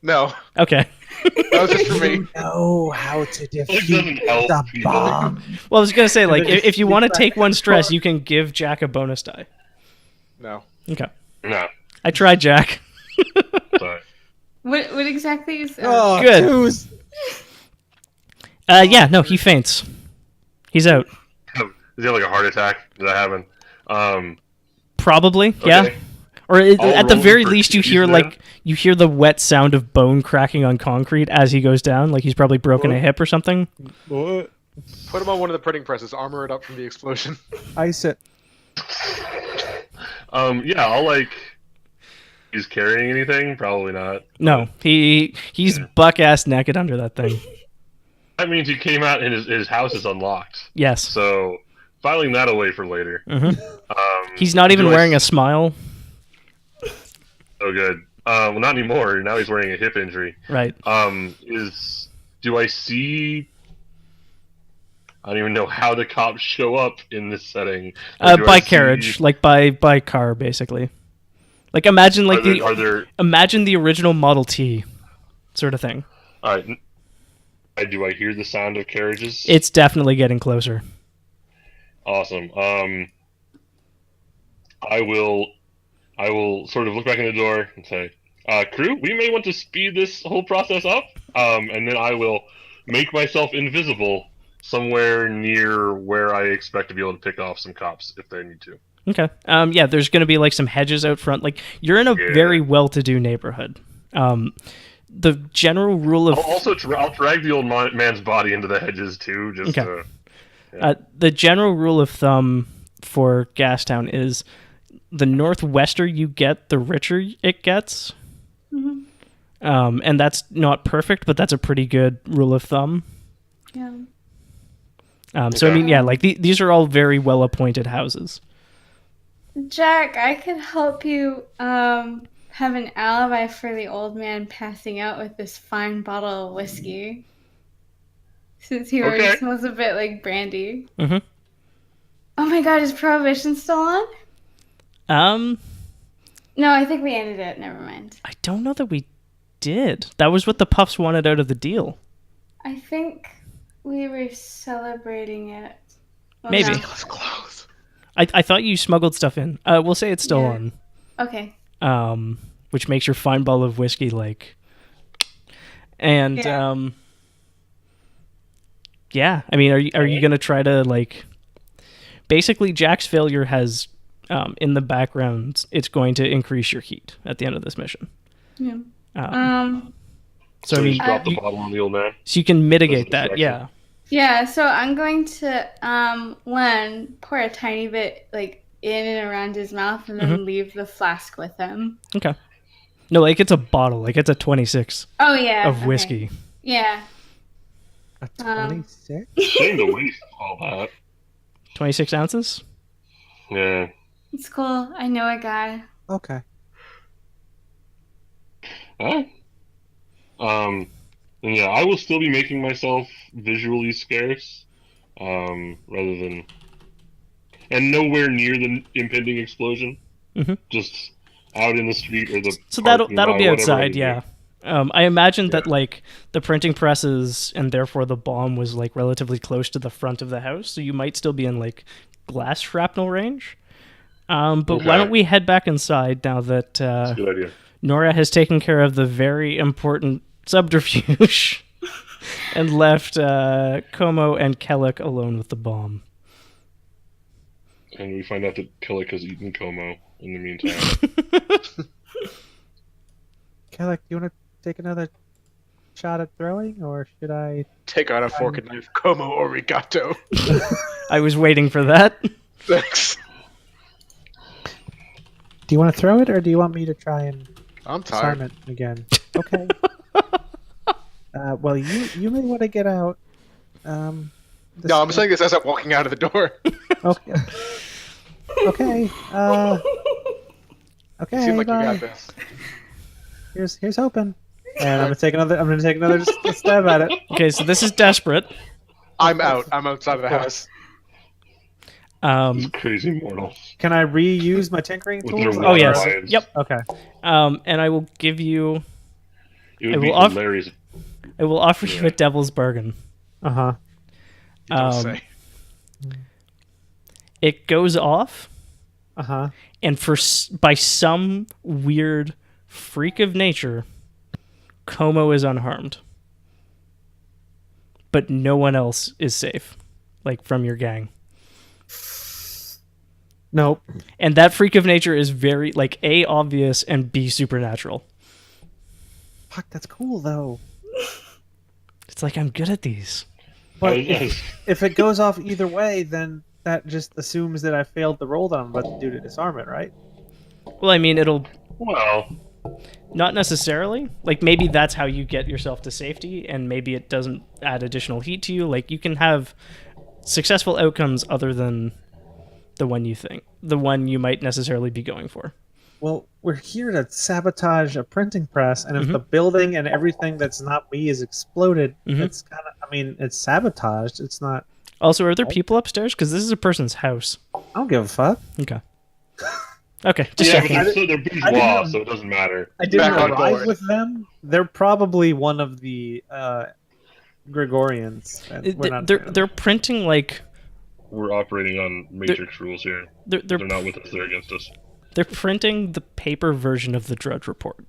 No, Okay. that was just for me. Know how to It doesn't defuse help the people. bomb. Well, I was gonna say like Just if you want to keep take that one stress, car. you can give Jack a bonus die. No. Okay. No. I tried, Jack. Sorry. What exactly is? Oh, Good. twos. Yeah. No, he faints. He's out. Does he have like a heart attack? Did that happen? Probably. Yeah. Okay. Or I'll at the roll very for least, you keys hear then. like you hear the wet sound of bone cracking on concrete as he goes down. Like he's probably broken a What? hip or something. What? Put him on one of the printing presses. Armor it up from the explosion. Ice it. Yeah, I'll like. He's carrying anything? Probably not. No, he's buck ass naked under that thing. That means he came out and his house is unlocked. Yes. So filing that away for later. Hmm. He's not even do I wearing a s- smile. Oh, good. Well, not anymore. Now he's wearing a hip injury. Right. Do I see? I don't even know how the cops show up in this setting. Or do I By see- carriage, like by car, basically. Like imagine like are there? imagine the original Model T, sort of thing. All right. Do I hear the sound of carriages? It's definitely getting closer. Awesome. I will sort of look back in the door and say, crew, we may want to speed this whole process up, and then I will make myself invisible somewhere near where I expect to be able to pick off some cops if they need to. Okay. Yeah, there's going to be like some hedges out front. Like you're in a very well-to-do neighborhood. The general rule of I'll drag the old man's body into the hedges too. Just okay. The general rule of thumb for Gastown is the northwester you get, the richer it gets. Mm-hmm. And that's not perfect, but that's a pretty good rule of thumb. Yeah. So I mean, yeah, like these are all very well-appointed houses. Jack, I could help you have an alibi for the old man passing out with this fine bottle of whiskey. Since he already smells a bit like brandy. Mm-hmm. Oh my god, is Prohibition still on? No, I think we ended it. Never mind. I don't know that we did. That was what the Puffs wanted out of the deal. I think we were celebrating it. Well, Maybe. no. It was close. I thought you smuggled stuff in. We'll say it's still on. Okay. Which makes your fine bottle of whiskey like... And, yeah, I mean, are you going to try to, like... Basically, Jack's failure has, in the background, it's going to increase your heat at the end of this mission. Yeah. So I mean, just drop the bottle on the old man. So you can mitigate that, yeah. Yeah, so I'm going to, pour a tiny bit, like, in and around his mouth and then leave the flask with him. Okay. No, like, it's a bottle. Like, it's a 26 of whiskey. Okay. Yeah. A 26? Shame to waste all that. 26 ounces? Yeah. It's cool. I know a guy. Okay. And yeah, I will still be making myself visually scarce, rather than, and nowhere near the impending explosion. Mm-hmm. Just out in the street or the. So that'll be outside, yeah. I imagine that like the printing presses and therefore the bomb was like relatively close to the front of the house, so you might still be in like glass shrapnel range. But why don't we head back inside now that That's a good idea. Nora has taken care of the very important subterfuge and left Como and Kellic alone with the bomb. And we find out that Kellic has eaten Como in the meantime. Kellic, do you want to take another shot at throwing, or should I take out a fork and knife? Como arigato. I was waiting for that. Thanks. Do you want to throw it, or do you want me to try and I'm tired. disarm it again? Okay. Well, you may want to get out. No, I'm saying this as I'm walking out of the door. Okay. Okay. Okay. You seem like bye. you got this. Here's hoping. And I'm gonna take another stab at it. Okay, so this is desperate. I'm out. I'm outside of the house. These crazy mortals. Can I reuse my tinkering With tools? their Oh yes. lives. Yep. Okay. And I will give you. It would I be will hilarious. I will offer you a devil's bargain. Uh huh. You don't say. It goes off. Uh huh. And by some weird freak of nature, Como is unharmed. But no one else is safe, like from your gang. Nope. And that freak of nature is very, like, A, obvious, and B, supernatural. Fuck, that's cool, though. It's like, I'm good at these. But if it goes off either way, then that just assumes that I failed the roll that I'm about to do to disarm it, right? Well, I mean, it'll... Well... Not necessarily. Like, maybe that's how you get yourself to safety, and maybe it doesn't add additional heat to you. Like, you can have successful outcomes other than the one you think. The one you might necessarily be going for. Well, we're here to sabotage a printing press, and if the building and everything that's not me is exploded, it's kind of... I mean, it's sabotaged. It's not... Also, are there people upstairs? Because this is a person's house. I don't give a fuck. Okay. Okay, just yeah, checking. but they're bourgeois, so it doesn't matter. I didn't Back on arrive board. with them. They're probably one of the Gregorians. And we're not They're printing like We're operating on matrix rules here. They're not with us. They're against us. they're printing the paper version of the Drudge Report.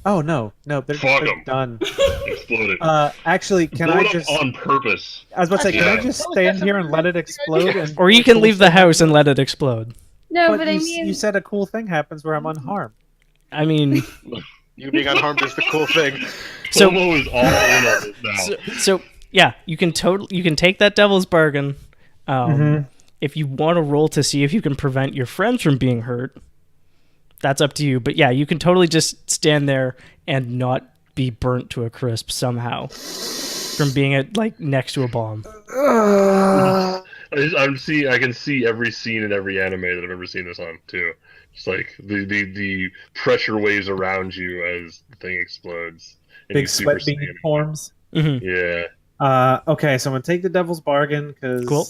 Oh no, they're Fuck 'em. done. Exploded. Actually, can Blow I it up just? on purpose? I was about to say, can I Yeah. just stand here and let it explode? And Or you can leave the house and let it explode. No, But but I you, mean, you said a cool thing happens where I'm unharmed. I mean, You being unharmed is the cool thing. So- Tomo is all in on this now. so yeah, you can take that devil's bargain. If you want to roll to see if you can prevent your friends from being hurt, that's up to you. But yeah, you can totally just stand there and not be burnt to a crisp somehow from being next to a bomb. I can see every scene in every anime that I've ever seen this on too. Just like the pressure waves around you as the thing explodes. And Big you sweat super being sand. forms. Yeah. Okay, so I'm gonna take the devil's bargain Cool.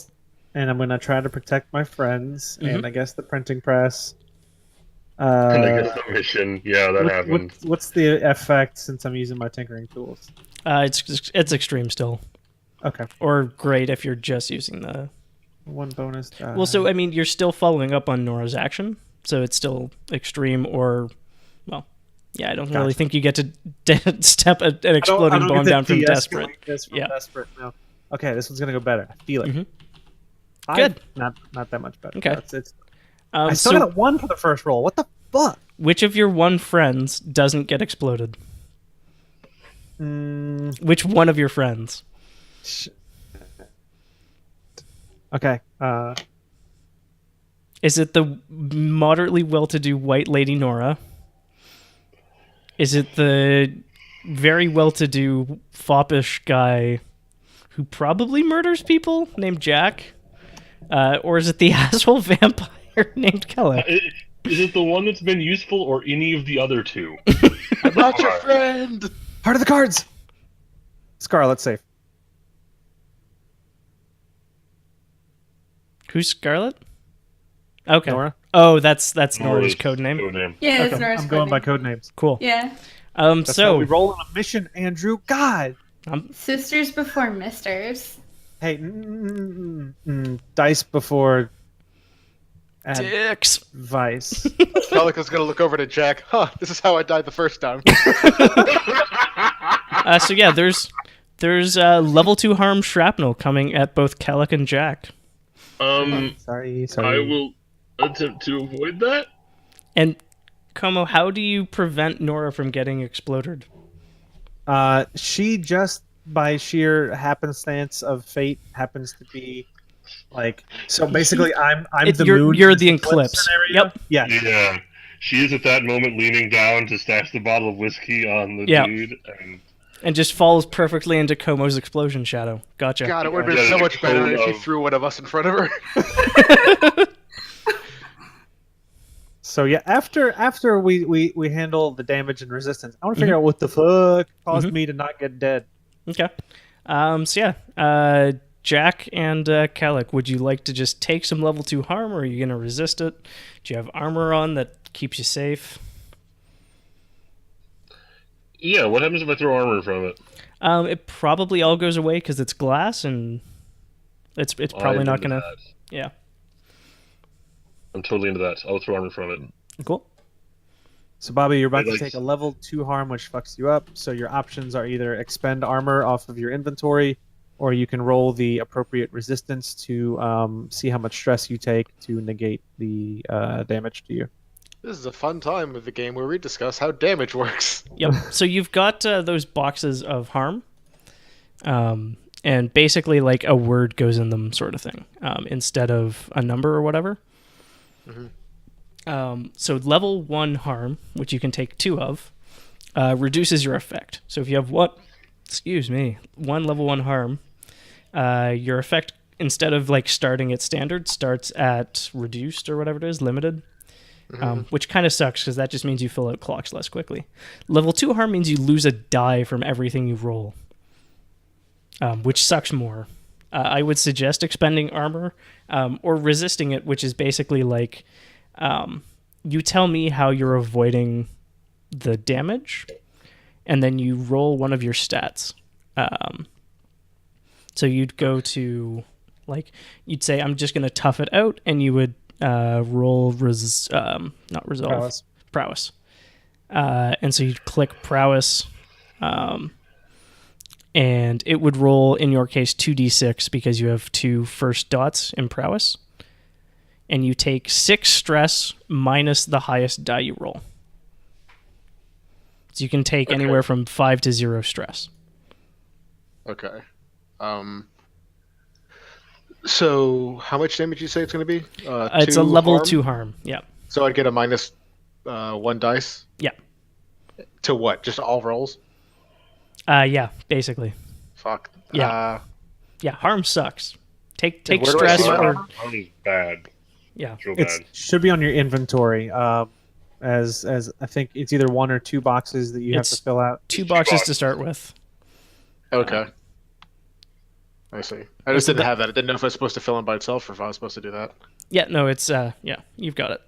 and I'm gonna try to protect my friends and I guess the printing press. And I guess the mission. Yeah, that happened. What's the effect since I'm using my tinkering tools? It's extreme still, Okay, or great if you're just using the. one bonus. Well, so I mean, you're still following up on Nora's action, so it's still extreme. Or, well, yeah, I don't really think you get to step an exploding bomb down from desperate. Yeah. Desperate. No. Okay, this one's gonna go better. I feel it. Mm-hmm. Good. Not that much better. Okay. It's I still got a 1 for the first roll. What the fuck? Which of your one friends doesn't get exploded? Which one of your friends? Okay. Is it the moderately well-to-do white lady Nora? Is it the very well-to-do foppish guy who probably murders people named Jack? Or is it the asshole vampire named Kelly? Is it the one that's been useful or any of the other two? I'm not your friend. Heart of the cards. Scarlet safe. Who's Scarlet? Okay. Nora. Oh, that's Nora's code name. yeah, it's Okay, Nora's I'm going code by name. code names. Cool. Yeah, That's how So we roll on a mission, Andrew. God. sisters before misters. Hey, dice before dicks. advice. Calico's gonna look over to Jack. Huh, this is how I died the first time. So yeah, there's level 2 harm shrapnel coming at both Kellic and Jack. Sorry. I will attempt to avoid that. And Como, how do you prevent Nora from getting exploded? She just by sheer happenstance of fate happens to be like so. Basically, I'm the moon. You're in the this eclipse. scenario. Yep. Yeah. Yeah. She is at that moment leaning down to stash the bottle of whiskey on the dude. And just falls perfectly into Como's explosion shadow. Gotcha. God, it would have Yeah, been so there's much a better code if she of- threw one of us in front of her. So yeah, after we handle the damage and resistance, I want to figure out what the fuck caused me to not get dead. Okay. So yeah, Jack and Kellic, would you like to just take some level 2 harm, or are you going to resist it? Do you have armor on that keeps you safe? Yeah, what happens if I throw armor from it? It probably all goes away because it's glass, and it's probably not going to... Yeah. I'm totally into that. I'll throw armor from it. Cool. So Bobby, you're about I'd to like take to- a level 2 harm, which fucks you up. So your options are either expend armor off of your inventory, or you can roll the appropriate resistance to see how much stress you take to negate the damage to you. This is a fun time of the game where we discuss how damage works. Yep. So you've got those boxes of harm, and basically like a word goes in them, sort of thing, instead of a number or whatever. So level 1 harm, which you can take 2 of, reduces your effect. So if you have one level 1 harm, your effect, instead of like starting at standard, starts at reduced or whatever it is, limited. Which kind of sucks because that just means you fill out clocks less quickly. Level 2 harm means you lose a die from everything you roll, which sucks more. I would suggest expending armor or resisting it, which is basically like you tell me how you're avoiding the damage, and then you roll one of your stats. So you'd go to, like, you'd say, I'm just going to tough it out, and you would roll, not resolve, prowess. And so you'd click prowess, and it would roll, in your case, 2d6 because you have 2 first dots in prowess. And you take 6 stress minus the highest die you roll. So you can take anywhere from 5 to 0 stress. Okay. So how much damage you say it's going to be? It's a level 2 harm. Yeah. So I'd get a minus 1 dice? Yeah. To what? Just all rolls? Yeah, basically. Fuck. Yeah. Yeah, harm sucks. Take where do I stress. see my Or... Harm is bad. Yeah. It's real It bad. should be on your inventory. As I think it's either 1 or 2 boxes that you have It's to fill out. 2 boxes to start with. Okay. I see. I just didn't have that. I didn't know if I was supposed to fill in by itself or if I was supposed to do that. Yeah, no, it's yeah, you've got it.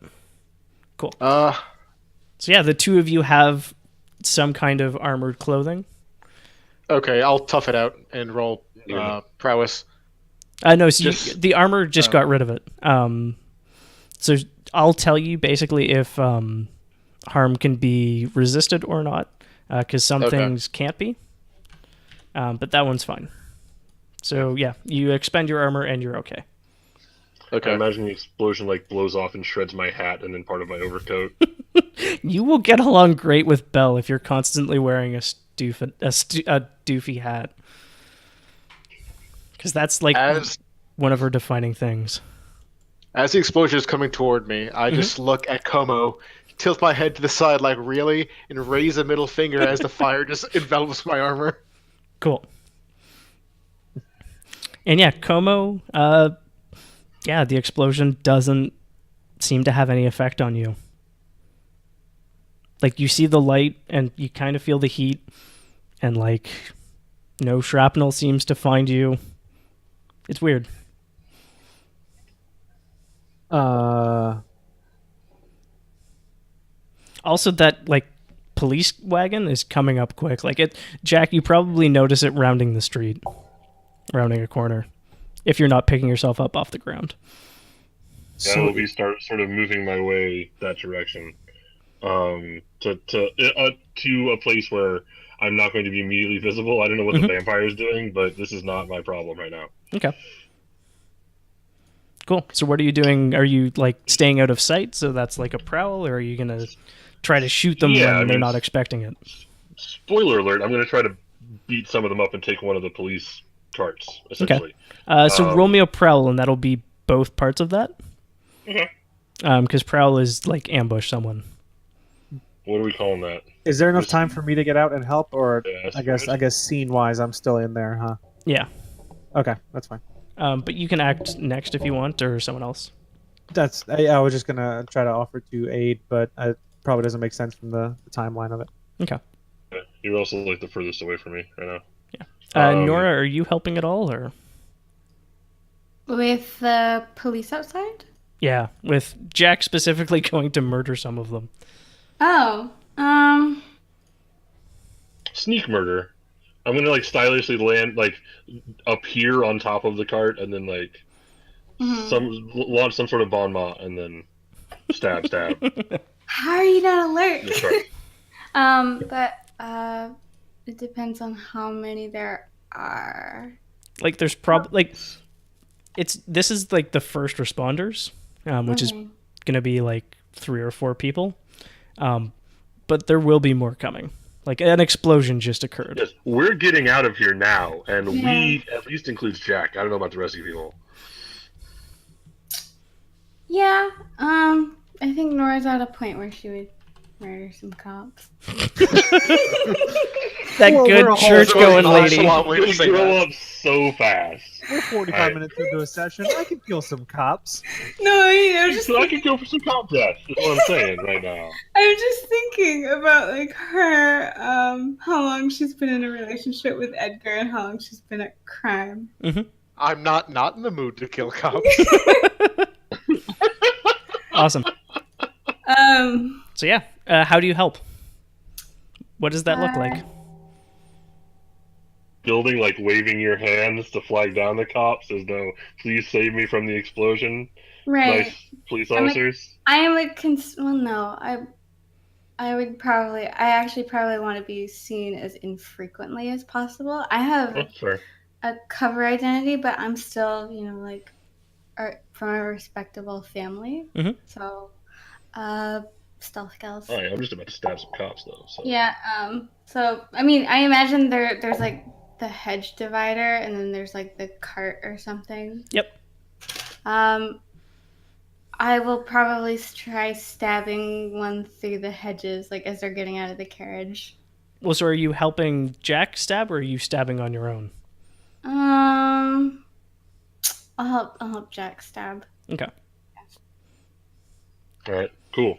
Cool. Uh, So yeah, the 2 of you have some kind of armored clothing. okay, I'll tough it out and roll prowess. No, so the armor just got rid of it. So I'll tell you basically if harm can be resisted or not, because some things can't be. But that one's fine. So yeah, you expend your armor and you're okay. Okay. I imagine the explosion like blows off and shreds my hat and then part of my overcoat. You will get along great with Belle if you're constantly wearing a doofy hat. Because that's like one of her defining things. As the explosion is coming toward me, I just look at Como, tilt my head to the side like really, and raise a middle finger as the fire just envelops my armor. Cool. And yeah, Como, yeah, the explosion doesn't seem to have any effect on you. Like, you see the light, and you kind of feel the heat, and, like, no shrapnel seems to find you. It's weird. Also, that, like, police wagon is coming up quick. Like, Jack, you probably notice it rounding the street. Rounding a corner. If you're not picking yourself up off the ground. Yeah, I will be sort of moving my way that direction. To a place where I'm not going to be immediately visible. I don't know what the vampire is doing, but this is not my problem right now. Okay. Cool. So what are you doing? Are you like staying out of sight? So that's like a prowl, or are you gonna try to shoot them when they're not expecting it? Spoiler alert! I'm gonna try to beat some of them up and take one of the police carts. Essentially. Okay. So roll me a prowl, and that'll be both parts of that. Okay. Because prowl is like ambush someone. What are we calling that? Is there enough time for me to get out and help, or Yeah, I guess scene wise I'm still in there, huh? Yeah. Okay, that's fine. But you can act next if you want, or someone else. I was just gonna try to offer to aid, but it probably doesn't make sense from the timeline of it. Okay. Yeah, you're also like the furthest away from me right now. Yeah. Nora, are you helping at all, or? With the police outside? Yeah, with Jack specifically going to murder some of them. Oh, Sneak murder. I'm gonna like stylishly land like up here on top of the cart, and then like launch some sort of bon mot, and then stab. How are you not alert? Just start. But it depends on how many there are. Like, there's this is like the first responders, which is gonna be like 3 or 4 people. But there will be more coming. Like, an explosion just occurred. Yes, we're getting out of here now, and we at least includes Jack. I don't know about the rest of you people. Yeah, I think Nora's at a point where she would murder some cops. That good church-going lady. We grow up so fast. We're 45 minutes into a session. I can kill some cops. No, I just So I could go for some cop death. Is what I'm saying right now. I'm just thinking about like her, how long she's been in a relationship with Edgar and how long she's been at crime. I'm not in the mood to kill cops. Awesome. So yeah, how do you help? What does that look like? building, like waving your hands to flag down the cops as though, please save me from the explosion. Right. Nice police I'm officers. I am a well, no, I actually probably want to be seen as infrequently as possible. I have Oh, fair. a cover identity, but I'm still, like, from a respectable family. Mhm. So, stealth skills. Oh yeah, I'm just about to stab some cops though. So. Yeah. So I mean, I imagine there's like the hedge divider, and then there's like the cart or something. Yep. I will probably try stabbing one through the hedges, like as they're getting out of the carriage. Well, so are you helping Jack stab, or are you stabbing on your own? I'll help Jack stab. Okay. All right. Cool.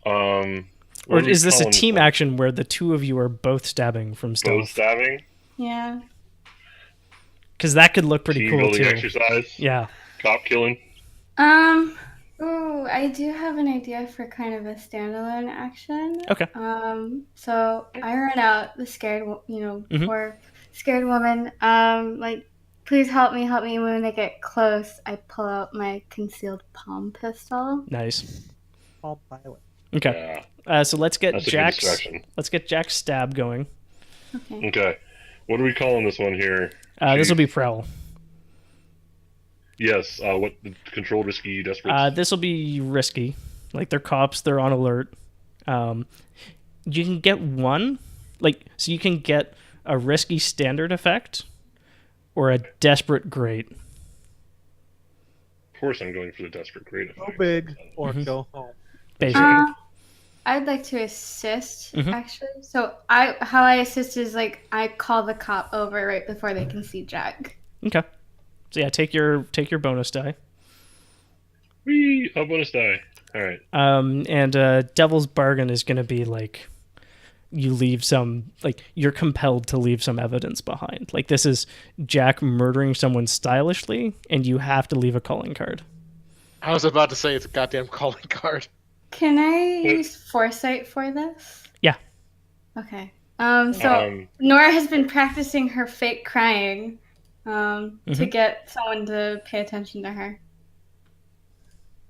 Or is this a team action where the two of you are both stabbing from Both stealth? stabbing. Yeah. Because that could look pretty Team cool building too. exercise. Yeah. Cop killing. Oh, I do have an idea for kind of a standalone action. Okay. So I run out, the scared, Mhm. poor scared woman. Like, please help me. When they get close, I pull out my concealed palm pistol. Nice. All pilot. Okay. Yeah. So let's get That's a good Jack's distraction. stab going. Okay. Okay. What are we calling this one here? This will Chief? be Prowl. Yes. What the control risky desperate? This will be risky. Like, they're cops, they're on alert. You can get one, so you can get a risky standard effect or a desperate great. Of course, I'm going for the desperate great. Go big or Mhm. go home. Basically. I'd like to assist, Mhm. actually. So how I assist is, like, I call the cop over right before they can see Jack. Okay. So yeah, take your bonus die. Whee! A bonus die. All right. And Devil's Bargain is going to be like, you leave some, you're compelled to leave some evidence behind. Like, this is Jack murdering someone stylishly, and you have to leave a calling card. I was about to say it's a goddamn calling card. Can I use foresight for this? Yeah. Okay. So Nora has been practicing her fake crying to get someone to pay attention to her.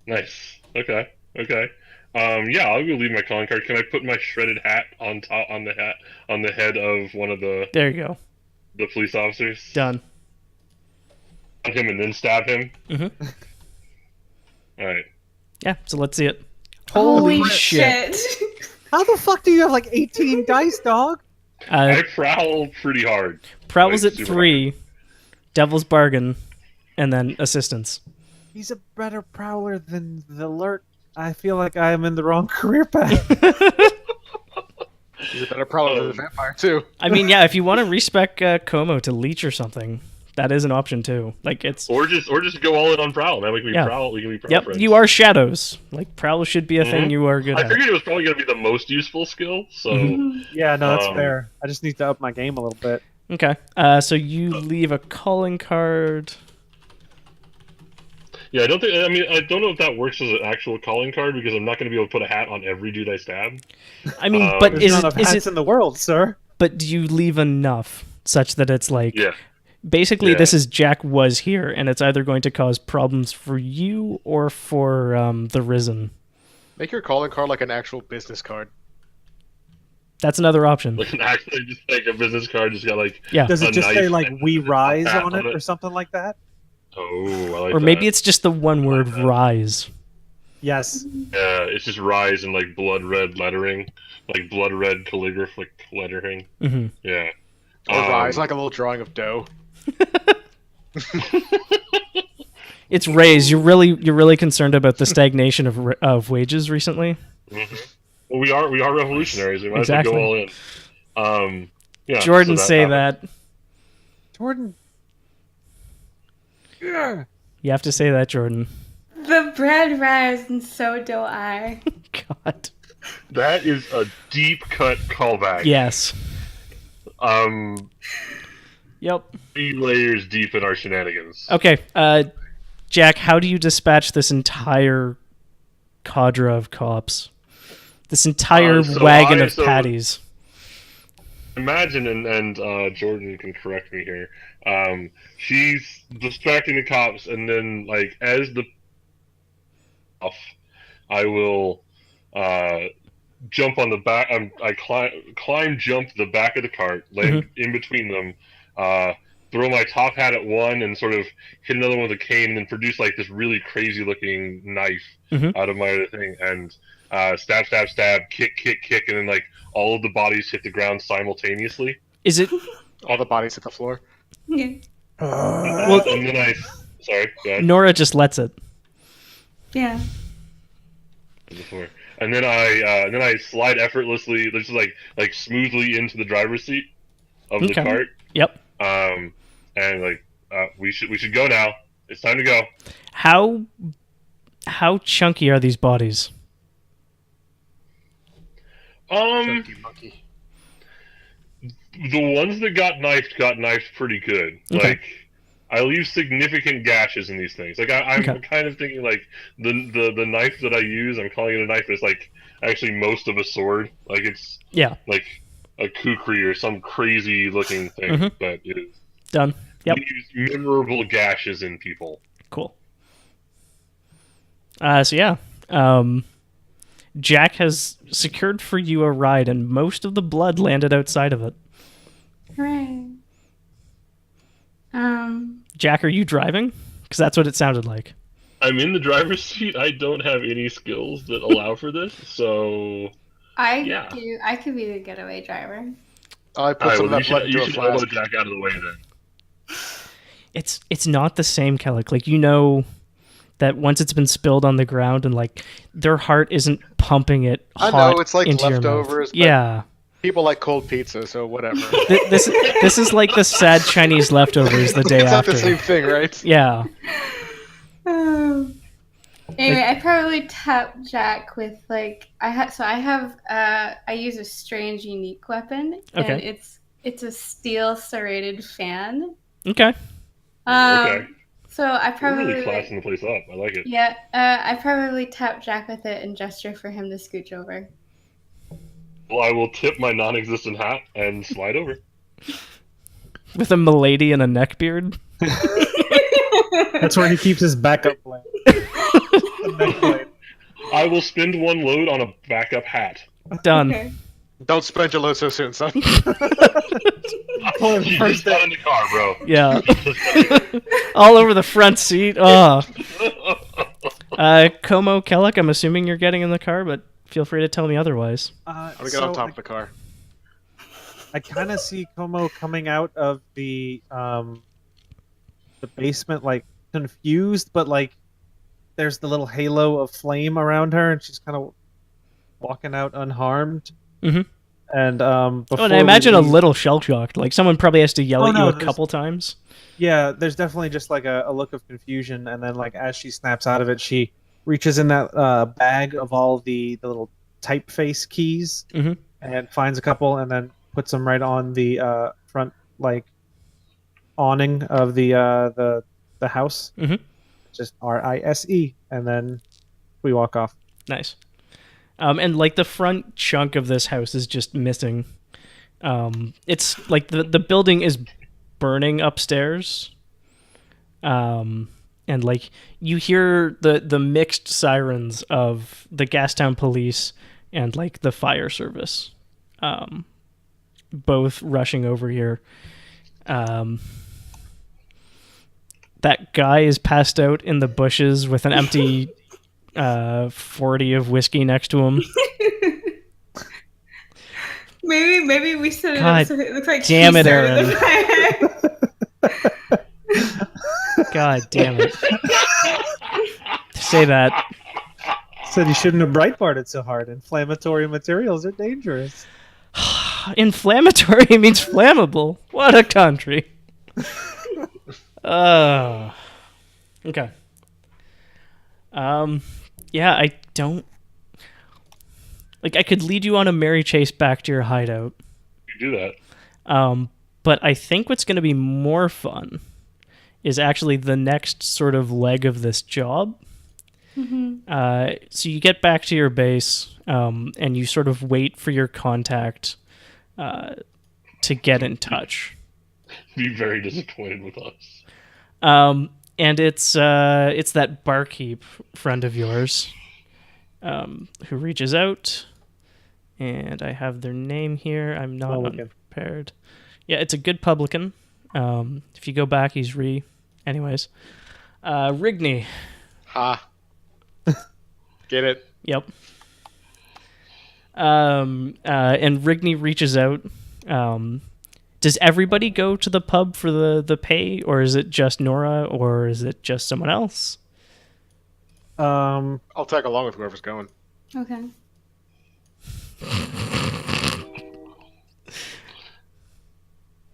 Nice. Okay. Yeah, I'll go leave my calling card. Can I put my shredded hat on the head of one of the There you go. the police officers? Done. On him and then stab him. Mm-hmm. All right. Yeah, so let's see it. Holy shit. How the fuck do you have like 18 dice, dog? I prowl pretty hard. Prowl is Like, at super 3, Devil's Bargain, and then Assistance. He's a better prowler than the alert. I feel like I am in the wrong career path. He's a better prowler than the vampire too. I mean, yeah, if you want to respec Como to leech or something, that is an option too. Like, it's Or just go all in on prowl, man. We can be Yeah. prowl. We can be prowl yep, friends. you are shadows. Like, Prowl should be a thing you are good I at. figured it was probably gonna be the most useful skill. So Yeah, no, that's fair. I just need to up my game a little bit. Okay, so you leave a calling card. yeah, I don't know if that works as an actual calling card because I'm not gonna be able to put a hat on every dude I stab. I mean, but There's is not it, enough is hats it? in the world, sir. But do you leave enough such that it's like? Yeah. Basically, Yeah. this is Jack was here, and it's either going to cause problems for you or for the Risen. Make your calling card like an actual business card. That's another option. Like actually just like a business card, just got like Yeah. Does it a just say knife like and "We a rise" hat on it or something like that? Oh, I like Or that. maybe it's just the one word rise. Yes. Yeah, it's just rise in like blood red lettering, like blood red calligraphic lettering. Hmm. Yeah. Or rise, like a little drawing of dough. It's raise. You're really concerned about the stagnation of wages recently. Well, we are revolutionaries. We might Exactly. as well go all in. Yeah. Jordan, so say happened. that. Jordan. Yeah. You have to say that, Jordan. The bread rise, and so do I. God. That is a deep cut callback. Yes. Yep. 3 layers deep in our shenanigans. Okay. Jack, how do you dispatch this entire cadre of cops? This entire wagon of patties. imagine, and Jordan can correct me here. She's distracting the cops, and then like as the off, I will jump on the back. I climb, jump the back of the cart, land in between them, throw my top hat at one, and sort of hit another one with a cane, and then produce like this really crazy looking knife out of my other thing, and stab, stab, stab, kick, kick, kick, and then like all of the bodies hit the ground simultaneously. Is it? All the bodies hit the floor. Yeah. Well, and then sorry, go ahead. Nora just lets it. Yeah. Before. And then I slide effortlessly, just like smoothly into the driver's seat of the cart. Yep. And like we should go now. It's time to go. How chunky are these bodies? Chunky monkey. The ones that got knifed pretty good. Okay. Like I leave significant gashes in these things. Like I'm kind of thinking like the knife that I use, I'm calling it a knife, but it's like actually most of a sword. Like it's like a kukri or some crazy looking thing that is done. Yep. Use memorable gashes in people. Cool. Jack has secured for you a ride, and most of the blood landed outside of it. Hooray. Jack, are you driving? Because that's what it sounded like. I'm in the driver's seat. I don't have any skills that allow for this, so I could be the getaway driver. I put some of that blood into a should flask. elbow Jack out of the way then. It's not the same, Kellic. Like, you know that once it's been spilled on the ground and like their heart isn't pumping it hot I know, it's like into your mouth. leftovers. But Yeah. people like cold pizza, so whatever. This is like the sad Chinese leftovers the day It's not after. the same thing, right? Yeah. Anyway, I probably tap Jack with like I use a strange, unique weapon, and it's a steel serrated fan. Okay. Okay. So I probably You're really classing the place up. I like it. Yeah, I probably tap Jack with it and gesture for him to scooch over. Well, I will tip my non-existent hat and slide over. With a milady and a neckbeard. That's where he keeps his backup plan. I will spend one load on a backup hat. Done. Okay. Don't spend your load so soon, son. You just got in the car, bro. Yeah. All over the front seat. Oh. Como, Kellic, I'm assuming you're getting in the car, but feel free to tell me otherwise. I'm gonna get on top of the car. I kind of see Como coming out of the basement, like, confused, but, like, there's the little halo of flame around her, and she's kind of walking out unharmed. Mm-hmm. And and I imagine a little shell-shocked. Like, someone probably has to yell at you a couple times. Yeah, there's definitely just, like, a look of confusion, and then, like, as she snaps out of it, she reaches in that bag of all the little typeface keys and finds a couple, and then puts them right on the front, like, awning of the house. Just RISE, and then we walk off. Nice. And like the front chunk of this house is just missing. It's like the building is burning upstairs. And like you hear the mixed sirens of the Gastown police and like the fire service, both rushing over here. That guy is passed out in the bushes with an empty 40 of whiskey next to him. Maybe we set it God up so it looks like damn it, Aaron. God damn it. Say that. Said you shouldn't have breitbarted so hard. Inflammatory materials are dangerous. Inflammatory means flammable. What a country. Okay. Yeah, I don't... Like, I could lead you on a merry chase back to your hideout. You do that. But I think what's going to be more fun is actually the next sort of leg of this job. So you get back to your base, and you sort of wait for your contact to get in touch. Be very disappointed with us. And it's that barkeep friend of yours who reaches out, and I have their name here. I'm not unprepared. Yeah, it's a good publican. If you go back, he's Anyways, Rigney. Ha. Get it? Yep. And Rigney reaches out. Does everybody go to the pub for the pay, or is it just Nora, or is it just someone else? I'll tag along with whoever's going. Okay.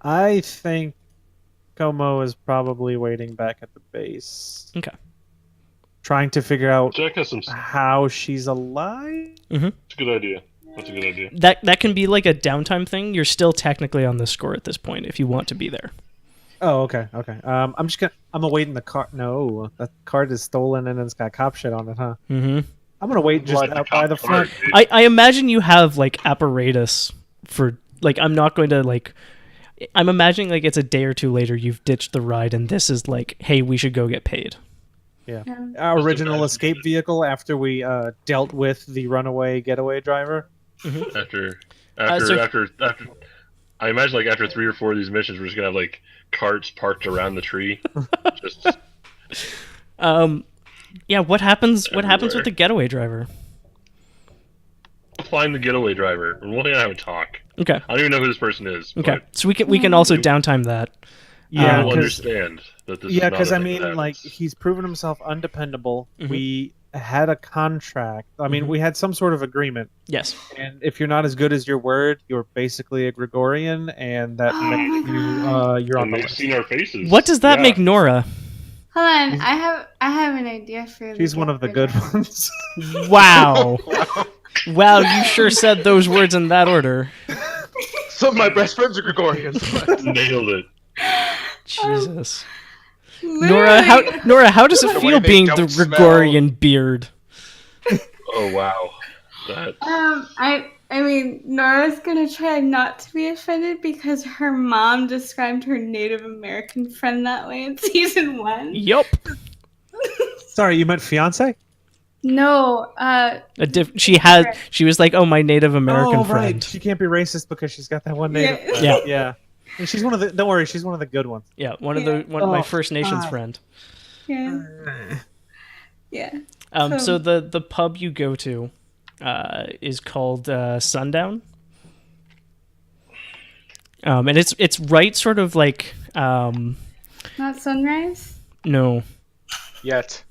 I think Como is probably waiting back at the base. Okay. Trying to figure out Jack has some. how she's alive. Mm-hmm. It's a good idea. That's a good idea. That can be like a downtime thing. You're still technically on the score at this point if you want to be there. Oh, okay. I'm gonna wait in the car. No, that card is stolen and it's got cop shit on it, huh? Mm-hmm. I'm gonna wait just Like out by the front. I imagine you have like apparatus for like. I'm not going to like. I'm imagining like it's a day or two later you've ditched the ride and this is like, hey, we should go get paid. Yeah. Our original escape vehicle after we dealt with the runaway getaway driver. Mm-hmm. After, I imagine like after 3 or 4 of these missions, we're just gonna have like carts parked around the tree. Just Yeah. What happens? What happens Everywhere. with the getaway driver? find the getaway driver. We're only gonna have a talk. Okay. I don't even know who this person is. Okay. So we can also downtime that. Yeah, We'll 'cause- understand that this. Yeah, is because not I a thing that mean, like, happens. he's proven himself undependable. Mhm. We had a contract. I mean, Mhm. we had some sort of agreement. Yes. And if you're not as good as your word, you're basically a Gregorian, and that makes you you're on And the they've list. seen our faces. What does that Yeah. make Nora? Hold on, I have an idea for. She's one of the good getaway ones. Wow. Wow, you sure said those words in that order. Some of my best friends are Gregorians. Nailed it. Jesus. driver. Nora, how does it The feel way they being the don't smell. Gregorian beard? Oh wow. That. I mean, Nora's gonna try not to be offended because her mom described her Native American friend that way in season 1. Yup. Sorry, you meant fiance? No, She was like, oh, my Native American oh, friend. right. She can't be racist because she's got that one native. Yeah. friend. Yeah. Yeah. And she's one of the. Don't worry, she's one of the good ones. Yeah, one of Yeah. my Oh, First Nations God. friend. yeah, yeah. So the pub you go to is called Sundown. And it's right sort of like Not sunrise. no. Yet.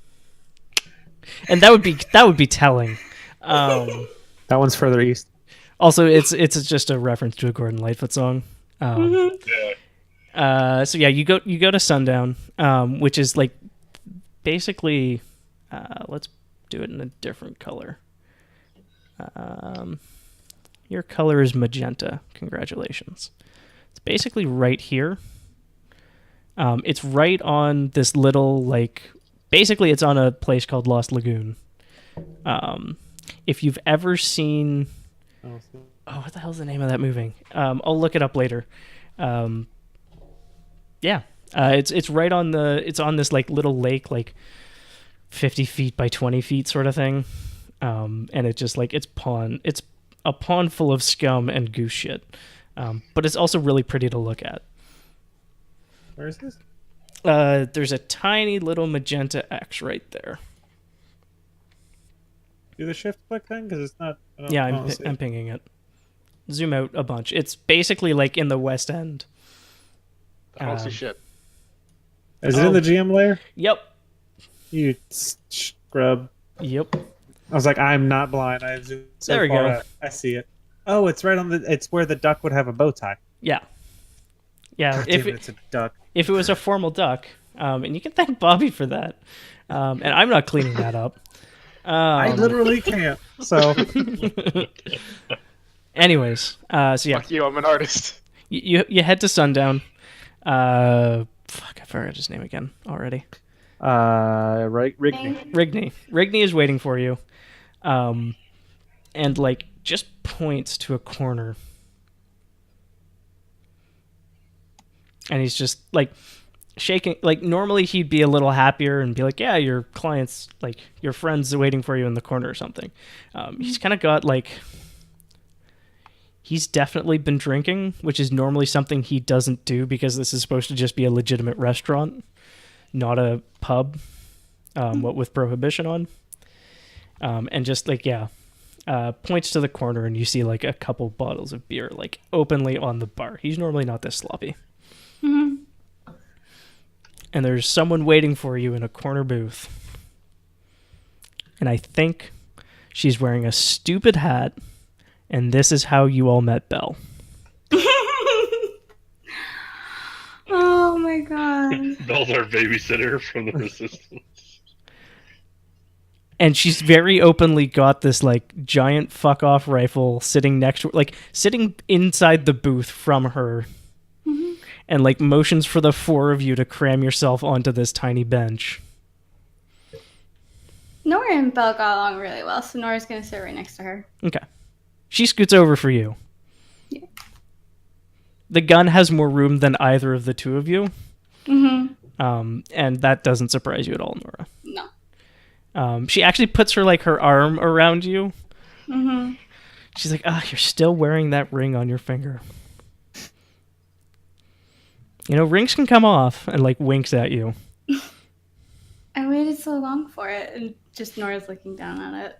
And that would be telling. That one's further east. Also, it's just a reference to a Gordon Lightfoot song. Yeah. So yeah, you go to Sundown, which is like basically, let's do it in a different color. Your color is magenta. Congratulations. It's basically right here. It's right on this little like. Basically, it's on a place called Lost Lagoon. If you've ever seen, what the hell's the name of that movie? I'll look it up later. Yeah, it's right on it's on this like little lake, like 50 feet by 20 feet sort of thing, and it just like it's a pond full of scum and goose shit, but it's also really pretty to look at. Where is this? There's a tiny little magenta X right there. Do the shift click thing? Because it's not. Yeah, I don't see I'm it. pinging it. Zoom out a bunch. It's basically like in the West End. I don't see shit. Is it in the GM layer? Yep. You scrub. Yep. I was like, I'm not blind. I zoomed so There we far go. out. I see it. Oh, it's right on the. It's where the duck would have a bow tie. Yeah. Yeah. God damn it, it's a duck. If it was a formal duck, and you can thank Bobby for that. And I'm not cleaning that up. I literally can't. So Anyways, so yeah, Fuck you, I'm an artist. you head to Sundown. Fuck, I forgot his name again already. right, Rigney. Rigney is waiting for you, and like just points to a corner. And he's just like shaking. Like normally he'd be a little happier and be like, yeah, your client's like your friend's waiting for you in the corner or something. He's kind of got like, he's definitely been drinking, which is normally something he doesn't do because this is supposed to just be a legitimate restaurant, not a pub, what with prohibition on. And just like, points to the corner and you see like a couple bottles of beer like openly on the bar. He's normally not this sloppy. Mm-hmm. And there's someone waiting for you in a corner booth. And I think she's wearing a stupid hat, and this is how you all met Belle. Oh my god. Belle's our babysitter from the Resistance. And she's very openly got this like giant fuck off rifle sitting next to her, like sitting inside the booth from her. Mm-hmm. And like motions for the four of you to cram yourself onto this tiny bench. Nora and Belle got along really well, so Nora's gonna sit right next to her. Okay. She scoots over for you. Yeah. The gun has more room than either of the two of you. Mm-hmm. And that doesn't surprise you at all, Nora. No. She actually puts her arm around you. Mm-hmm. She's like, you're still wearing that ring on your finger. You know, rings can come off, and like winks at you. I waited so long for it, and just Nora's looking down at it.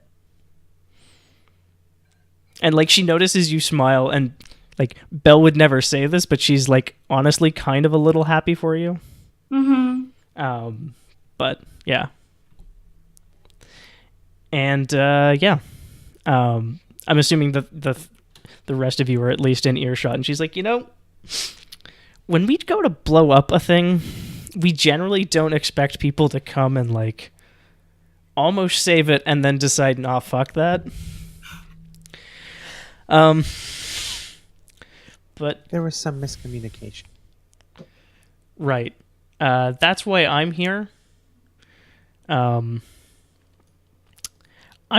And like she notices you smile, and like Belle would never say this, but she's like honestly kind of a little happy for you. Mm-hmm. But yeah. And I'm assuming that the rest of you are at least in earshot, and she's like, you know, when we go to blow up a thing, we generally don't expect people to come and like almost save it and then decide, nah, fuck that. But There was some miscommunication. right. That's why I'm here. I'm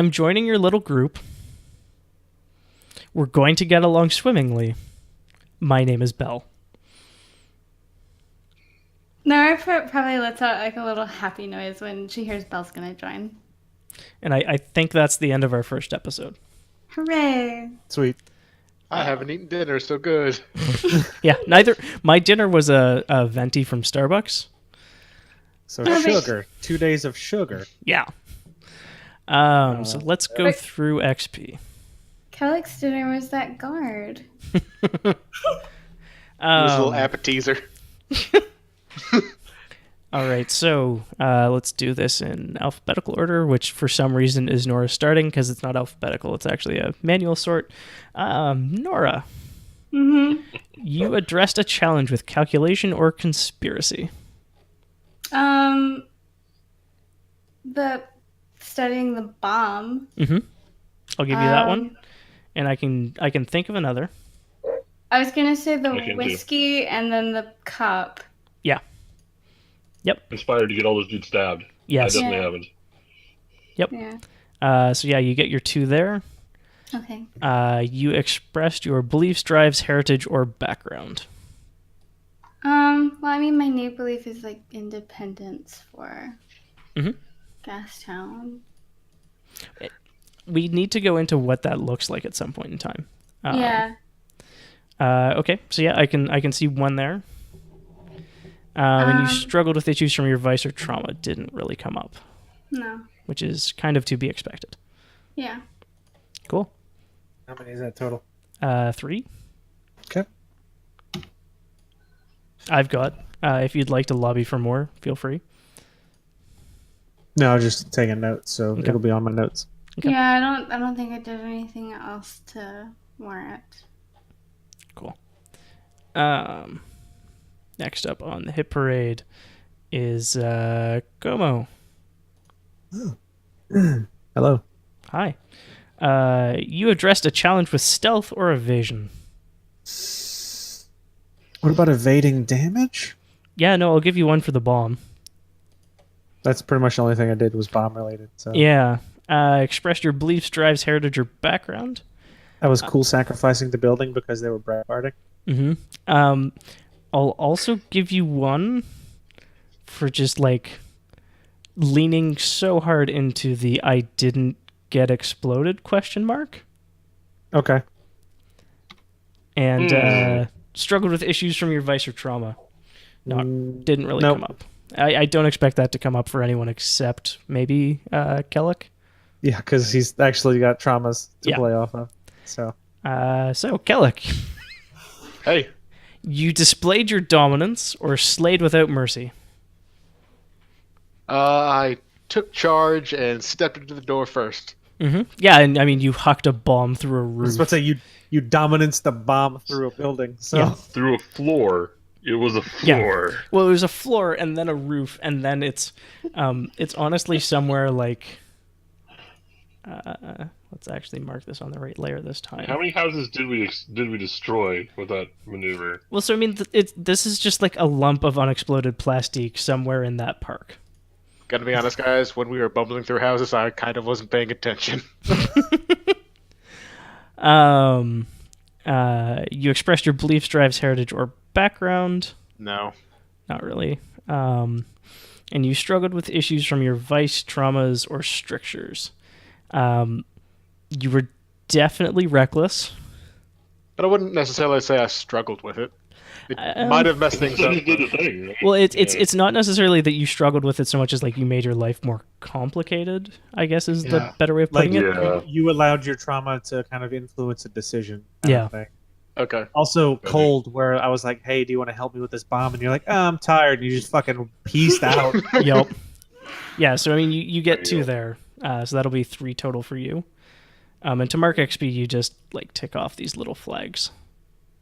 joining your little group. We're going to get along swimmingly. My name is Belle. Nora probably lets out like a little happy noise when she hears Belle's gonna join. And I think that's the end of our first episode. Hooray! Sweet. I haven't eaten dinner, so good. Yeah, my dinner was a venti from Starbucks. So Oh, wait. sugar. 2 days of sugar. Yeah. So let's go Wait. through XP. Kellick's dinner was that guard. It was a little appetizer. All right, so let's do this in alphabetical order, which for some reason is Nora starting because it's not alphabetical. It's actually a manual sort. Nora, Mm-hmm. you addressed a challenge with calculation or conspiracy. The studying the bomb. Mm-hmm. I'll give you that one, and I can think of another. I was gonna say I the can do. whiskey and then the cup. Yeah. Yep. Inspired to get all those dudes stabbed. Yes. I definitely Yeah. haven't. Yep. Yeah. So yeah, you get your 2 there. Okay. You expressed your beliefs, drives, heritage, or background. Well, I mean, my new belief is like independence for Mhm. Gastown. We need to go into what that looks like at some point in time. Yeah. Okay, so yeah, I can see 1 there. And you struggled with issues from your vice or trauma. Didn't really come up, No. which is kind of to be expected. Yeah. Cool. How many is that total? 3. Okay. I've got. If you'd like to lobby for more, feel free. No, I was just taking notes, so Okay. it'll be on my notes. Okay. Yeah, I don't think I did anything else to warrant. Cool. Next up on the hit parade is Gomo. Hello. Hi. You addressed a challenge with stealth or evasion. What about evading damage? Yeah, no, I'll give you 1 for the bomb. That's pretty much the only thing I did was bomb related. So Yeah. Expressed your beliefs, drives, heritage, or background. that was cool sacrificing the building because they were breakfarting. Mm-hmm. I'll also give you 1 for just like leaning so hard into the "I didn't get exploded?" ? Okay. And struggled with issues from your vice or trauma. Didn't really nope. come up. I don't expect that to come up for anyone except maybe Kellic. Yeah, because he's actually got traumas to Yeah. play off of. So Kellic, Hey, you displayed your dominance or slayed without mercy. I took charge and stepped into the door first. Yeah, and I mean, you hucked a bomb through a I was roof. about to say you dominanced the bomb through a building. So Yeah. Through a floor. It was a floor. Well, it was a floor and then a roof, and then it's honestly somewhere like. Let's actually mark this on the right layer this time. How many houses did we destroy with that maneuver? Well, so I mean, this is just like a lump of unexploded plastique somewhere in that park. Gotta be honest, guys, when we were bumbling through houses, I kind of wasn't paying attention. You expressed your beliefs, drives, heritage, or background. No. Not really. And you struggled with issues from your vice, traumas, or strictures. You were definitely reckless. But I wouldn't necessarily say I struggled with it. It might have messed things up. Did the thing, right? Well, it's not necessarily that you struggled with it so much as like you made your life more complicated, I guess is the better way of putting it. Yeah. you allowed your trauma to kind of influence a decision. kind of thing. Okay. Also, cold, where I was like, "Hey, do you want to help me with this bomb?" And you're like, "Oh, I'm tired," and you just fucking pieced out. Yep. Yeah, so I mean, you get 2 there, so that'll be 3 total for you. And to mark XP, you just like tick off these little flags.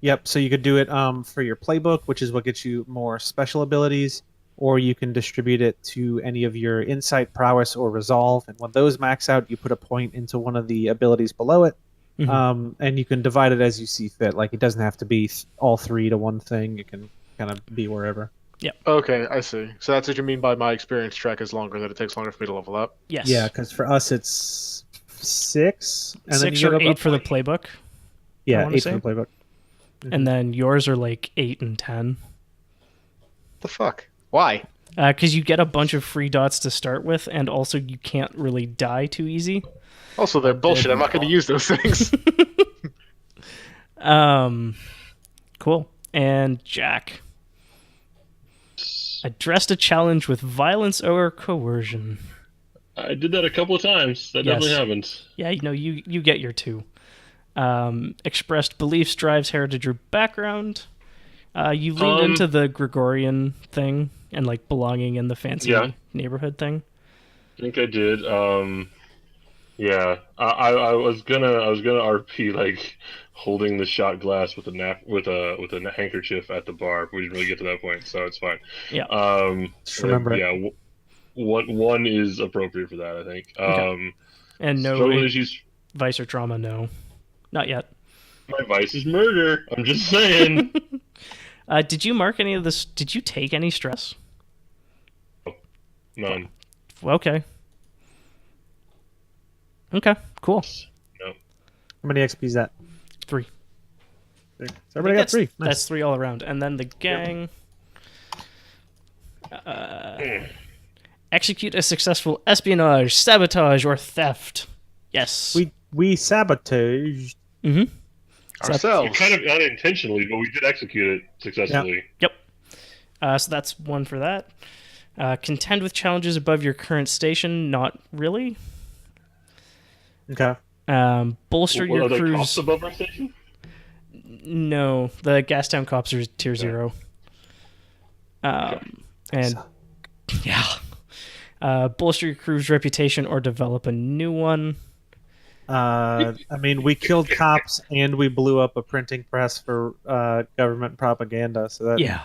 Yep. So you could do it for your playbook, which is what gets you more special abilities, or you can distribute it to any of your insight, prowess, or resolve. And when those max out, you put a point into one of the abilities below it. And you can divide it as you see fit. Like it doesn't have to be all 3 to one thing. It can kind of be wherever. Okay, I see. So that's what you mean by my experience track is longer, that it takes longer for me to level up? Yes. Yeah, because for us it's 6, and then 6 you or get 8 for the playbook. Yeah, wanna 8 say. for the playbook. And then yours are like 8 and 10. The fuck? Why? Because you get a bunch of free dots to start with, and also you can't really die too easy. Also, they're bullshit. I'm not going to use those things. Cool. And Jack. Addressed a challenge with violence or coercion. I did that a couple of times. That Yes. definitely happened. Yeah, you get your 2. Expressed beliefs, drives, heritage, or background. You leaned into the Gregorian thing and like belonging in the fancy neighborhood thing. I think I did. Yeah. I was gonna RP like holding the shot glass with a handkerchief at the bar. We didn't really get to that point, so it's fine. Yeah. Just remember it. Yeah. One is appropriate for that, I think. Okay. And no struggle issues. Vice or trauma, no. Not yet. My vice is murder. I'm just saying. Did you mark any of this? Did you take any stress? None. Okay. Okay, cool. No. How many XP is that? 3. So everybody got 3. Nice. That's 3 all around. And then the gang... execute a successful espionage, sabotage, or theft. Yes. We sabotaged. Mm-hmm. Ourselves. Kind of unintentionally, but we did execute it successfully. Yep. So that's 1 for that. Contend with challenges above your current station. Not really. Okay. Bolster What, your are there crew's... cops above our station? No, the Gastown cops are tier 0. And yeah, bolster your crew's reputation or develop a new one. I mean, we killed cops and we blew up a printing press for government propaganda. So that Yeah,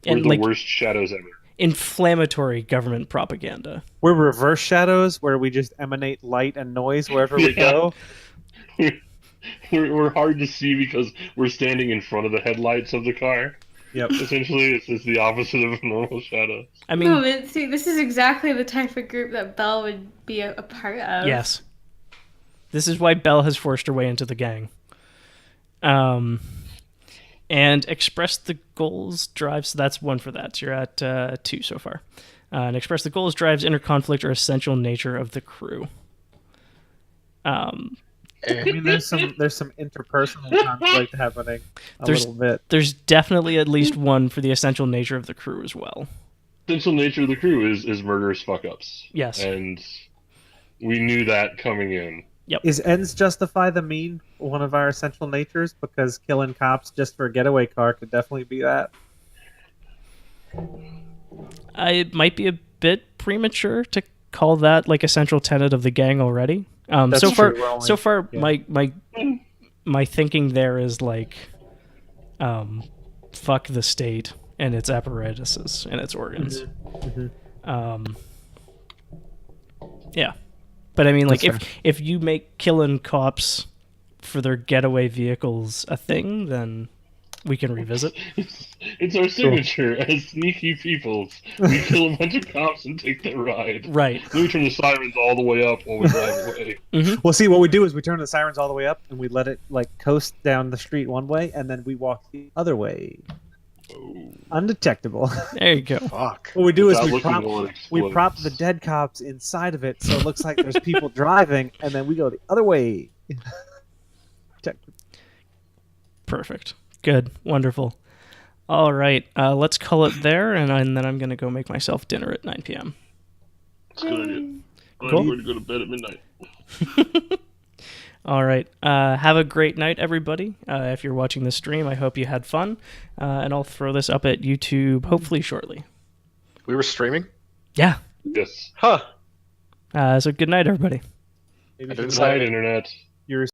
We're and the like worst shadows ever. inflammatory government propaganda. we're reverse shadows where we just emanate light and noise wherever we go. We're hard to see because we're standing in front of the headlights of the car. Yep. Essentially, it's just the opposite of a normal shadow. I mean, No, but see, this is exactly the type of group that Belle would be a part of. yes. This is why Belle has forced her way into the gang. And express the goals drives. So that's 1 for that. So you're at 2 so far. And express the goals, drives, inner conflict, or essential nature of the crew. I mean, there's some interpersonal conflict happening a little bit. There's definitely at least 1 for the essential nature of the crew as well. Essential nature of the crew is murderous fuck-ups. Yes. And we knew that coming in. Yep. Is ends justify the mean one of our essential natures? Because killing cops just for a getaway car could definitely be that. It might be a bit premature to call that like a central tenet of the gang already. That's So far, true. Yeah. my thinking there is like, fuck the state and its apparatuses and its organs. Yeah, but I mean, like, if you make killing cops for their getaway vehicles a thing, then we can revisit. It's our signature as sneaky peoples. We kill a bunch of cops and take their ride. Right. Then we turn the sirens all the way up while we drive away. Well, see, what we do is we turn the sirens all the way up and we let it like coast down the street one way, and then we walk the other way, undetectable. There you go. Fuck. What we do is Without looking we prop the dead cops inside of it, so it looks like there's people driving, and then we go the other way. Perfect. Good. Wonderful. All right. Let's call it there, and then I'm going to go make myself dinner at 9 p.m. It's a good idea. Cool. I'm going to go to bed at midnight. All right. Have a great night, everybody. If you're watching the stream, I hope you had fun. And I'll throw this up at YouTube hopefully shortly. We were streaming? Yeah. Yes. Huh. So good night, everybody. Maybe Good night, Internet. you're